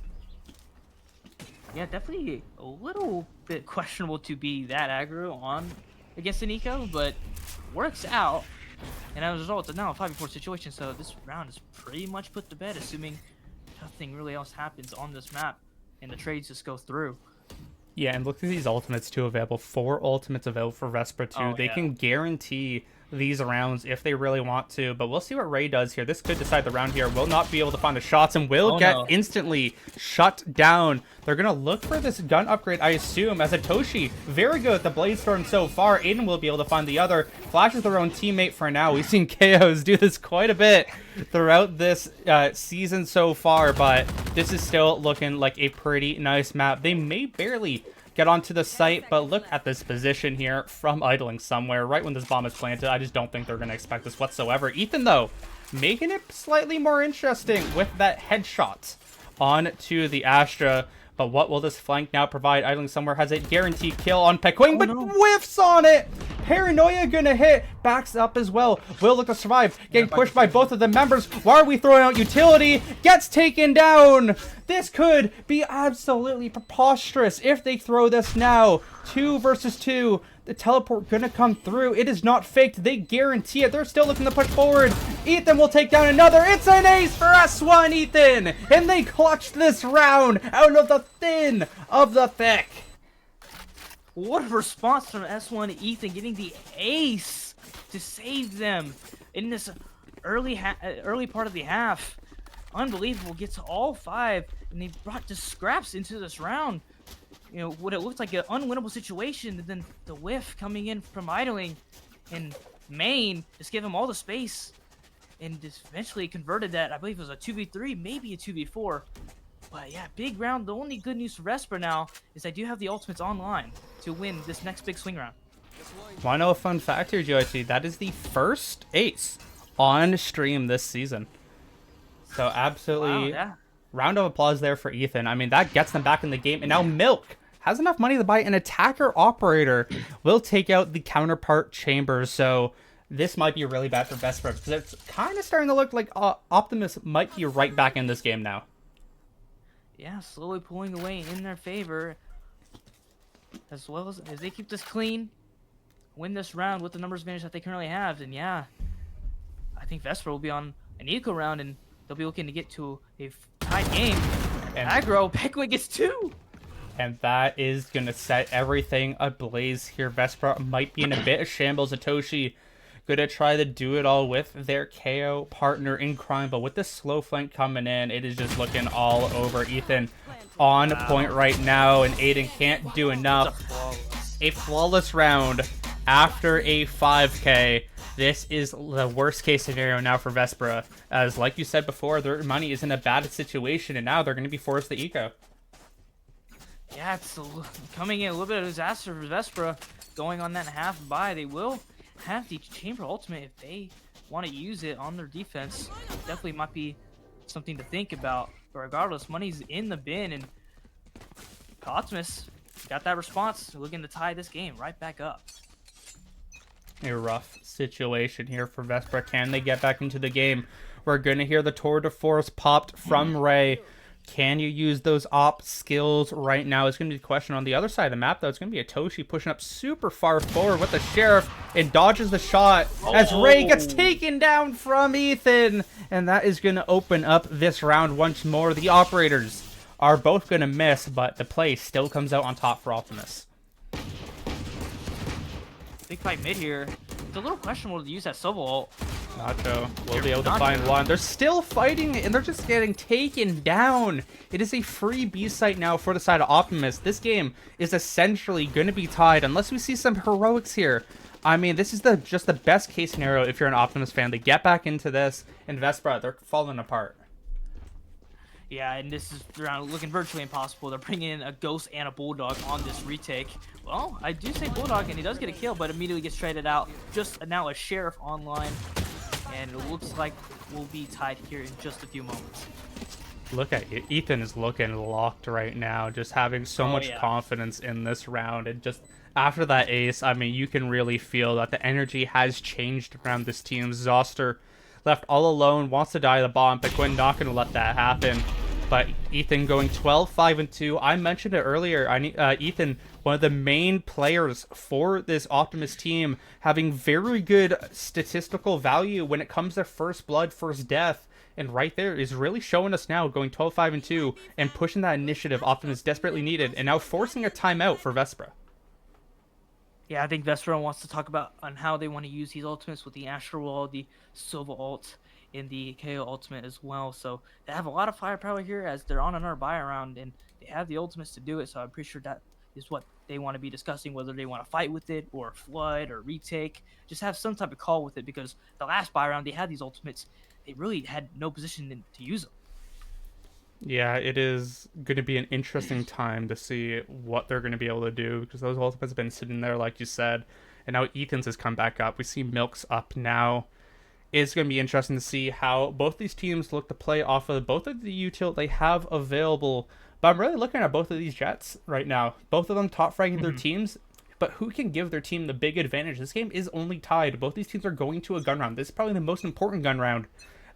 S6: Yeah, definitely a little bit questionable to be that aggro on against the Nico, but works out. And as a result, it's now a 5v4 situation, so this round is pretty much put to bed, assuming nothing really else happens on this map, and the trades just go through.
S1: Yeah, and look at these ultimates too available. 4 ultimates available for Vespra too.
S6: Oh,
S1: they
S6: yeah.
S1: can guarantee these rounds if they really want to, but we'll see what Ray does here. This could decide the round here. Will not be able to find the shots and will get instantly shut down. They're gonna look for this gun upgrade, I assume, as Atoshi very good at the Blade Storm so far. Aiden will be able to find the other. Flashes their own teammate for now. We've seen KOs do this quite a bit throughout this season so far, but this is still looking like a pretty nice map. They may barely get onto the site, but look at this position here from idling somewhere right when this bomb is planted. I just don't think they're going to expect this whatsoever. Ethan, though, making it slightly more interesting with that headshot onto the Astra. But what will this flank now provide? Idling somewhere has a guaranteed kill on Pekwing, but whiffs on it. Paranoia gonna hit, backs up as well. Will look to survive, getting pushed by both of the members. Why are we throwing out utility? Gets taken down. This could be absolutely preposterous if they throw this now. 2 versus 2. The teleport gonna come through. It is not faked. They guarantee it. They're still looking to push forward. Ethan will take down another. It's an ace for S1, Ethan. And they clutched this round out of the thin of the thick.
S6: What a response from S1 Ethan, getting the ace to save them in this early part of the half. Unbelievable. Gets all 5, and they brought the scraps into this round. You know, what it looked like an unwinnable situation, and then the whiff coming in from idling, and Main just gave him all the space, and just eventually converted that. I believe it was a 2v3, maybe a 2v4. But yeah, big round. The only good news for Vespra now is I do have the ultimates online to win this next big swing round.
S1: Want to know a fun fact here, GOT? That is the first ace on stream this season. So absolutely,
S6: Wow, yeah.
S1: round of applause there for Ethan. I mean, that gets them back in the game. And now Milk has enough money to buy an attacker operator. Will take out the counterpart chamber. So this might be really bad for Vespra, because it's kind of starting to look like Optimus might be right back in this game now.
S6: yeah, slowly pulling away in their favor. As well as they keep this clean, win this round with the numbers advantage that they currently have, and yeah, I think Vespra will be on an eco round, and they'll be looking to get to a tied game.
S1: And
S6: Aggro, Pekwin gets 2!
S1: And that is going to set everything ablaze here. Vespra might be in a bit of shambles. Atoshi going to try to do it all with their KO partner in crime. But with this slow flank coming in, it is just looking all over. Ethan on point right now, and Aiden can't do enough. A flawless round after a 5K. This is the worst case scenario now for Vespra. As like you said before, their money is in a bad situation, and now they're going to be forced to eco.
S6: Yeah, it's coming in a little bit of disaster for Vespra. Going on that half buy, they will have the Chamber Ultimate if they want to use it on their defense. Definitely might be something to think about. But regardless, money's in the bin, and Optimus got that response. Looking to tie this game right back up.
S1: A rough situation here for Vespra. Can they get back into the game? We're going to hear the tour de force popped from Ray. Can you use those op skills right now? It's going to be the question on the other side of the map, though. It's going to be Atoshi pushing up super far forward with the Sheriff and dodges the shot as Ray gets taken down from Ethan. And that is going to open up this round once more. The operators are both going to miss, but the play still comes out on top for Optimus.
S6: Big fight mid here. It's a little questionable to use that solo ult.
S1: Nacho will be able to find one. They're still fighting, and they're just getting taken down. It is a free B site now for the side of Optimus. This game is essentially going to be tied unless we see some heroics here. I mean, this is just the best case scenario if you're an Optimus fan. They get back into this, and Vespra, they're falling apart.
S6: Yeah, and this is looking virtually impossible. They're bringing in a Ghost and a Bulldog on this retake. Well, I do say Bulldog, and he does get a kill, but immediately gets traded out. Just now a Sheriff online, and it looks like we'll be tied here in just a few moments.
S1: Look at you. Ethan is looking locked right now, just having so much confidence in this round. And just after that ace, I mean, you can really feel that the energy has changed around this team. Zoster left all alone, wants to die the bomb, but Quinn not going to let that happen. But Ethan going 12-5-2. I mentioned it earlier. Ethan, one of the main players for this Optimus team, having very good statistical value when it comes to first blood, first death. And right there is really showing us now going 12-5-2 and pushing that initiative Optimus desperately needed, and now forcing a timeout for Vespra.
S6: Yeah, I think Vespra wants to talk about on how they want to use these ultimates with the Astral Wall, the Silva ult, in the KO ultimate as well. So they have a lot of firepower here as they're on another buy around, and they have the ultimates to do it. So I'm pretty sure that is what they want to be discussing, whether they want to fight with it or flood or retake. Just have some type of call with it, because the last buy round they had these ultimates, they really had no position to use them.
S1: Yeah, it is going to be an interesting time to see what they're going to be able to do, because those ultimates have been sitting there, like you said, and now Ethan's has come back up. We see Milk's up now. It's going to be interesting to see how both these teams look to play off of both of the util they have available. But I'm really looking at both of these Jets right now. Both of them top fragging their teams, but who can give their team the big advantage? This game is only tied. Both these teams are going to a gun round. This is probably the most important gun round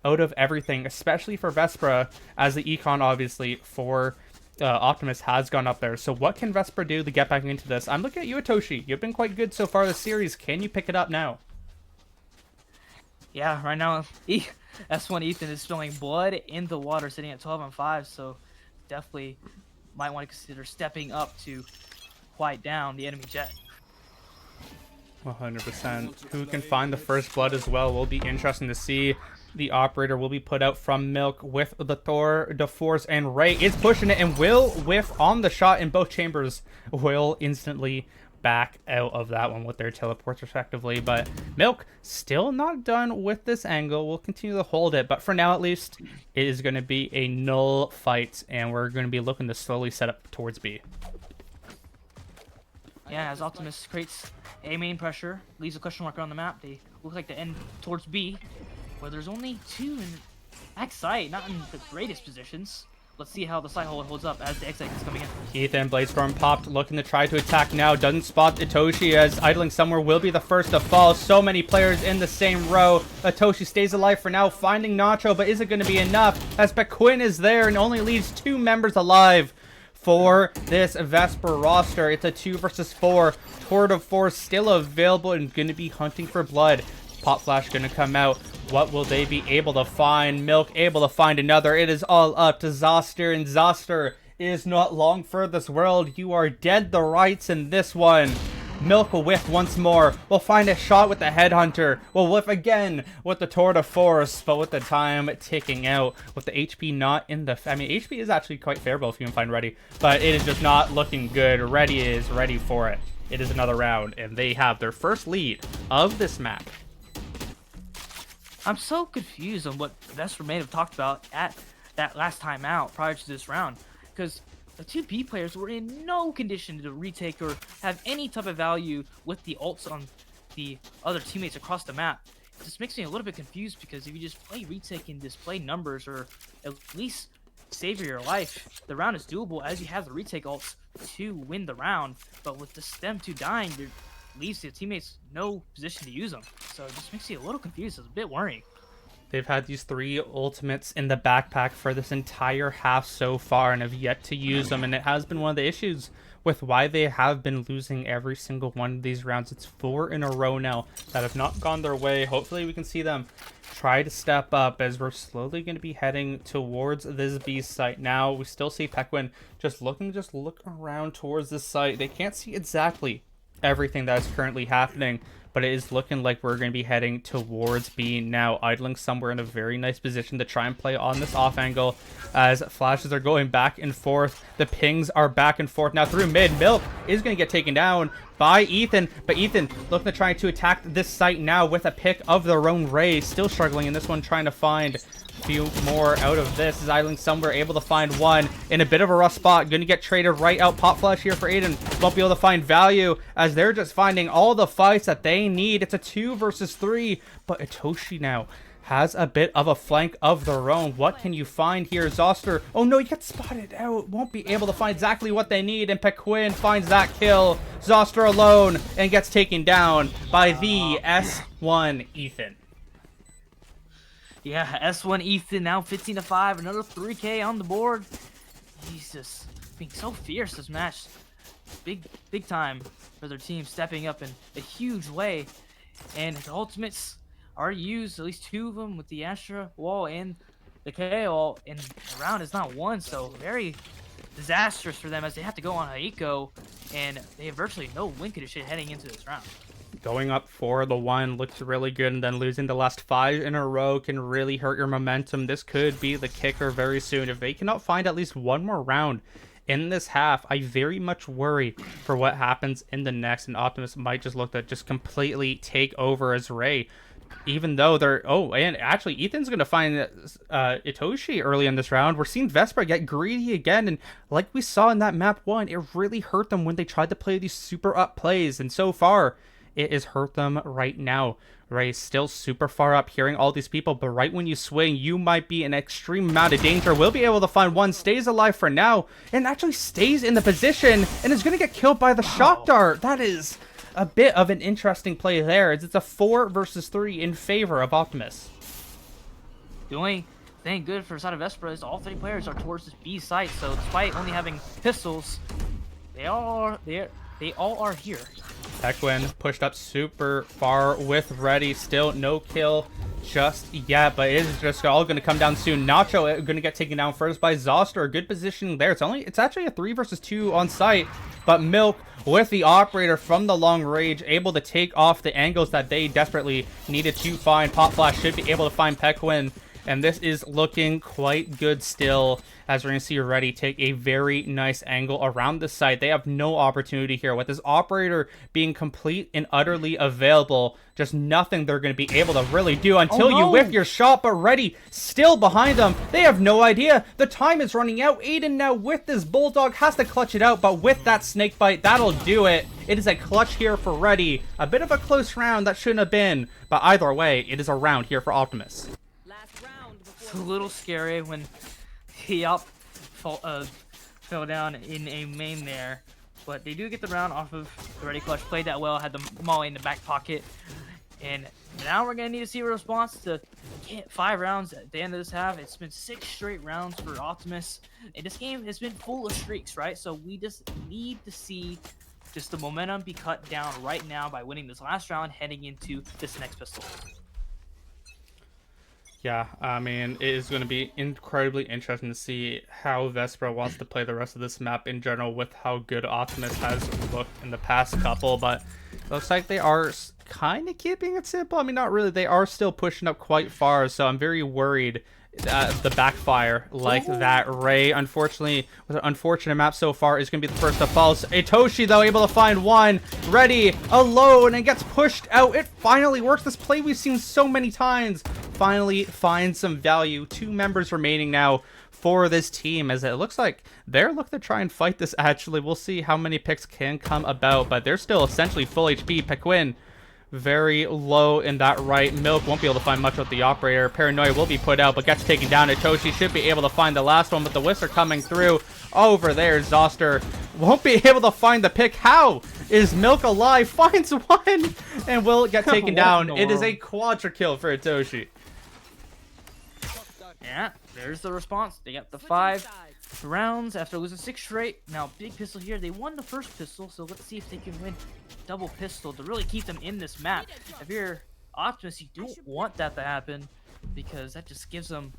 S1: out of everything, especially for Vespra, as the econ obviously for Optimus has gone up there. So what can Vespra do to get back into this? I'm looking at you, Atoshi. You've been quite good so far this series. Can you pick it up now?
S6: Yeah, right now S1 Ethan is spilling blood in the water, sitting at 12-5. So definitely might want to consider stepping up to quiet down the enemy jet.
S1: 100%. Who can find the first blood as well will be interesting to see. The operator will be put out from Milk with the Thor, DeForce, and Ray is pushing it and will whiff on the shot in both chambers. Will instantly back out of that one with their teleports respectively. But Milk still not done with this angle. We'll continue to hold it, but for now at least, it is going to be a null fight, and we're going to be looking to slowly set up towards B.
S6: Yeah, as Optimus creates A main pressure, leaves a question mark on the map. They look like they end towards B, where there's only two in back site, not in the greatest positions. let's see how the side hole holds up as the exit is coming in.
S1: Ethan, Bladestorm popped, looking to try to attack now. Doesn't spot Itoshi as idling somewhere will be the first to fall. So many players in the same row. Itoshi stays alive for now, finding Nacho, but is it going to be enough? As Pequin is there and only leaves 2 members alive for this Vespra roster. It's a 2 versus 4. Tour de Force still available and going to be hunting for blood. Pop Flash going to come out. What will they be able to find? Milk able to find another. It is all up to Zoster, and Zoster is not long for this world. You are dead the rights in this one. Milk will whiff once more. We'll find a shot with the Headhunter. We'll whiff again with the Tour de Force, but with the time ticking out, with the HP not in the... I mean, HP is actually quite favorable if you can find Ready, but it is just not looking good. Ready is ready for it. It is another round, and they have their first lead of this map.
S6: I'm so confused on what Vespra may have talked about at that last time out prior to this round, because the 2 B players were in no condition to retake or have any type of value with the ults on the other teammates across the map. It just makes me a little bit confused, because if you just play retake and display numbers or at least save your life, the round is doable as you have the retake ults to win the round. But with them 2 dying, it leaves the teammates no position to use them. So it just makes you a little confused. It's a bit worrying.
S1: They've had these 3 ultimates in the backpack for this entire half so far and have yet to use them, and it has been one of the issues with why they have been losing every single one of these rounds. It's 4 in a row now that have not gone their way. Hopefully we can see them try to step up as we're slowly going to be heading towards this B site now. We still see Pequin just looking around towards this site. They can't see exactly everything that is currently happening, but it is looking like we're going to be heading towards B now, idling somewhere in a very nice position to try and play on this off angle as flashes are going back and forth. The pings are back and forth now through mid. Milk is going to get taken down by Ethan, but Ethan looking to try to attack this site now with a pick of their own Ray. Still struggling in this one, trying to find a few more out of this. Is idling somewhere, able to find one in a bit of a rough spot. Going to get traded right out. Pop Flash here for Aiden. Won't be able to find value as they're just finding all the fights that they need. It's a 2 versus 3, but Itoshi now has a bit of a flank of their own. What can you find here? Zoster, oh no, you get spotted out. Won't be able to find exactly what they need, and Pequin finds that kill. Zoster alone and gets taken down by the S1 Ethan.
S6: Yeah, S1 Ethan now 15-5, another 3K on the board. He's just being so fierce this match. Big time for their team, stepping up in a huge way. And the ultimates are used, at least 2 of them, with the Astra wall and the KO, and the round is not won, so very disastrous for them as they have to go on Haiko, and they have virtually no win condition heading into this round.
S1: Going up for the 1 looks really good, and then losing the last 5 in a row can really hurt your momentum. This could be the kicker very soon. If they cannot find at least 1 more round in this half, I very much worry for what happens in the next, and Optimus might just look to just completely take over as Ray. Even though they're... Oh, and actually, Ethan's going to find Itoshi early in this round. We're seeing Vespra get greedy again, and like we saw in that map 1, it really hurt them when they tried to play these super up plays, and so far, it has hurt them right now. Ray's still super far up, hearing all these people, but right when you swing, you might be in extreme amount of danger. Will be able to find one, stays alive for now, and actually stays in the position, and is going to get killed by the shock dart. That is a bit of an interesting play there, as it's a 4 versus 3 in favor of Optimus.
S6: The only thing good for the side of Vespra is all 3 players are towards this B site, so despite only having pistols, they all are here.
S1: Pequin pushed up super far with Ready. Still no kill just yet, but it is just all going to come down soon. Nacho going to get taken down first by Zoster. Good positioning there. It's actually a 3 versus 2 on site, but Milk with the operator from the long range able to take off the angles that they desperately needed to find. Pop Flash should be able to find Pequin, and this is looking quite good still, as we're going to see Ready take a very nice angle around the site. They have no opportunity here. With this operator being complete and utterly available, just nothing they're going to be able to really do until you whiff your shot, but Ready still behind them. They have no idea. The time is running out. Aiden now with this Bulldog has to clutch it out, but with that snake bite, that'll do it. It is a clutch here for Ready. A bit of a close round that shouldn't have been, but either way, it is a round here for Optimus.
S6: It's a little scary when the fell down in a main there. But they do get the round off of the ready clutch. Played that well, had the molly in the back pocket. And now we're going to need to see a response to get 5 rounds at the end of this half. It's been 6 straight rounds for Optimus. And this game has been full of streaks, right? So we just need to see just the momentum be cut down right now by winning this last round heading into this next pistol.
S1: Yeah, I mean, it is going to be incredibly interesting to see how Vespra wants to play the rest of this map in general with how good Optimus has looked in the past couple, but it looks like they are kind of keeping it simple. I mean, not really. They are still pushing up quite far, so I'm very worried the backfire like that. Ray, unfortunately, with an unfortunate map so far, is going to be the first to fall. Itoshi, though, able to find one, ready, alone, and gets pushed out. It finally works. This play we've seen so many times finally finds some value. 2 members remaining now for this team, as it looks like they're looking to try and fight this. Actually, we'll see how many picks can come about, but they're still essentially full HP. Pequin very low in that right. Milk won't be able to find much with the operator. Paranoia will be put out, but gets taken down. Itoshi should be able to find the last one, but the Wisps are coming through over there. Zoster won't be able to find the pick. How is Milk alive? Finds one and will get taken down. It is a quadra kill for Itoshi.
S6: Yeah, there's the response. They got the 5 rounds after losing 6 straight. Now, big pistol here. They won the first pistol, so let's see if they can win double pistol to really keep them in this map. If you're Optimus, you don't want that to happen because that just gives them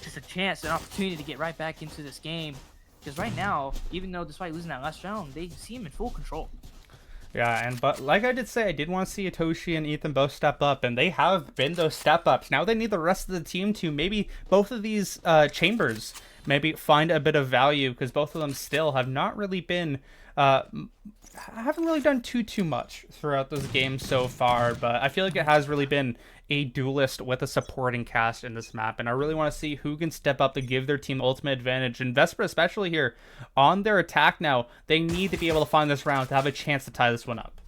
S6: just a chance, an opportunity to get right back into this game. Because right now, even though despite losing that last round, they seem in full control.
S1: Yeah, but like I did say, I did want to see Itoshi and Ethan both step up, and they have been those step-ups. Now they need the rest of the team to maybe both of these chambers maybe find a bit of value, because both of them still have not really been, haven't really done too much throughout this game so far, but I feel like it has really been a duelist with a supporting cast in this map, and I really want to see who can step up to give their team ultimate advantage. And Vespra, especially here on their attack now, they need to be able to find this round to have a chance to tie this one up.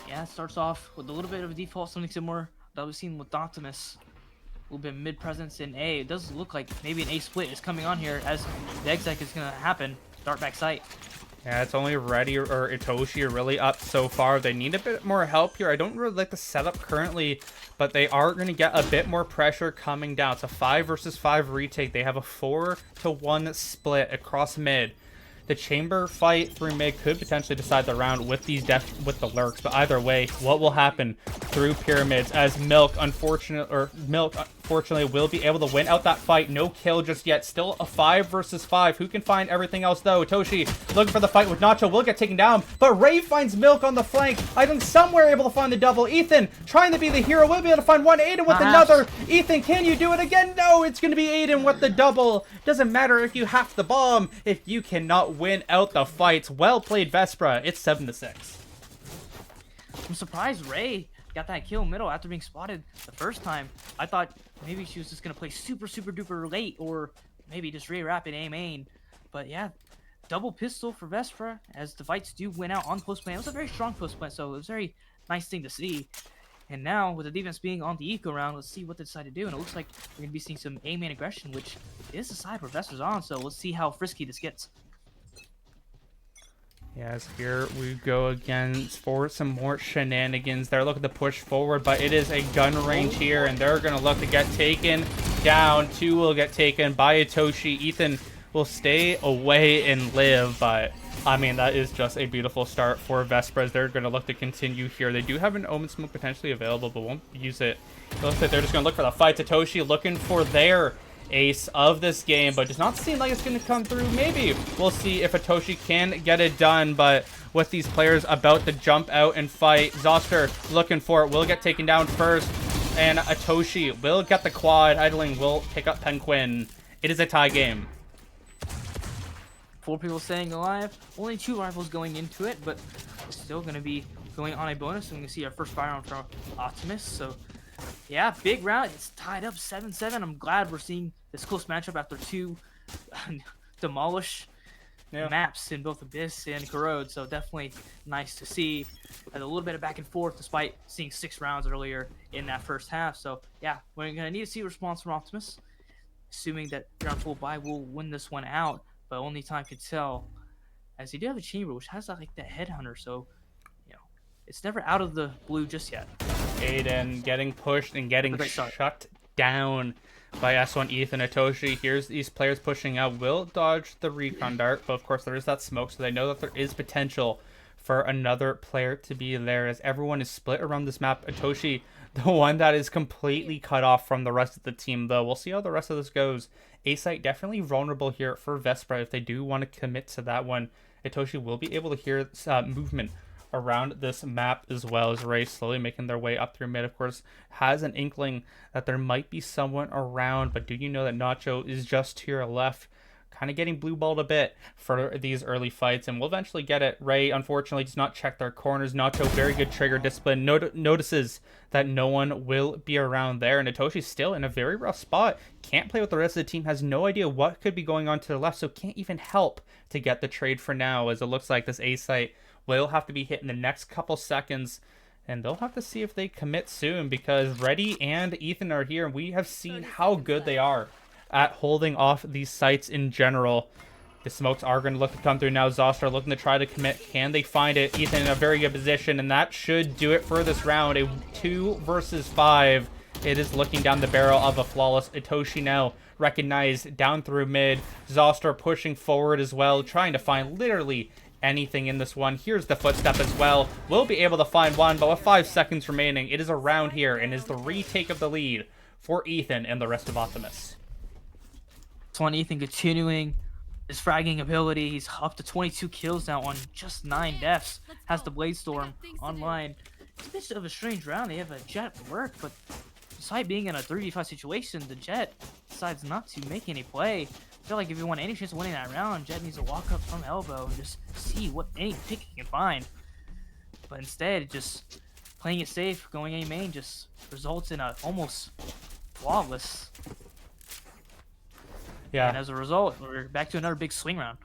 S6: Yeah, it starts off with a little bit of a default, something similar that we've seen with Optimus. A little bit of mid presence in A. It does look like maybe an A split is coming on here as the exec is going to happen. Dart back sight.
S1: Yeah, it's only Reddy or Itoshi are really up so far. They need a bit more help here. I don't really like the setup currently, but they are going to get a bit more pressure coming down. It's a 5 versus 5 retake. They have a 4-to-1 split across mid. The chamber fight through mid could potentially decide the round with these with the lurks, but either way, what will happen through pyramids as Milk unfortunately will be able to win out that fight. No kill just yet. Still a 5 versus 5. Who can find everything else though? Toshi looking for the fight with Nacho, will get taken down, but Ray finds Milk on the flank. I think somewhere able to find the double. Ethan trying to be the hero, will be able to find one. Aiden with another. Ethan, can you do it again? No, it's going to be Aiden with the double. Doesn't matter if you have the bomb if you cannot win out the fights. Well played, Vespra. It's 7-6.
S6: I'm surprised Ray got that kill middle after being spotted the first time. I thought maybe she was just gonna play super duper late, or maybe just re-wrap in A main. But yeah, double pistol for Vespra as the fights do win out on post plant. It was a very strong post plant, so it was a very nice thing to see. And now with the defense being on the eco round, let's see what they decide to do. And it looks like we're gonna be seeing some A main aggression, which is the side where Vespra's on. So let's see how frisky this gets.
S1: Yes, here we go again for some more shenanigans. They're looking to push forward, but it is a gun range here, and they're going to look to get taken down. 2 will get taken by Itoshi. Ethan will stay away and live, but I mean, that is just a beautiful start for Vespra. They're going to look to continue here. They do have an Omen Smoke potentially available, but won't use it. It looks like they're just going to look for the fight. Itoshi looking for their ace of this game, but does not seem like it's going to come through. Maybe we'll see if Itoshi can get it done, but with these players about to jump out and fight, Zoster looking for it, will get taken down first, and Itoshi will get the quad. Idling will pick up Penguin. It is a tie game.
S6: 4 people staying alive, only 2 rifles going into it, but still going to be going on a bonus. I'm going to see our first firearm from Optimus. So yeah, big round. It's tied up 7-7. I'm glad we're seeing this close matchup after 2 demolish maps in both Abyss and Corrode. So definitely nice to see. Had a little bit of back and forth despite seeing 6 rounds earlier in that first half. So yeah, we're going to need to see a response from Optimus. assuming that you're on full buy will win this one out, but only time could tell. As you do have a chamber, which has like that headhunter, so you know it's never out of the blue just yet.
S1: Aiden getting pushed and getting
S6: Great start.
S1: shut down by S1 Ethan Itoshi. Here's these players pushing out. Will dodge the recon dart, but of course there is that smoke, so they know that there is potential for another player to be there as everyone is split around this map. Itoshi, the one that is completely cut off from the rest of the team, though. We'll see how the rest of this goes. A-site definitely vulnerable here for Vespra if they do want to commit to that one. Itoshi will be able to hear movement around this map as well as Ray slowly making their way up through mid. Of course, has an inkling that there might be someone around, but do you know that Nacho is just to your left, kind of getting blue balled a bit for these early fights, and we'll eventually get it. Ray unfortunately does not check their corners. Nacho, very good trigger discipline, notices that no one will be around there, and Itoshi's still in a very rough spot. Can't play with the rest of the team, has no idea what could be going on to the left, so can't even help to get the trade for now, as it looks like this A site will have to be hit in the next couple seconds, and they'll have to see if they commit soon, because Reddy and Ethan are here, and we have seen how good they are at holding off these sites in general. The smokes are going to look to come through now. Zoster looking to try to commit. Can they find it? Ethan in a very good position, and that should do it for this round. A 2 versus 5. It is looking down the barrel of a flawless Itoshi now. Recognized down through mid. Zoster pushing forward as well, trying to find literally anything in this one. Here's the footstep as well. We'll be able to find one, but with 5 seconds remaining, it is a round here, and is the retake of the lead for Ethan and the rest of Optimus.
S6: This one, Ethan continuing his fragging ability. He's up to 22 kills now on just 9 deaths. Has the Blade Storm online. It's a bit of a strange round. They have a Jet work, but despite being in a 3v5 situation, the Jet decides not to make any play. I feel like if you want any chance of winning that round, Jet needs to walk up from elbow and just see what any pick he can find. But instead, just playing it safe, going A main, just results in a almost flawless.
S1: Yeah.
S6: And as a result, we're back to another big swing round.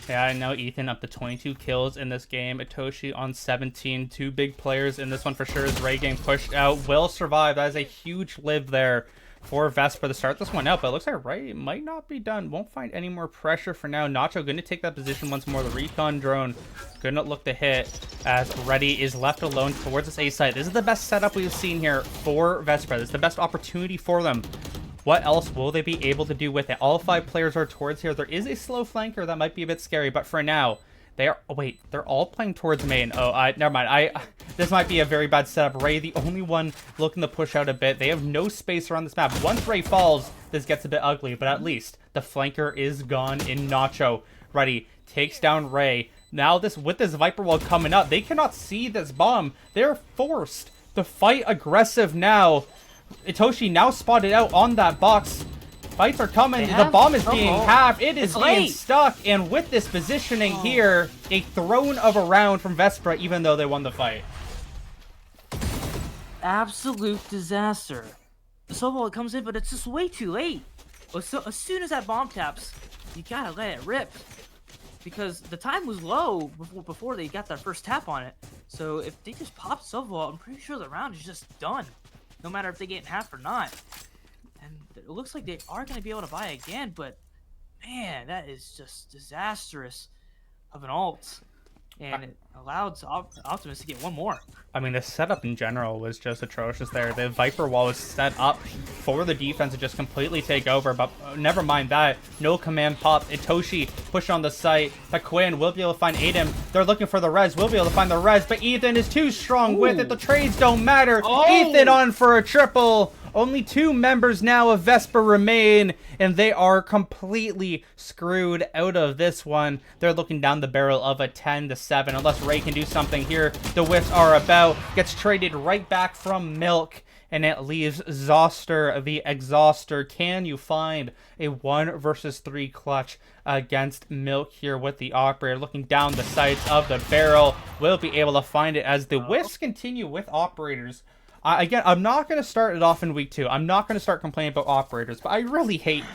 S1: Yeah, I know Ethan up to 22 kills in this game. Itoshi on 17. 2 big players in this one for sure. As Ray getting pushed out will survive. That is a huge live there for Vespra to start this one out. But it looks like Ray might not be done. Won't find any more pressure for now. Nacho going to take that position once more. The recon drone going to look to hit as Reddy is left alone towards this A site. This is the best setup we've seen here for Vespra. This is the best opportunity for them. What else will they be able to do with it? All 5 players are towards here. There is a slow flanker that might be a bit scary, but for now, they are... Oh, wait. They're all playing towards main. Oh, never mind. This might be a very bad setup. Ray, the only one looking to push out a bit. They have no space around this map. Once Ray falls, this gets a bit ugly, but at least the flanker is gone in Nacho. Reddy takes down Ray. Now, with this Viper wall coming up, they cannot see this bomb. They're forced to fight aggressive now. Itoshi now spotted out on that box. Fights are coming. The bomb is being halved. It is being stuck. And with this positioning here, a throne of a round from Vespra, even though they won the fight.
S6: Absolute disaster. The snowball comes in, but it's just way too late. So as soon as that bomb taps, you gotta let it rip. Because the time was low before they got that first tap on it. So if they just pop Snowball, I'm pretty sure the round is just done. No matter if they get in half or not. And it looks like they are going to be able to buy again, but man, that is just disastrous of an ult. And it allowed Optimus to get one more.
S1: I mean, the setup in general was just atrocious there. The Viper wall was set up for the defense to just completely take over, but never mind that. No command pop. Itoshi push on the site. Taquin will be able to find Aiden. They're looking for the res. Will be able to find the res, but Ethan is too strong with it. The trades don't matter. Ethan on for a triple. Only 2 members now of Vespra remain, and they are completely screwed out of this one. They're looking down the barrel of a 10-7, unless Ray can do something here. The whiffs are about. Gets traded right back from Milk, and it leaves Zoster, the Exhauster. Can you find a 1 versus 3 clutch against Milk here with the Operator? Looking down the sides of the barrel. Will be able to find it as the whiffs continue with Operators. Again, I'm not going to start it off in week 2. I'm not going to start complaining about Operators, but I really hate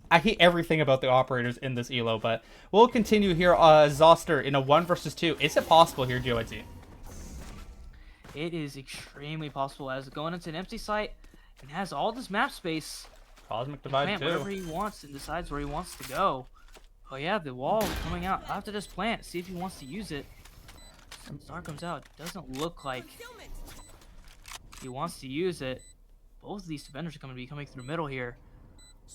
S1: everything about the Operators in this elo. But we'll continue here. Zoster in a 1 versus 2. Is it possible here, GOIT?
S6: It is extremely possible, as going into an empty site and has all this map space.
S1: Cosmic
S6: can
S1: Divide
S6: plant
S1: too.
S6: wherever he wants and decides where he wants to go. Oh yeah, the wall coming out after this plant. See if he wants to use it. Star comes out. Doesn't look like he wants to use it. Both of these defenders are going to be coming through middle here.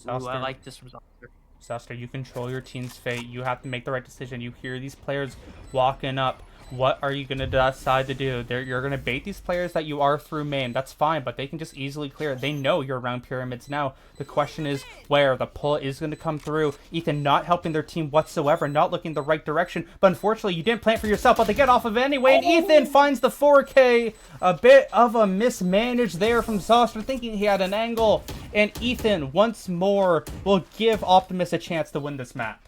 S6: Ooh, I like this from Zoster.
S1: Zoster, you control your team's fate. You have to make the right decision. You hear these players walking up. What are you going to decide to do? You're going to bait these players that you are through main. That's fine, but they can just easily clear. They know you're around pyramids now. The question is where. The pull is going to come through. Ethan not helping their team whatsoever, not looking the right direction. But unfortunately, you didn't plant for yourself, but they get off of it anyway. And Ethan finds the 4K. A bit of a mismanage there from Zoster, thinking he had an angle. And Ethan, once more, will give Optimus a chance to win this map.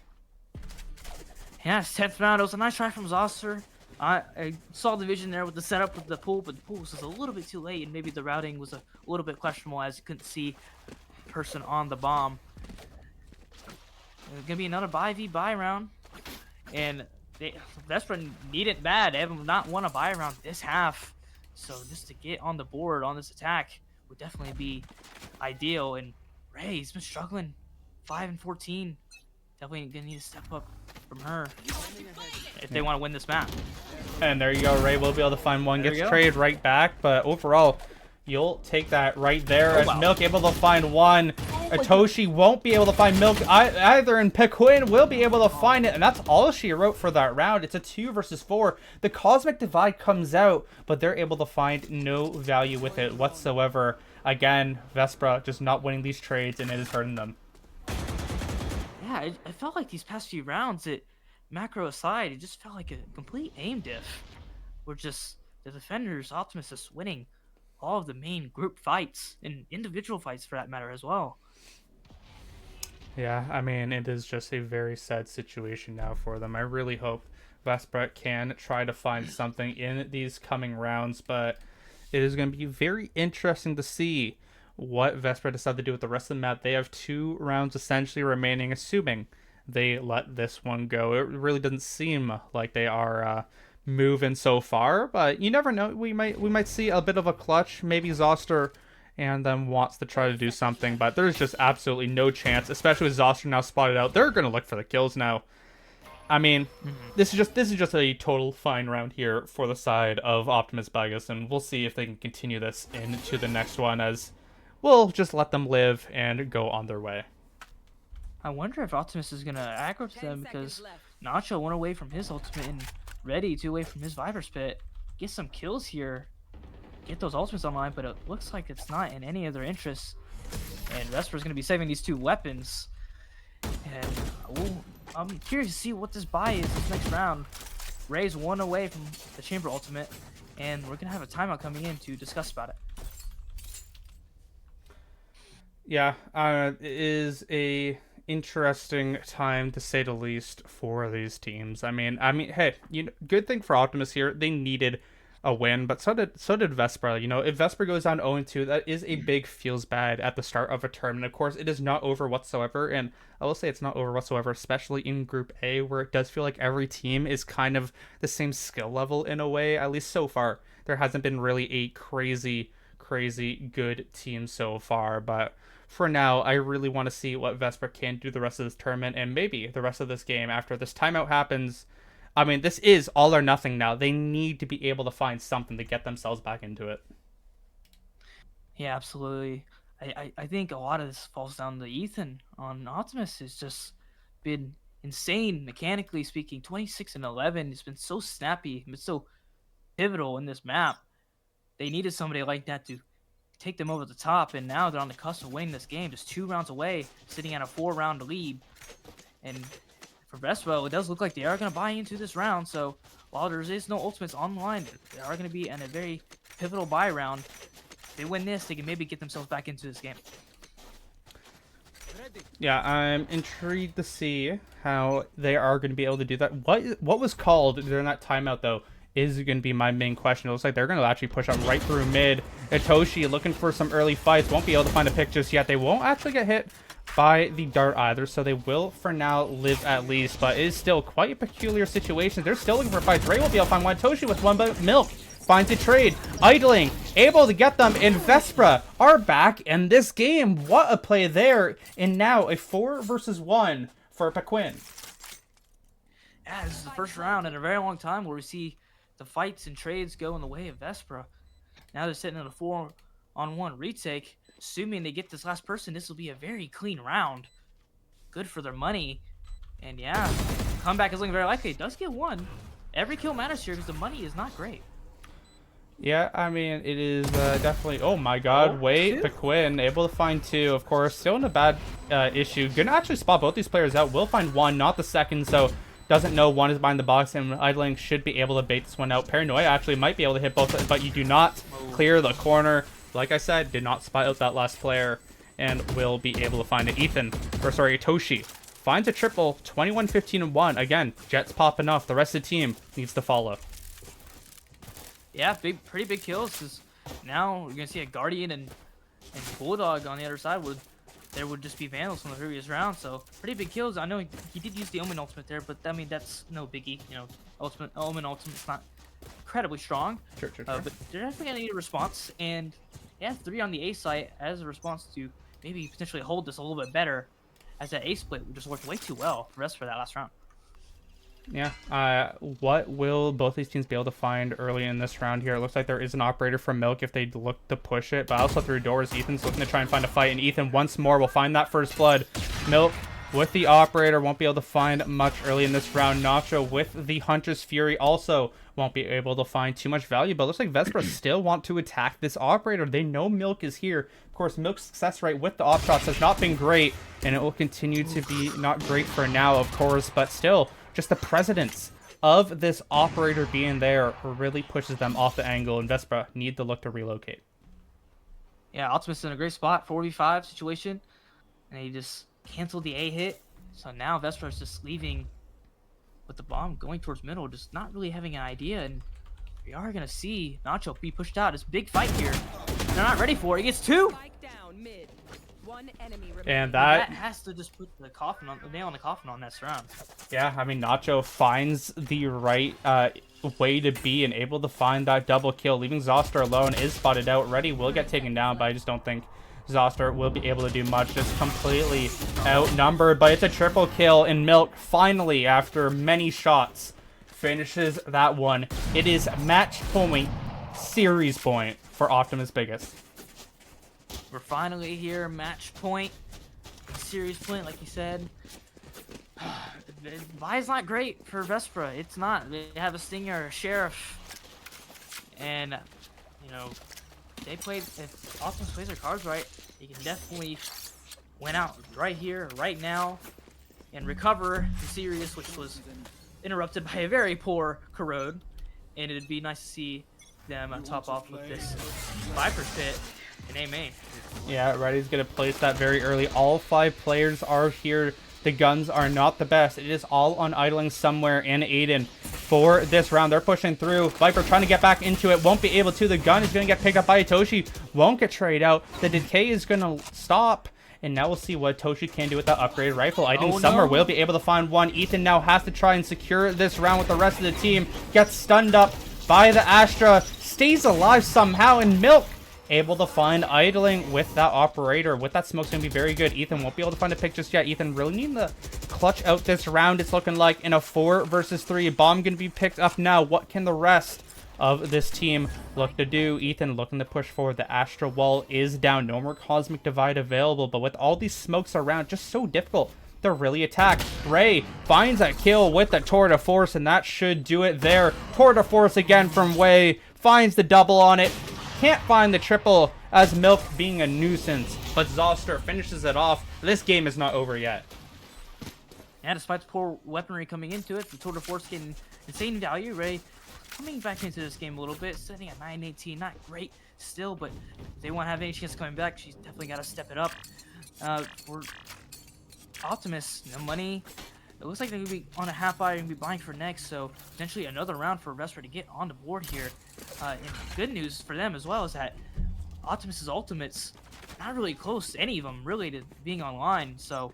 S6: Yeah, it's 10th round. It was a nice try from Zoster. I saw the vision there with the setup with the pool, but the pool was just a little bit too late, and maybe the routing was a little bit questionable as you couldn't see the person on the bomb. It's gonna be another buy v buy round, and Vespra need it bad. They have not won a buy round this half, so just to get on the board on this attack would definitely be ideal. And Ray's been struggling, 5 and 14. Definitely gonna need to step up from her if they want to win this map.
S1: And there you go, Ray will be able to find one, gets traded right back, but overall, you'll take that right there as Milk able to find one. Atoshi won't be able to find Milk either, and Pequin will be able to find it, and that's all she wrote for that round. It's a 2 versus 4. The Cosmic Divide comes out, but they're able to find no value with it whatsoever. Again, Vespra just not winning these trades, and it is hurting them.
S6: Yeah, I felt like these past few rounds, macro aside, it just felt like a complete aim diff. Where just the defenders, Optimus is winning all of the main group fights and individual fights for that matter as well.
S1: Yeah, I mean, it is just a very sad situation now for them. I really hope Vespra can try to find something in these coming rounds, but it is going to be very interesting to see what Vespra decide to do with the rest of the map. They have 2 rounds essentially remaining, assuming they let this one go. It really doesn't seem like they are moving so far, but you never know. We might see a bit of a clutch. Maybe Zoster and them wants to try to do something, but there's just absolutely no chance, especially with Zoster now spotted out. They're going to look for the kills now. I mean, this is just a total fine round here for the side of Optimus Bigas, and we'll see if they can continue this into the next one, as we'll just let them live and go on their way.
S6: I wonder if Optimus is going to aggro to them, because Nacho went away from his ultimate and Ready 2 away from his Viper's Pit. Get some kills here. Get those ultimates online, but it looks like it's not in any of their interests. And Vesper's going to be saving these 2 weapons. And I'm curious to see what this buy is this next round. Ray's 1 away from the Chamber ultimate, and we're going to have a timeout coming in to discuss about it.
S1: Yeah, it is a interesting time to say the least for these teams. I mean, hey, good thing for Optimus here. They needed a win, but so did Vespra. If Vespra goes down 0-2, that is a big feels bad at the start of a tournament. Of course, it is not over whatsoever, and I will say it's not over whatsoever, especially in Group A, where it does feel like every team is kind of the same skill level in a way. At least so far, there hasn't been really a crazy good team so far, but for now, I really want to see what Vespra can do the rest of this tournament, and maybe the rest of this game after this timeout happens. I mean, this is all or nothing now. They need to be able to find something to get themselves back into it.
S6: Yeah, absolutely. I think a lot of this falls down to Ethan on Optimus. Has just been insane, mechanically speaking. 26 and 11. It's been so snappy. It's so pivotal in this map. They needed somebody like that to take them over the top, and now they're on the cusp of winning this game, just 2 rounds away, sitting at a 4-round lead. And for Vespra, it does look like they are going to buy into this round, so while there is no ultimates on the line, they are going to be in a very pivotal buy round. If they win this, they can maybe get themselves back into this game.
S1: Yeah, I'm intrigued to see how they are going to be able to do that. What was called during that timeout, though, is going to be my main question. It looks like they're going to actually push up right through mid. Itoshi looking for some early fights. Won't be able to find a pick just yet. They won't actually get hit by the dart either, so they will for now live at least, but it is still quite a peculiar situation. They're still looking for fights. Ray will be able to find one. Itoshi with one, but Milk finds a trade. Idling, able to get them, and Vespra are back in this game. What a play there. And now a 4 versus 1 for Pequin.
S6: Yeah, this is the first round in a very long time where we see the fights and trades go in the way of Vespra. Now they're sitting in a 4-on-1 retake. Assuming they get this last person, this will be a very clean round. Good for their money. And yeah, comeback is looking very likely. It does get one. Every kill matters here because the money is not great.
S1: Yeah, I mean, it is definitely... Oh my god, wait, Pequin able to find 2, of course. Still in a bad issue. Gonna actually spot both these players out. Will find 1, not the second, so doesn't know 1 is behind the box, and Idling should be able to bait this one out. Paranoia actually might be able to hit both, but you do not clear the corner. Like I said, did not spot out that last player, and will be able to find it. Toshi finds a triple, 21, 15, and 1. Again, Jets popping off. The rest of the team needs to follow.
S6: Yeah, pretty big kills, because now we're going to see a Guardian and Bulldog on the other side. There would just be Vandals from the previous round, so pretty big kills. I know he did use the Omen ultimate there, but I mean, that's no biggie. You know, Omen ultimate's not incredibly strong.
S1: Sure.
S6: But they're definitely going to need a response, and yeah, 3 on the A site as a response to maybe potentially hold this a little bit better, as that A split just worked way too well for us for that last round.
S1: Yeah, what will both these teams be able to find early in this round here? It looks like there is an operator from Milk if they look to push it, but also through doors, Ethan's looking to try and find a fight, and Ethan once more will find that first blood. Milk with the operator won't be able to find much early in this round. Nacho with the Hunter's Fury also won't be able to find too much value, but it looks like Vespra still want to attack this operator. They know Milk is here. Of course, Milk's success rate with the op shots has not been great, and it will continue to be not great for now, of course, but still, just the precedence of this operator being there really pushes them off the angle, and Vespra need to look to relocate.
S6: Yeah, Optimus in a great spot, 4v5 situation, and he just canceled the A hit. So now Vespra is just leaving with the bomb going towards middle, just not really having an idea, and we are going to see Nacho be pushed out. It's a big fight here. They're not ready for it. He gets 2.
S1: And
S6: that has to just put the nail on the coffin on this round.
S1: Yeah, I mean, Nacho finds the right way to be and able to find that double kill. Leaving Zoster alone is spotted out. Reddy will get taken down, but I just don't think Zoster will be able to do much. Just completely outnumbered, but it's a triple kill, and Milk finally, after many shots, finishes that one. It is match point, series point for Optimus Bigas.
S6: We're finally here, match point, series point, like you said. Vi's not great for Vespra. It's not. They have a Stinger, a Sheriff, and you know, they played. If Optimus plays their cards right, he can definitely win out right here, right now, and recover the series, which was interrupted by a very poor Corrode. And it'd be nice to see them top off with this Viper's Pit in A main.
S1: Yeah, Reddy's gonna place that very early. All 5 players are here. The guns are not the best. It is all on idling somewhere in Aiden for this round. They're pushing through. Viper trying to get back into it. Won't be able to. The gun is going to get picked up by Toshi. Won't get trade out. The decay is going to stop. And now we'll see what Toshi can do with that upgraded rifle. Idling Summer will be able to find 1. Ethan now has to try and secure this round with the rest of the team. Gets stunned up by the Astra. Stays alive somehow. And Milk able to find idling with that operator. With that smoke's gonna be very good. Ethan won't be able to find a pick just yet. Ethan really needing to clutch out this round. It's looking like in a 4 versus 3. Bomb gonna be picked up now. What can the rest of this team look to do? Ethan looking to push forward. The Astra wall is down. No more Cosmic Divide available, but with all these smokes around, just so difficult to really attack. Ray finds a kill with the Tour de Force, and that should do it there. Tour de Force again from Way. Finds the double on it. Can't find the triple as Milk being a nuisance, but Zoster finishes it off. This game is not over yet.
S6: Yeah, despite the poor weaponry coming into it, the Tour de Force getting insane value. Ray coming back into this game a little bit, sitting at 9-18, not great still, but if they want to have any chance coming back, she's definitely got to step it up. For Optimus, no money. It looks like they're going to be on a half buy and be buying for next, so potentially another round for Vespra to get on the board here. And good news for them as well is that Optimus's ultimates not really close, any of them really, to being online, so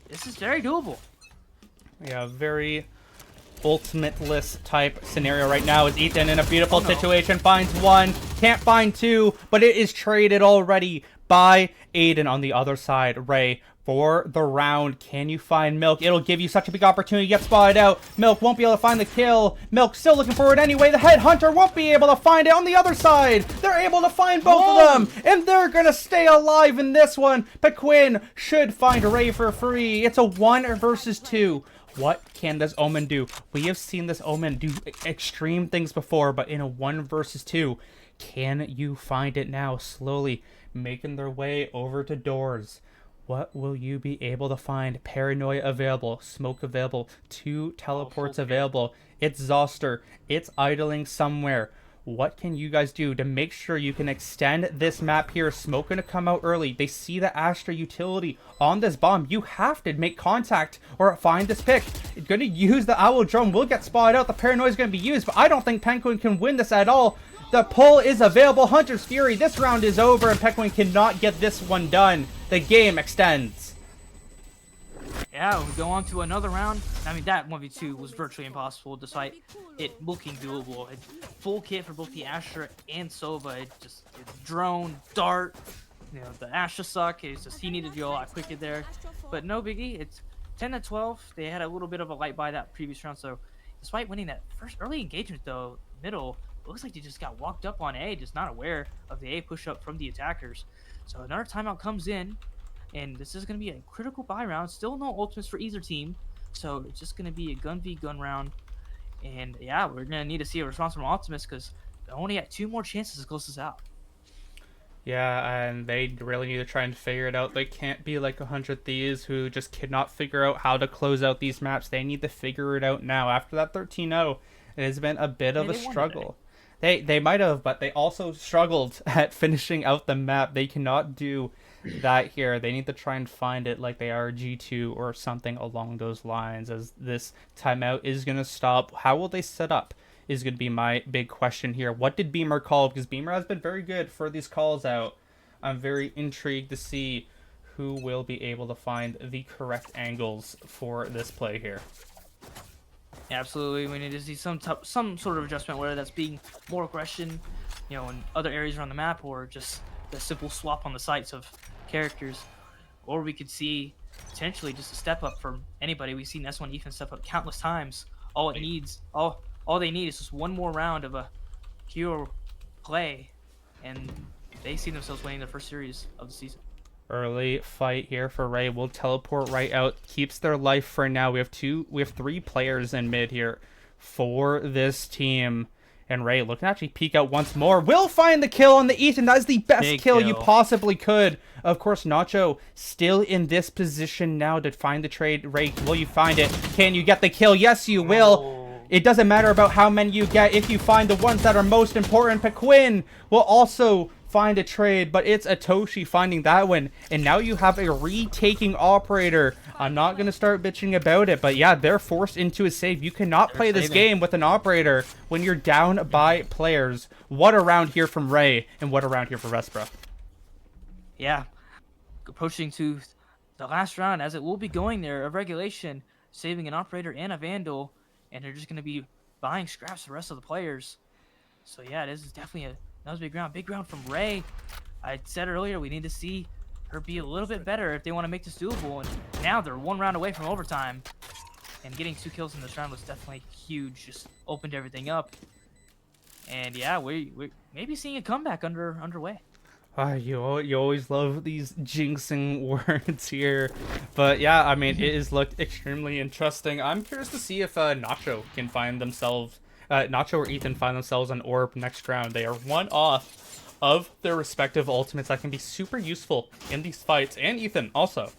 S6: this is very doable.
S1: Yeah, very ultimate-less type scenario right now as Ethan in a beautiful situation finds one, can't find two, but it is traded already by Aiden on the other side. Ray, for the round, can you find Milk? It'll give you such a big opportunity to get spotted out. Milk won't be able to find the kill. Milk still looking for it anyway. The headhunter won't be able to find it on the other side. They're able to find both of them, and they're gonna stay alive in this one. Pequin should find Ray for free. It's a 1 versus 2. What can this Omen do? We have seen this Omen do extreme things before, but in a 1 versus 2, can you find it now? Slowly making their way over to doors. What will you be able to find? Paranoia available, smoke available, 2 teleports available. It's Zoster. It's idling somewhere. What can you guys do to make sure you can extend this map here? Smoke gonna come out early. They see the Astra utility on this bomb. You have to make contact or find this pick. It's gonna use the Owl Drone. Will get spotted out. The Paranoia is gonna be used, but I don't think Penguin can win this at all. The pull is available. Hunter's Fury. This round is over, and Penguin cannot get this one done. The game extends.
S6: Yeah, we go on to another round. I mean, that 1v2 was virtually impossible despite it looking doable. It, full kit for both the Astra and Sova. It's drone, dart. You know, the Astra suck. It's just he needed to go a lot quicker there. But no biggie. It's 10-12. They had a little bit of a light by that previous round. So despite winning that first early engagement, though, middle, it looks like they just got walked up on A, just not aware of the A push-up from the attackers. So another timeout comes in, and this is going to be a critical buy round. Still no ultimates for either team, so it's just going to be a gun v gun round. And yeah, we're going to need to see a response from Optimus because they only got 2 more chances to close this out.
S1: Yeah, and they really need to try and figure it out. They can't be like 100 Thieves who just cannot figure out how to close out these maps. They need to figure it out now. After that 13-0, it has been a bit of a struggle. They might have, but they also struggled at finishing out the map. They cannot do that here. They need to try and find it like they are G2 or something along those lines, as this timeout is going to stop. How will they set up is going to be my big question here. What did Beamer call? Because Beamer has been very good for these calls out. I'm very intrigued to see who will be able to find the correct angles for this play here.
S6: Absolutely, we need to see some sort of adjustment, whether that's being more aggression, you know, in other areas around the map, or just the simple swap on the sites of characters, or we could see potentially just a step up from anybody. We've seen S1 Ethan step up countless times. All they need is just one more round of a pure play, and they see themselves winning the first series of the season.
S1: Early fight here for Ray. Will teleport right out. Keeps their life for now. We have 3 players in mid here for this team. And Ray looking to actually peek out once more. Will find the kill on the Ethan. That is the best
S6: Big
S1: kill you possibly could. Of course, Nacho still in this position now to find the trade. Ray, will you find it? Can you get the kill? Yes, you will. It doesn't matter about how many you get if you find the ones that are most important. Pequin will also find a trade, but it's Atoshi finding that one, and now you have a retaking operator. I'm not going to start bitching about it, but yeah, they're forced into a save. You cannot play this game with an operator when you're down by players. What a round here from Ray, and what a round here for Vespra.
S6: Yeah, approaching to the last round, as it will be going there, of regulation, saving an operator and a vandal, and they're just going to be buying scraps for the rest of the players. So yeah, this is definitely another big round from Ray. I said earlier, we need to see her be a little bit better if they want to make this doable. And now they're 1 round away from overtime. And getting 2 kills in this round was definitely huge. Just opened everything up. And yeah, we're maybe seeing a comeback underway.
S1: You always love these jinxing words here. But yeah, I mean, it has looked extremely interesting. I'm curious to see if Nacho can find themselves... Nacho or Ethan find themselves on Orb next round. They are 1 off of their respective ultimates that can be super useful in these fights. And Ethan also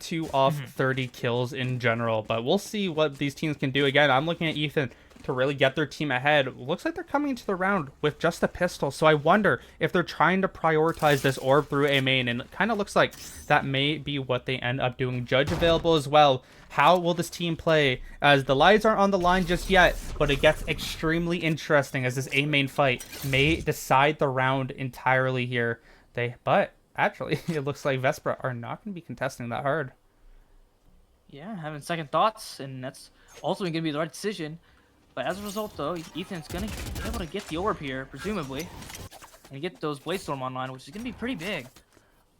S1: 2 off 30 kills in general. But we'll see what these teams can do. Again, I'm looking at Ethan to really get their team ahead. Looks like they're coming into the round with just a pistol. So I wonder if they're trying to prioritize this Orb through a main. And it kind of looks like that may be what they end up doing. Judge available as well. How will this team play? As the lives aren't on the line just yet, but it gets extremely interesting as this A main fight may decide the round entirely here. But actually, it looks like Vespra are not going to be contesting that hard.
S6: Yeah, having second thoughts, and that's ultimately going to be the right decision. But as a result, though, Ethan's going to be able to get the orb here, presumably, and get those Blade Storm online, which is going to be pretty big.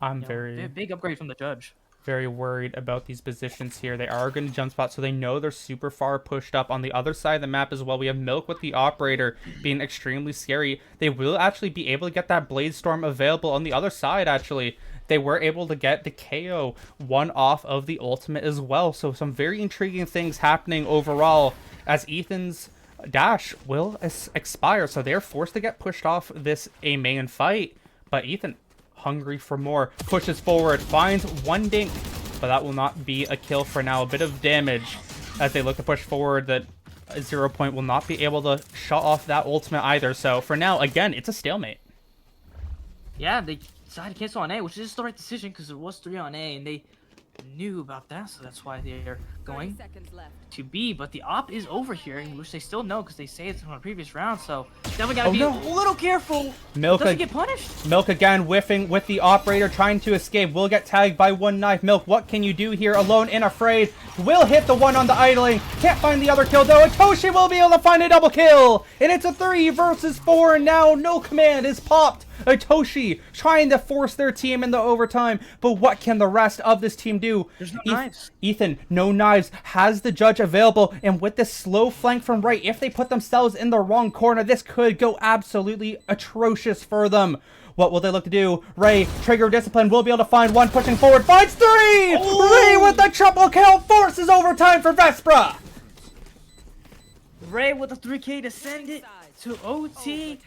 S1: I'm
S6: You know, big upgrade from the judge.
S1: very worried about these positions here. They are going to jump spot, so they know they're super far pushed up. On the other side of the map as well, we have Milk with the Operator being extremely scary. They will actually be able to get that Blade Storm available on the other side, actually. They were able to get the KO one off of the ultimate as well. So some very intriguing things happening overall as Ethan's dash will expire. So they're forced to get pushed off this A main fight. But Ethan, hungry for more, pushes forward, finds one dink, but that will not be a kill for now. A bit of damage as they look to push forward. That 0 Point will not be able to shut off that ultimate either. So for now, again, it's a stalemate.
S6: Yeah, they decided to cancel on A, which is the right decision because there was 3 on A, and they knew about that, so that's why they're going to B. But the op is over here, which they still know because they saved it from a previous round, so definitely gotta be a little careful.
S1: Milk
S6: Doesn't get punished.
S1: Milk again whiffing with the Operator, trying to escape. Will get tagged by one knife. Milk, what can you do here? Alone and afraid. Will hit the one on the idling. Can't find the other kill though. Atoshi will be able to find a double kill. And it's a 3 versus 4. And now no command is popped. Atoshi trying to force their team into overtime. But what can the rest of this team do?
S6: There's no knives.
S1: Ethan, no knives, has the judge available. And with this slow flank from right, if they put themselves in the wrong corner, this could go absolutely atrocious for them. What will they look to do? Ray, trigger discipline, will be able to find one, pushing forward, finds 3! Ray with the triple kill, forces overtime for Vespra!
S6: Ray with a 3K to send it to OT,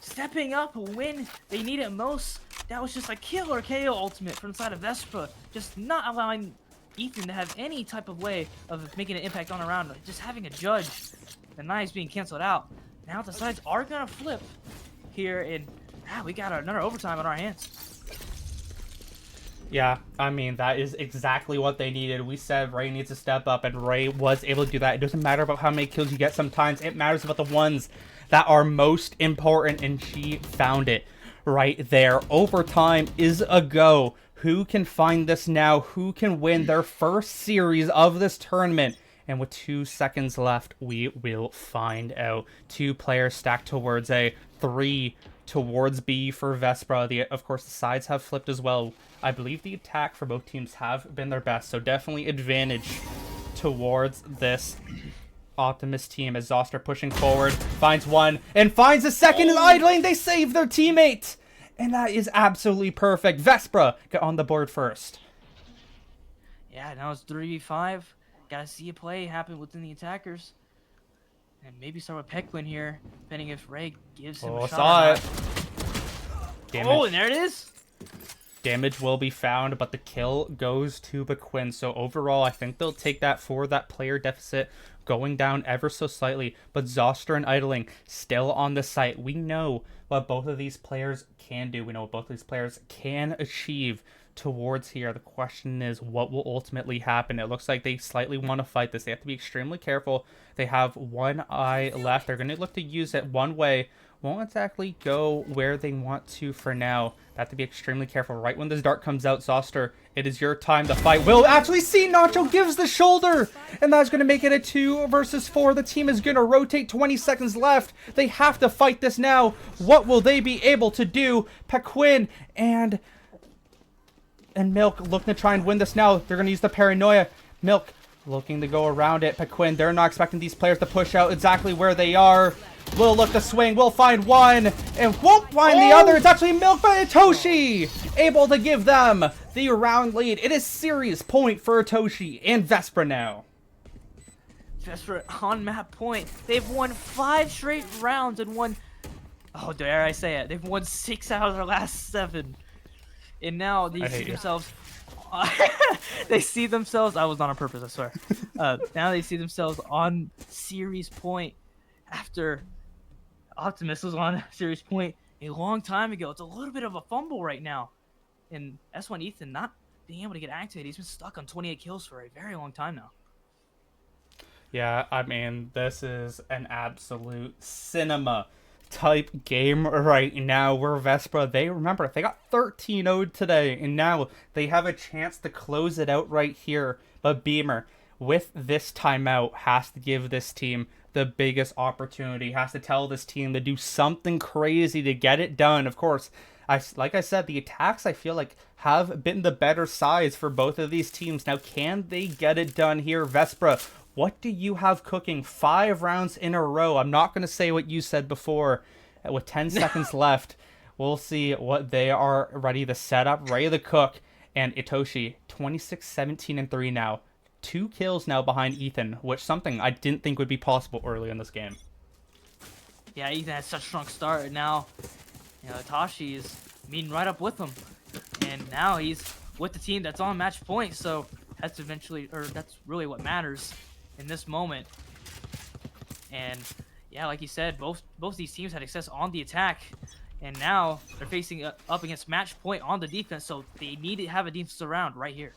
S6: stepping up when they need it most. That was just a killer KO ultimate from the side of Vespra, just not allowing Ethan to have any type of way of making an impact on a round, just having a judge. The knives being canceled out. Now the sides are gonna flip here, and we got another overtime on our hands.
S1: Yeah, I mean, that is exactly what they needed. We said Ray needs to step up, and Ray was able to do that. It doesn't matter about how many kills you get sometimes. It matters about the ones that are most important, and she found it right there. Overtime is a go. Who can find this now? Who can win their first series of this tournament? And with 2 seconds left, we will find out. 2 players stacked towards A, 3 towards B for Vespra. Of course, the sides have flipped as well. I believe the attack for both teams have been their best, so definitely advantage towards this Optimus team as Zoster pushing forward, finds one, and finds a second in idling. They save their teammate, and that is absolutely perfect. Vespra get on the board first.
S6: Yeah, now it's 3v5. Gotta see a play happen within the attackers. And maybe start with Pequin here, depending if Ray gives him a shot.
S1: Saw it.
S6: Oh, and there it is.
S1: Damage will be found, but the kill goes to Pequin. So overall, I think they'll take that for that player deficit going down ever so slightly. But Zoster and Idling still on the site. We know what both of these players can do. We know what both of these players can achieve towards here. The question is, what will ultimately happen? It looks like they slightly want to fight this. They have to be extremely careful. They have one eye left. They're going to look to use it one way. Won't exactly go where they want to for now. They have to be extremely careful. Right when this dart comes out, Zoster, it is your time to fight. We'll actually see Nacho gives the shoulder, and that's going to make it a 2 versus 4. The team is going to rotate. 20 seconds left. They have to fight this now. What will they be able to do? Pequin and Milk looking to try and win this now. They're going to use the paranoia. Milk looking to go around it. Pequin, they're not expecting these players to push out exactly where they are. We'll look to swing. We'll find one and won't find the other. It's actually Milk by Atoshi, able to give them the round lead. It is series point for Atoshi and Vespra now.
S6: Vespra on map point. They've won 5 straight rounds and won, oh, dare I say it, they've won 6 out of their last 7. And now they see themselves. They see themselves. I was not on purpose, I swear. Now they see themselves on series point after Optimus was on series point a long time ago. It's a little bit of a fumble right now, and S1 Ethan not being able to get activated. He's been stuck on 28 kills for a very long time now.
S1: Yeah, I mean, this is an absolute cinema type game right now where Vespra, they got 13-0'd today, and now they have a chance to close it out right here. But Beamer, with this timeout, has to give this team the biggest opportunity, has to tell this team to do something crazy to get it done. Of course, like I said, the attacks I feel like have been the better sides for both of these teams. Now, can they get it done here? Vespra, what do you have cooking? 5 rounds in a row. I'm not going to say what you said before. With 10 seconds left, we'll see what they are ready to set up, ready to cook. And Itoshi, 26, 17, and 3 now. 2 kills now behind Ethan, which something I didn't think would be possible early in this game.
S6: Yeah, Ethan had such a strong start, and now, Itachi is meeting right up with him. And now he's with the team that's on match point, so that's really what matters in this moment. And yeah, like you said, both these teams had success on the attack, and now they're facing up against match point on the defense, so they need to have a defensive round right here.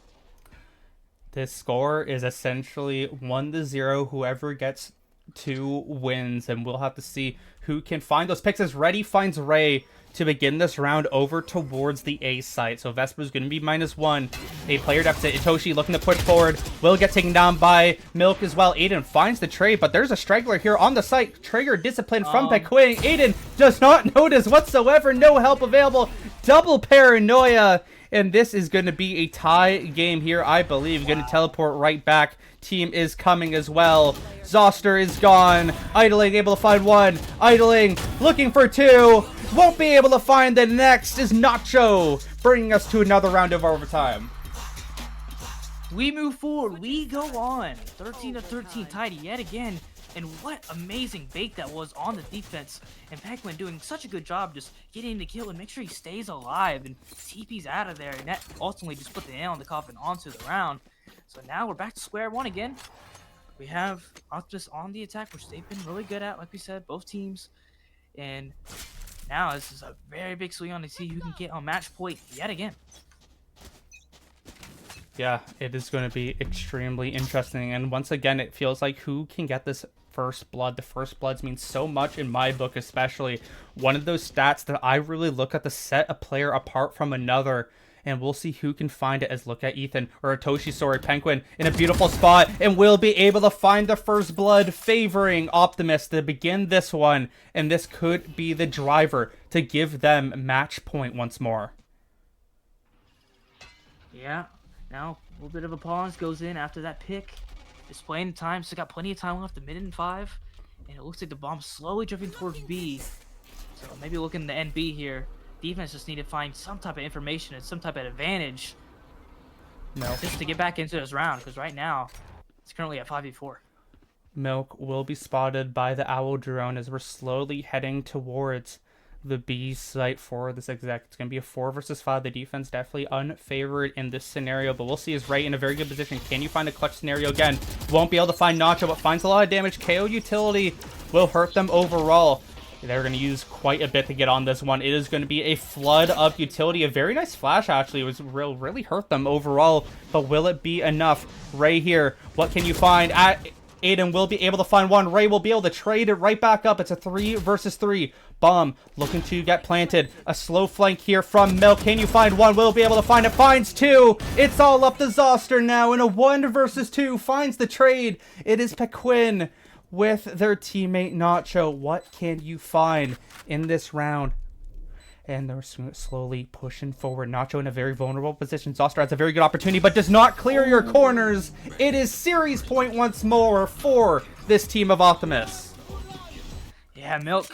S1: This score is essentially 1-0. Whoever gets 2 wins, and we'll have to see who can find those picks as Reddy finds Ray to begin this round over towards the A site. So Vespra's going to be -1. A player deficit. Itoshi looking to push forward. Will get taken down by Milk as well. Aiden finds the trade, but there's a straggler here on the site. Trigger discipline from Pequin. Aiden does not notice whatsoever. No help available. Double paranoia. And this is going to be a tie game here, I believe. Going to teleport right back. Team is coming as well. Zoster is gone. Idling able to find 1. Idling looking for 2. Won't be able to find the next is Nacho. Bringing us to another round of overtime.
S6: We move forward. We go on. 13-13 tied yet again. And what amazing bait that was on the defense. And Pac-Man doing such a good job just getting the kill and make sure he stays alive. And TP's out of there. And that ultimately just put the nail in the coffin onto the round. So now we're back to square one again. We have Optimus on the attack, which they've been really good at, like we said, both teams. And now this is a very big swing on to see who can get on match point yet again.
S1: Yeah, it is going to be extremely interesting. And once again, it feels like who can get this first blood. The first bloods mean so much in my book, especially. One of those stats that I really look at to set a player apart from another. And we'll see who can find it as look at Ethan or Itoshi, sorry, Penguin in a beautiful spot and will be able to find the first blood, favoring Optimus to begin this one. And this could be the driver to give them match point once more.
S6: Yeah. Now, a little bit of a pause goes in after that pick. Displaying the time, still got plenty of time left, 1:05. And it looks like the bomb's slowly drifting towards B. So maybe looking to end B here. Defense just need to find some type of information and some type of advantage. Just to get back into this round, because right now, it's currently at 5v4.
S1: Milk will be spotted by the Owl drone as we're slowly heading towards the B site for this exec. It's going to be a 4 versus 5. The defense definitely unfavored in this scenario, but we'll see is Ray in a very good position. Can you find a clutch scenario again? Won't be able to find Nacho, but finds a lot of damage. KO utility will hurt them overall. They're going to use quite a bit to get on this one. It is going to be a flood of utility. A very nice flash, actually. It was really hurt them overall, but will it be enough? Ray here, what can you find? Aiden will be able to find 1. Ray will be able to trade it right back up. It's a 3 versus 3. Bomb looking to get planted. A slow flank here from Milk. Can you find 1? Will be able to find it. Finds 2. It's all up to Zoster now in a 1 versus 2. Finds the trade. It is Pequin with their teammate Nacho. What can you find in this round? And they're slowly pushing forward. Nacho in a very vulnerable position. Zoster has a very good opportunity, but does not clear your corners. It is series point once more for this team of Optimus.
S6: Yeah, Milk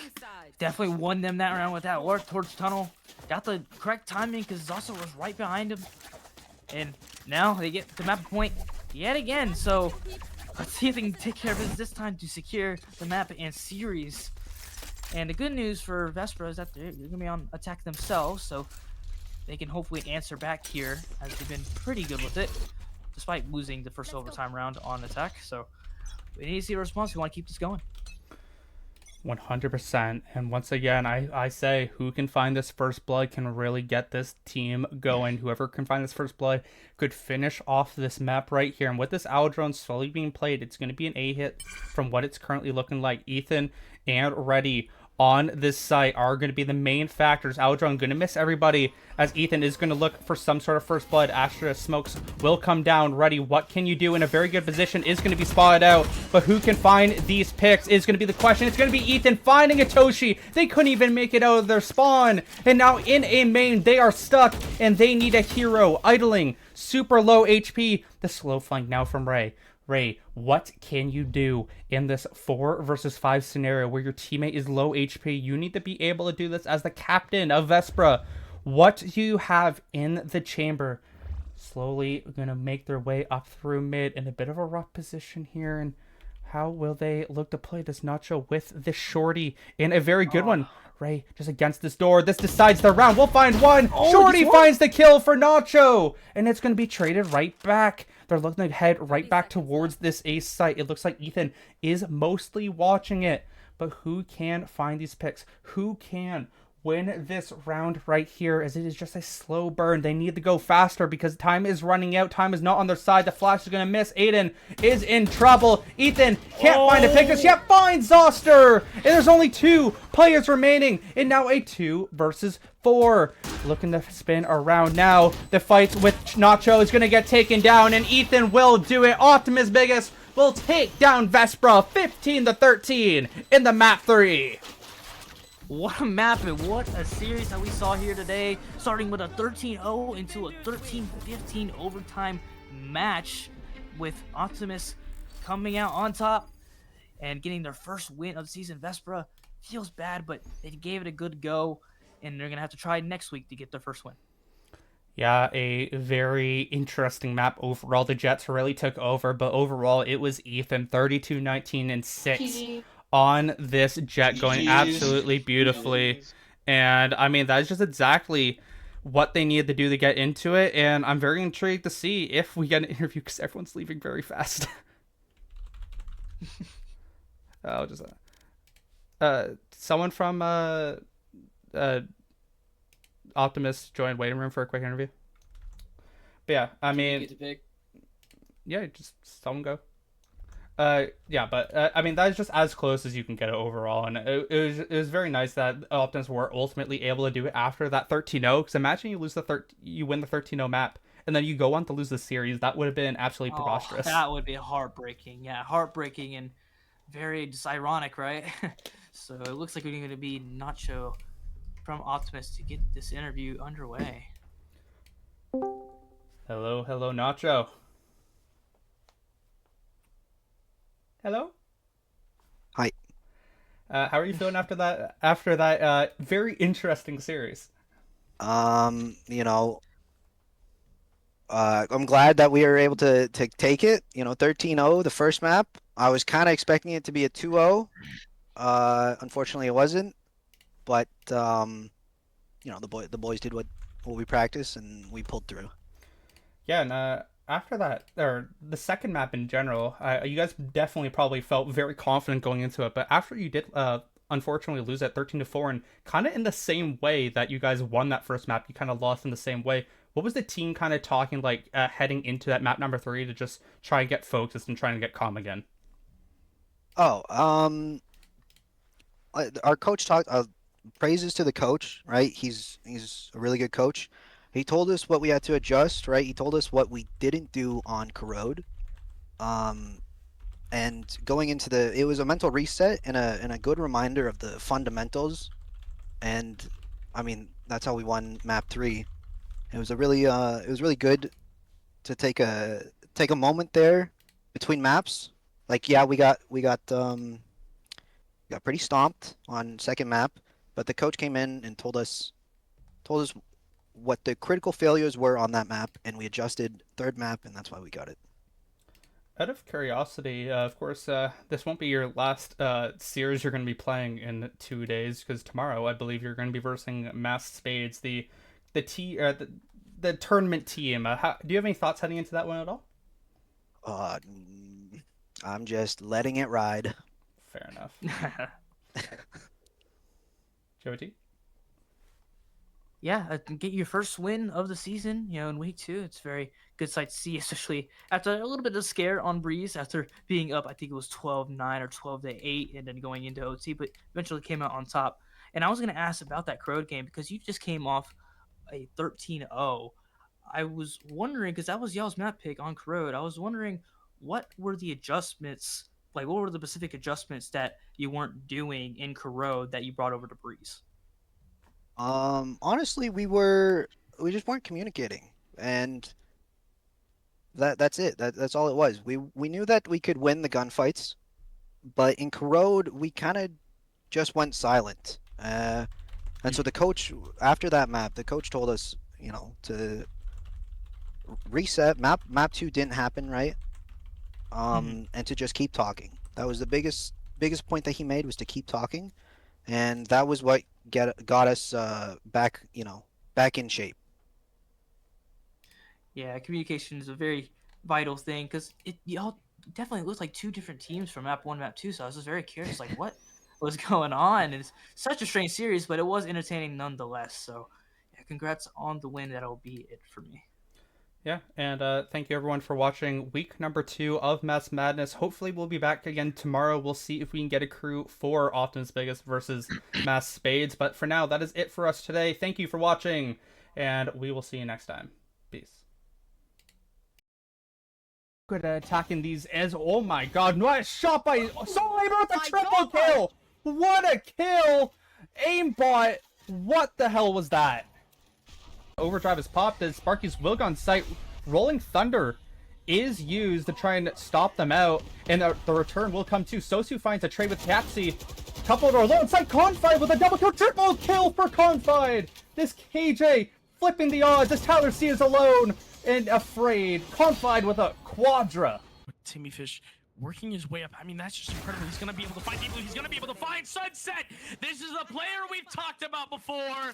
S6: definitely won them that round with that work towards tunnel. Got the correct timing because Zoster was right behind him. And now they get the map point yet again. So let's see if they can take care of business this time to secure the map and series. And the good news for Vespra is that they're going to be on attack themselves, so they can hopefully answer back here, as they've been pretty good with it, despite losing the first overtime round on attack. So we need to see a response. We want to keep this going.
S1: 100%. And once again, I say who can find this first blood can really get this team going. Whoever can find this first blood could finish off this map right here. And with this Owl drone slowly being played, it's going to be an A hit from what it's currently looking like. Ethan and Reddy on this site are going to be the main factors. Aldron going to miss everybody as Ethan is going to look for some sort of first blood. Astra Smokes will come down ready. What can you do in a very good position is going to be spotted out, but who can find these picks is going to be the question. It's going to be Ethan finding a Toshi. They couldn't even make it out of their spawn, and now in a main they are stuck and they need a hero idling. Super low HP. The slow flank now from Ray. Ray, what can you do in this 4 versus 5 scenario where your teammate is low HP? You need to be able to do this as the captain of Vespra. What do you have in the chamber? Slowly going to make their way up through mid in a bit of a rough position here. And how will they look to play this Nacho with the shorty in a very good one? Ray just against this door. This decides the round. We'll find one. Shorty finds the kill for Nacho. And it's going to be traded right back. They're looking to head right back towards this ace site. It looks like Ethan is mostly watching it. But who can find these picks? Who can win this round right here, as it is just a slow burn? They need to go faster because time is running out. Time is not on their side. The flash is going to miss. Aiden is in trouble. Ethan can't find a pick just yet. Finds Zoster. And there's only 2 players remaining. And now a 2 versus 4. Looking to spin around now. The fight with Nacho is going to get taken down, and Ethan will do it. Optimus Bigas will take down Vespra 15-13 in the map 3.
S6: What a map and what a series that we saw here today, starting with a 13-0 into a 13-15 overtime match with Optimus coming out on top and getting their first win of the season. Vespra feels bad, but they gave it a good go, and they're going to have to try next week to get their first win.
S1: Yeah, a very interesting map overall. The Jets really took over, but overall it was Ethan 32-19 and 6 on this Jet, going absolutely beautifully. And I mean, that's just exactly what they needed to do to get into it. And I'm very intrigued to see if we get an interview because everyone's leaving very fast. I'll just someone from Optimus joined waiting room for a quick interview. But yeah, I mean, yeah, just someone go. Yeah, but I mean, that's just as close as you can get it overall, and it was very nice that Optimus were ultimately able to do it after that 13-0. Because imagine you lose you win the 13-0 map, and then you go on to lose the series. That would have been absolutely preposterous.
S6: That would be heartbreaking. Yeah, heartbreaking and very just ironic, right? So it looks like we're going to be Nacho from Optimus to get this interview underway.
S1: Hello, Nacho. Hello.
S8: Hi.
S1: How are you feeling after that very interesting series?
S8: You know, I'm glad that we were able to take it. 13-0, the first map. I was kind of expecting it to be a 2-0. Unfortunately, it wasn't. But the boys did what we practiced, and we pulled through.
S1: Yeah, and after that, or the second map in general, you guys definitely probably felt very confident going into it. But after you did, unfortunately, lose at 13-4, and kind of in the same way that you guys won that first map, you kind of lost in the same way. What was the team kind of talking like heading into that map number 3 to just try and get focused and trying to get calm again?
S8: Oh, our coach talked. Praises to the coach, right? He's a really good coach. He told us what we had to adjust, right? He told us what we didn't do on Corrode. And going into it was a mental reset and a good reminder of the fundamentals. And I mean, that's how we won map 3. It was really good to take a moment there between maps. Like, yeah, we got pretty stomped on second map, but the coach came in and told us what the critical failures were on that map, and we adjusted third map, and that's why we got it.
S1: Out of curiosity, of course, this won't be your last series you're going to be playing in 2 days, because tomorrow I believe you're going to be versing Masked Spades, the tournament team. Do you have any thoughts heading into that one at all?
S8: I'm just letting it ride.
S1: Fair enough. Joey T?
S6: yeah, get your first win of the season, in week 2. It's very good sight to see, especially after a little bit of scare on Breeze after being up, I think it was 12-9 or 12-8, and then going into OT, but eventually came out on top. And I was going to ask about that Crowd game because you just came off a 13-0. I was wondering, because that was y'all's map pick on Corrode, I was wondering what were the adjustments, like what were the specific adjustments that you weren't doing in Corrode that you brought over to Breeze?
S8: Honestly, we just weren't communicating, and that's it. That's all it was. We knew that we could win the gunfights, but in Corrode, we kind of just went silent. And so the coach, after that map, the coach told us, to reset. Map 2 didn't happen, right? And to just keep talking. That was the biggest point that he made, was to keep talking, and that was what got us back, back in shape.
S6: Yeah, communication is a very vital thing because y'all definitely looked like 2 different teams from map 1, map 2. So I was just very curious, like what was going on. And it's such a strange series, but it was entertaining nonetheless. So yeah, congrats on the win. That'll be it for me.
S1: Yeah, and thank you everyone for watching week number 2 of Mass Madness. Hopefully we'll be back again tomorrow. We'll see if we can get a crew for Optimus Bigas versus Mass Spades. But for now, that is it for us today. Thank you for watching, and we will see you next time. Peace. Good at attacking these as, oh my god, nice shot by Soul Labor with a triple kill! What a kill! Aimbot, what the hell was that? Overdrive is popped as Sparky's will on site. Rolling Thunder is used to try and stop them out, and the return will come too. Sosu finds a trade with Tapsy. Coupled or low inside Confide with a double kill, triple kill for Confide. This KJ flipping the odds as Tyler C is alone and afraid. Confide with a quadra.
S2: Timmy Fish working his way up. I mean, that's just incredible. He's going to be able to find people. He's going to be able to find Sunset. This is a player we've talked about before.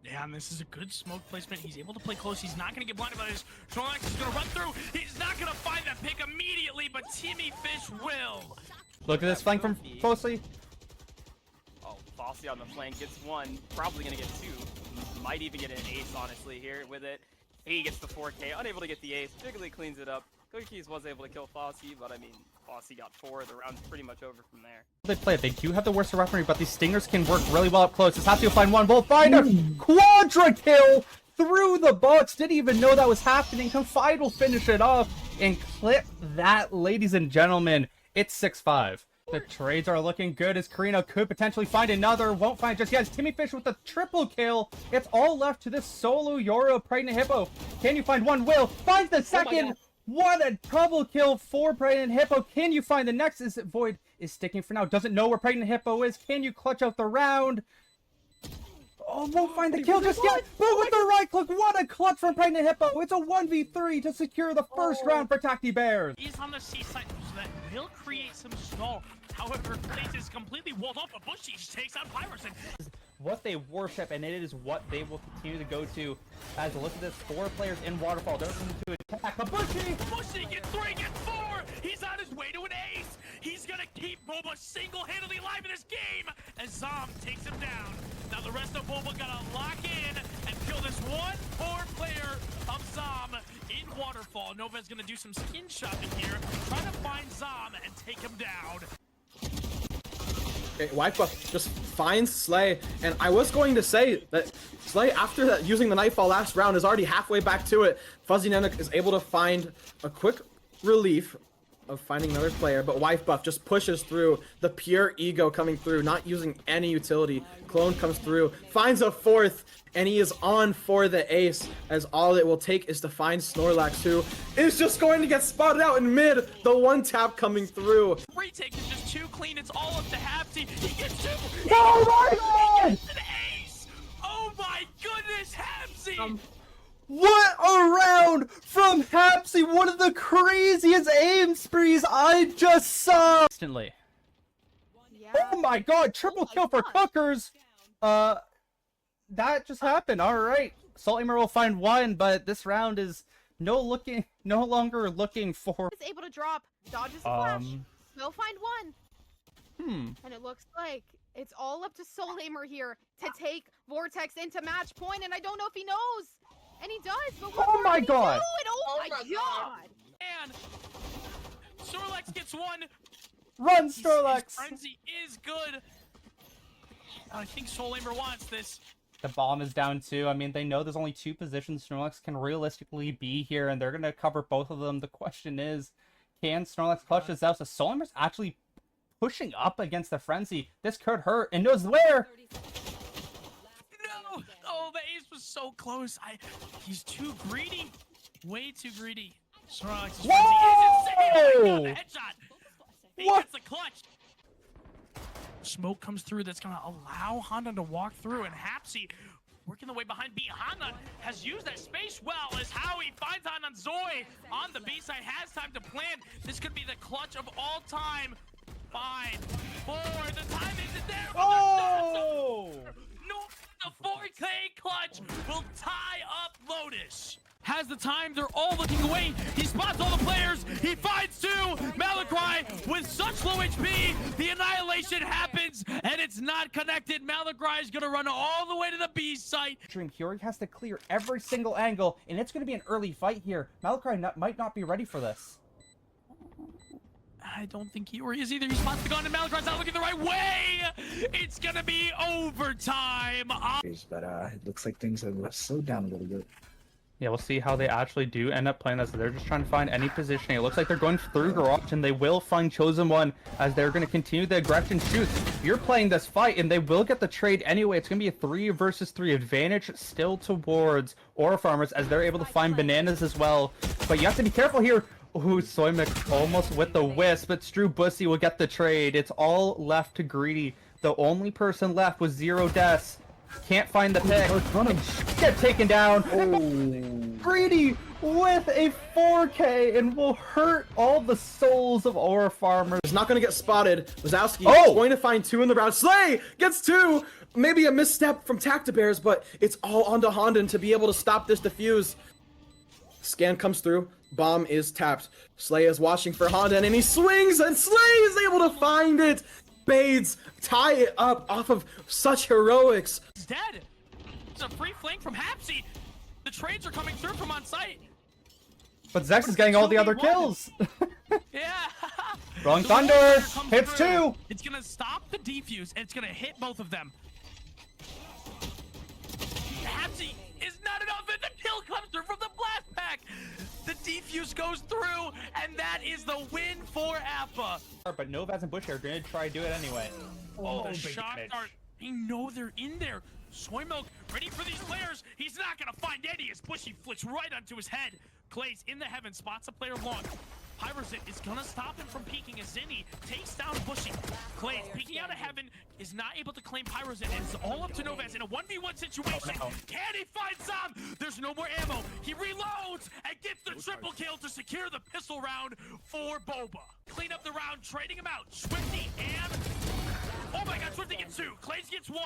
S2: Yeah, and this is a good smoke placement. He's able to play close. He's not going to get blinded by this. Snorlax is going to run through. He's not going to find that pick immediately, but Timmy Fish will.
S1: Look at this flank from Fosley.
S3: Oh, Fossey on the flank gets 1. Probably going to get 2. Might even get an ace, honestly, here with it. He gets the 4K. Unable to get the ace. Jiggly cleans it up. Cookies was able to kill Fossey, but I mean, Fossey got 4. The round's pretty much over from there.
S1: They play it. They do have the worst weaponry, but these stingers can work really well up close. It's Hatsu find one. Will find a quadra kill through the box. Didn't even know that was happening. Confide will finish it off and clip that, ladies and gentlemen. It's 6-5. The trades are looking good as Karina could potentially find another. Won't find just yet. It's Timmy Fish with the triple kill. It's all left to this solo Yoro Pregnant Hippo. Can you find one? Will finds the second. What a double kill for Pregnant Hippo. Can you find the next? Is it Void is sticking for now. Doesn't know where Pregnant Hippo is. Can you clutch out the round? Oh, won't find the kill just yet. But with the right click, what a clutch from Pregnant Hippo. It's a 1v3 to secure the first round for Tacti Bears.
S2: He's on the seaside, so that will create some stall. However, place is completely walled off. A Bushy takes out Pyroson.
S1: What they worship, and it is what they will continue to go to. As look at this, 4 players in Waterfall. They're going to attack the Bushy.
S2: Bushy gets 3, gets 4. He's on his way to an ace. He's gonna keep Boba single-handedly alive in this game as Zom takes him down. Now the rest of Boba gotta lock in and kill this one poor player of Zom in Waterfall. Nova's gonna do some skin shopping here, trying to find Zom and take him down.
S4: Okay, Wipe Buff just finds Slay, and I was going to say that Slay, after that using the Nightfall last round, is already halfway back to it. Fuzzy Nanook is able to find a quick relief of finding another player, but Wife Buff just pushes through. The pure ego coming through, not using any utility. Clone comes through, finds a 4th, and he is on for the ace, as all it will take is to find Snorlax, who is just going to get spotted out in mid. The 1-tap coming through.
S2: Retake is just too clean. It's all up to Hapsy. He gets 2.
S1: Oh my god!
S2: He gets an ace. Oh my goodness, Hapsy.
S1: What a round from Hapsy! One of the craziest aim sprees I just saw! Instantly.
S5: Yeah.
S1: Oh my god, triple kill for Cookers! That just happened, alright. Saltlamer will find 1, but this round is no longer looking for...
S5: Is able to drop, dodges a flash. Will find 1. And it looks like it's all up to Soulhamer here to take Vortex into match point, and I don't know if he knows. And he does, but what
S1: Oh my god!
S5: Oh my god!
S2: And Snorlax gets one.
S1: Run,
S2: His
S1: Snorlax!
S2: frenzy is good. I think Soulhamer wants this.
S1: The bomb is down too. I mean, they know there's only 2 positions Snorlax can realistically be here, and they're gonna cover both of them. The question is, can Snorlax clutch this out? So Soulhamer's actually pushing up against the frenzy. This could hurt, and knows where.
S2: No! Oh, the ace was so close. He's too greedy. Way too greedy. Snorlax's frenzy is insane. Oh my god, the headshot. He
S1: What?
S2: gets the clutch. Smoke comes through that's gonna allow Honda to walk through, and Hapsy working the way behind B. Hanan has used that space well as Howie finds Hanan. Zoe on the B side has time to plan. This could be the clutch of all time. 5, 4, the time isn't there.
S1: Oh!
S2: No, the 4K clutch will tie up Lotus. Has the time, they're all looking away. He spots all the players. He finds 2. Malagrai with such low HP. The annihilation happens, and it's not connected. Malagrai is gonna run all the way to the B site.
S1: Dream Fury has to clear every single angle, and it's gonna be an early fight here. Malagrai might not be ready for this.
S2: I don't think he is either. He spots the gun, and Malagrai's not looking the right way. It's gonna be overtime.
S7: But it looks like things have slowed down a little bit.
S1: Yeah, we'll see how they actually do end up playing this. They're just trying to find any positioning. It looks like they're going through Garage, and they will find Chosen One as they're going to continue the aggression shoots. You're playing this fight, and they will get the trade anyway. It's going to be a 3 versus 3 advantage still towards Aura Farmers as they're able to find bananas as well. But you have to be careful here. Ooh, Soymik almost with the wisp, but Drew Bussy will get the trade. It's all left to Greedy. The only person left was Zero Deaths. Can't find the pick. Get taken down. Greedy with a 4K and will hurt all the souls of Aura Farmers.
S4: He's not going to get spotted. Wazowski
S1: Oh!
S4: is going to find 2 in the round. Slay gets 2. Maybe a misstep from Tactibears, but it's all onto Hondan to be able to stop this defuse. Scan comes through. Bomb is tapped. Slay is watching for Hondan, and he swings, and Slay is able to find it. Spades tie it up off of such heroics.
S2: He's dead. It's a free flank from Hapsy. The trades are coming through from on site.
S1: But Zex is getting all the other kills.
S2: Yeah.
S1: Rolling
S2: The
S1: Thunder
S2: Warrior comes
S1: hits
S2: through.
S1: 2.
S2: It's gonna stop the defuse, and it's gonna hit both of them. Hapsy is not enough, and the kill comes through from the blast pack. The defuse goes through, and that is the win for Appa.
S1: But Novaz and Bush are going to try to do it anyway.
S2: Oh, the
S1: big
S2: shots
S1: damage.
S2: are. They know they're in there. Soy Milk ready for these players. He's not gonna find any as Bushy flicks right onto his head. Clay's in the heaven, spots a player long. Pyrosit is gonna stop him from peeking as Zinni takes down Bushy. Clay's peeking out of heaven, is not able to claim Pyrosit, and it's all up to Novaz in a 1v1 situation.
S1: Oh, no.
S2: Can he find some? There's no more ammo. He reloads and gets the triple kill to secure the pistol round for Boba. Clean up the round, trading him out. Swifty and... Oh my god, Swifty gets 2. Clays gets 1.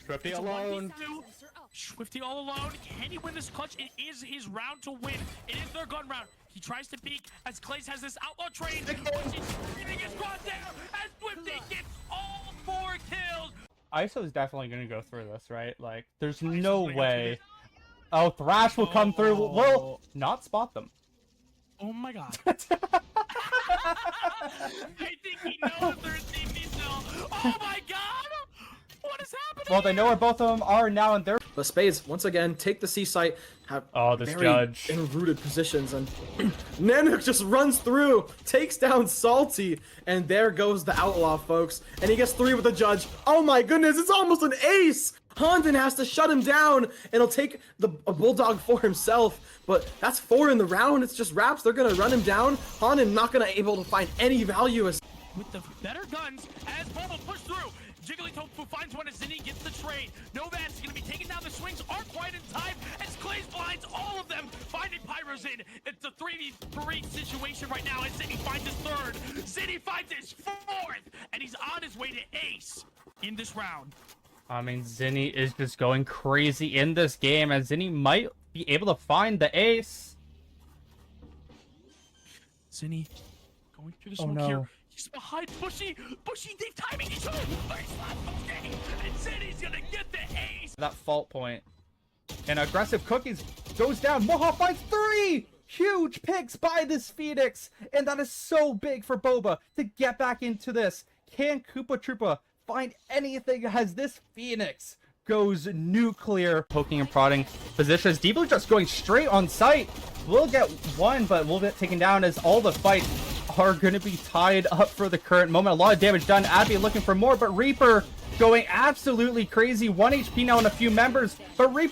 S1: Swifty
S2: It's
S1: alone.
S2: 1v2. Swifty all alone. Can he win this clutch? It is his round to win. It is their gun round. He tries to peek as Clays has this outlaw trade. He gets brought down as Swifty gets all 4 kills.
S1: ISO is definitely going to go through this, right? Like, there's no way. Oh, Thrash will come through. Will not spot them.
S2: Oh my god. I think he knows there's DP still. Oh my god! What is happening?
S1: Well, they know where both of them are now, and they're...
S4: The Spades, once again, take the C site, have
S1: Oh, this
S4: very
S1: judge.
S4: enrooted positions, and Nanook just runs through, takes down Salty, and there goes the Outlaw, folks. And he gets 3 with the judge. Oh my goodness, it's almost an ace! Hondan has to shut him down, and he'll take a Bulldog for himself. But that's 4 in the round. It's just wraps. They're gonna run him down. Hondan not gonna able to find any value as
S2: With the better guns as Bobo pushed through. Jigglytofu finds one as Zinni gets the trade. Novaz is going to be taking down the swings. Aren't quite in time as Clays blinds all of them. Finding Pyros in. It's a 3v3 situation right now as Zinni finds his 3rd. Zinni finds his 4th. And he's on his way to ace in this round.
S1: I mean, Zinni is just going crazy in this game, and Zinni might be able to find the ace.
S2: Zinni Going through the
S1: Oh,
S2: smoke
S1: no.
S2: here. He's behind Bushy. Bushy, they've timing each other. Nice last okay. And City's gonna get the ace.
S1: That fault point. And aggressive Cookies goes down. Moha finds 3 huge picks by this Phoenix. And that is so big for Boba to get back into this. Can Koopa Troopa find anything as this Phoenix goes nuclear? Poking and prodding positions. Deep Blue just going straight on site. We'll get one, but we'll get taken down as all the fights are going to be tied up for the current moment. A lot of damage done. Abby looking for more, but Reaper going absolutely crazy. 1 HP now on a few members, but Reaper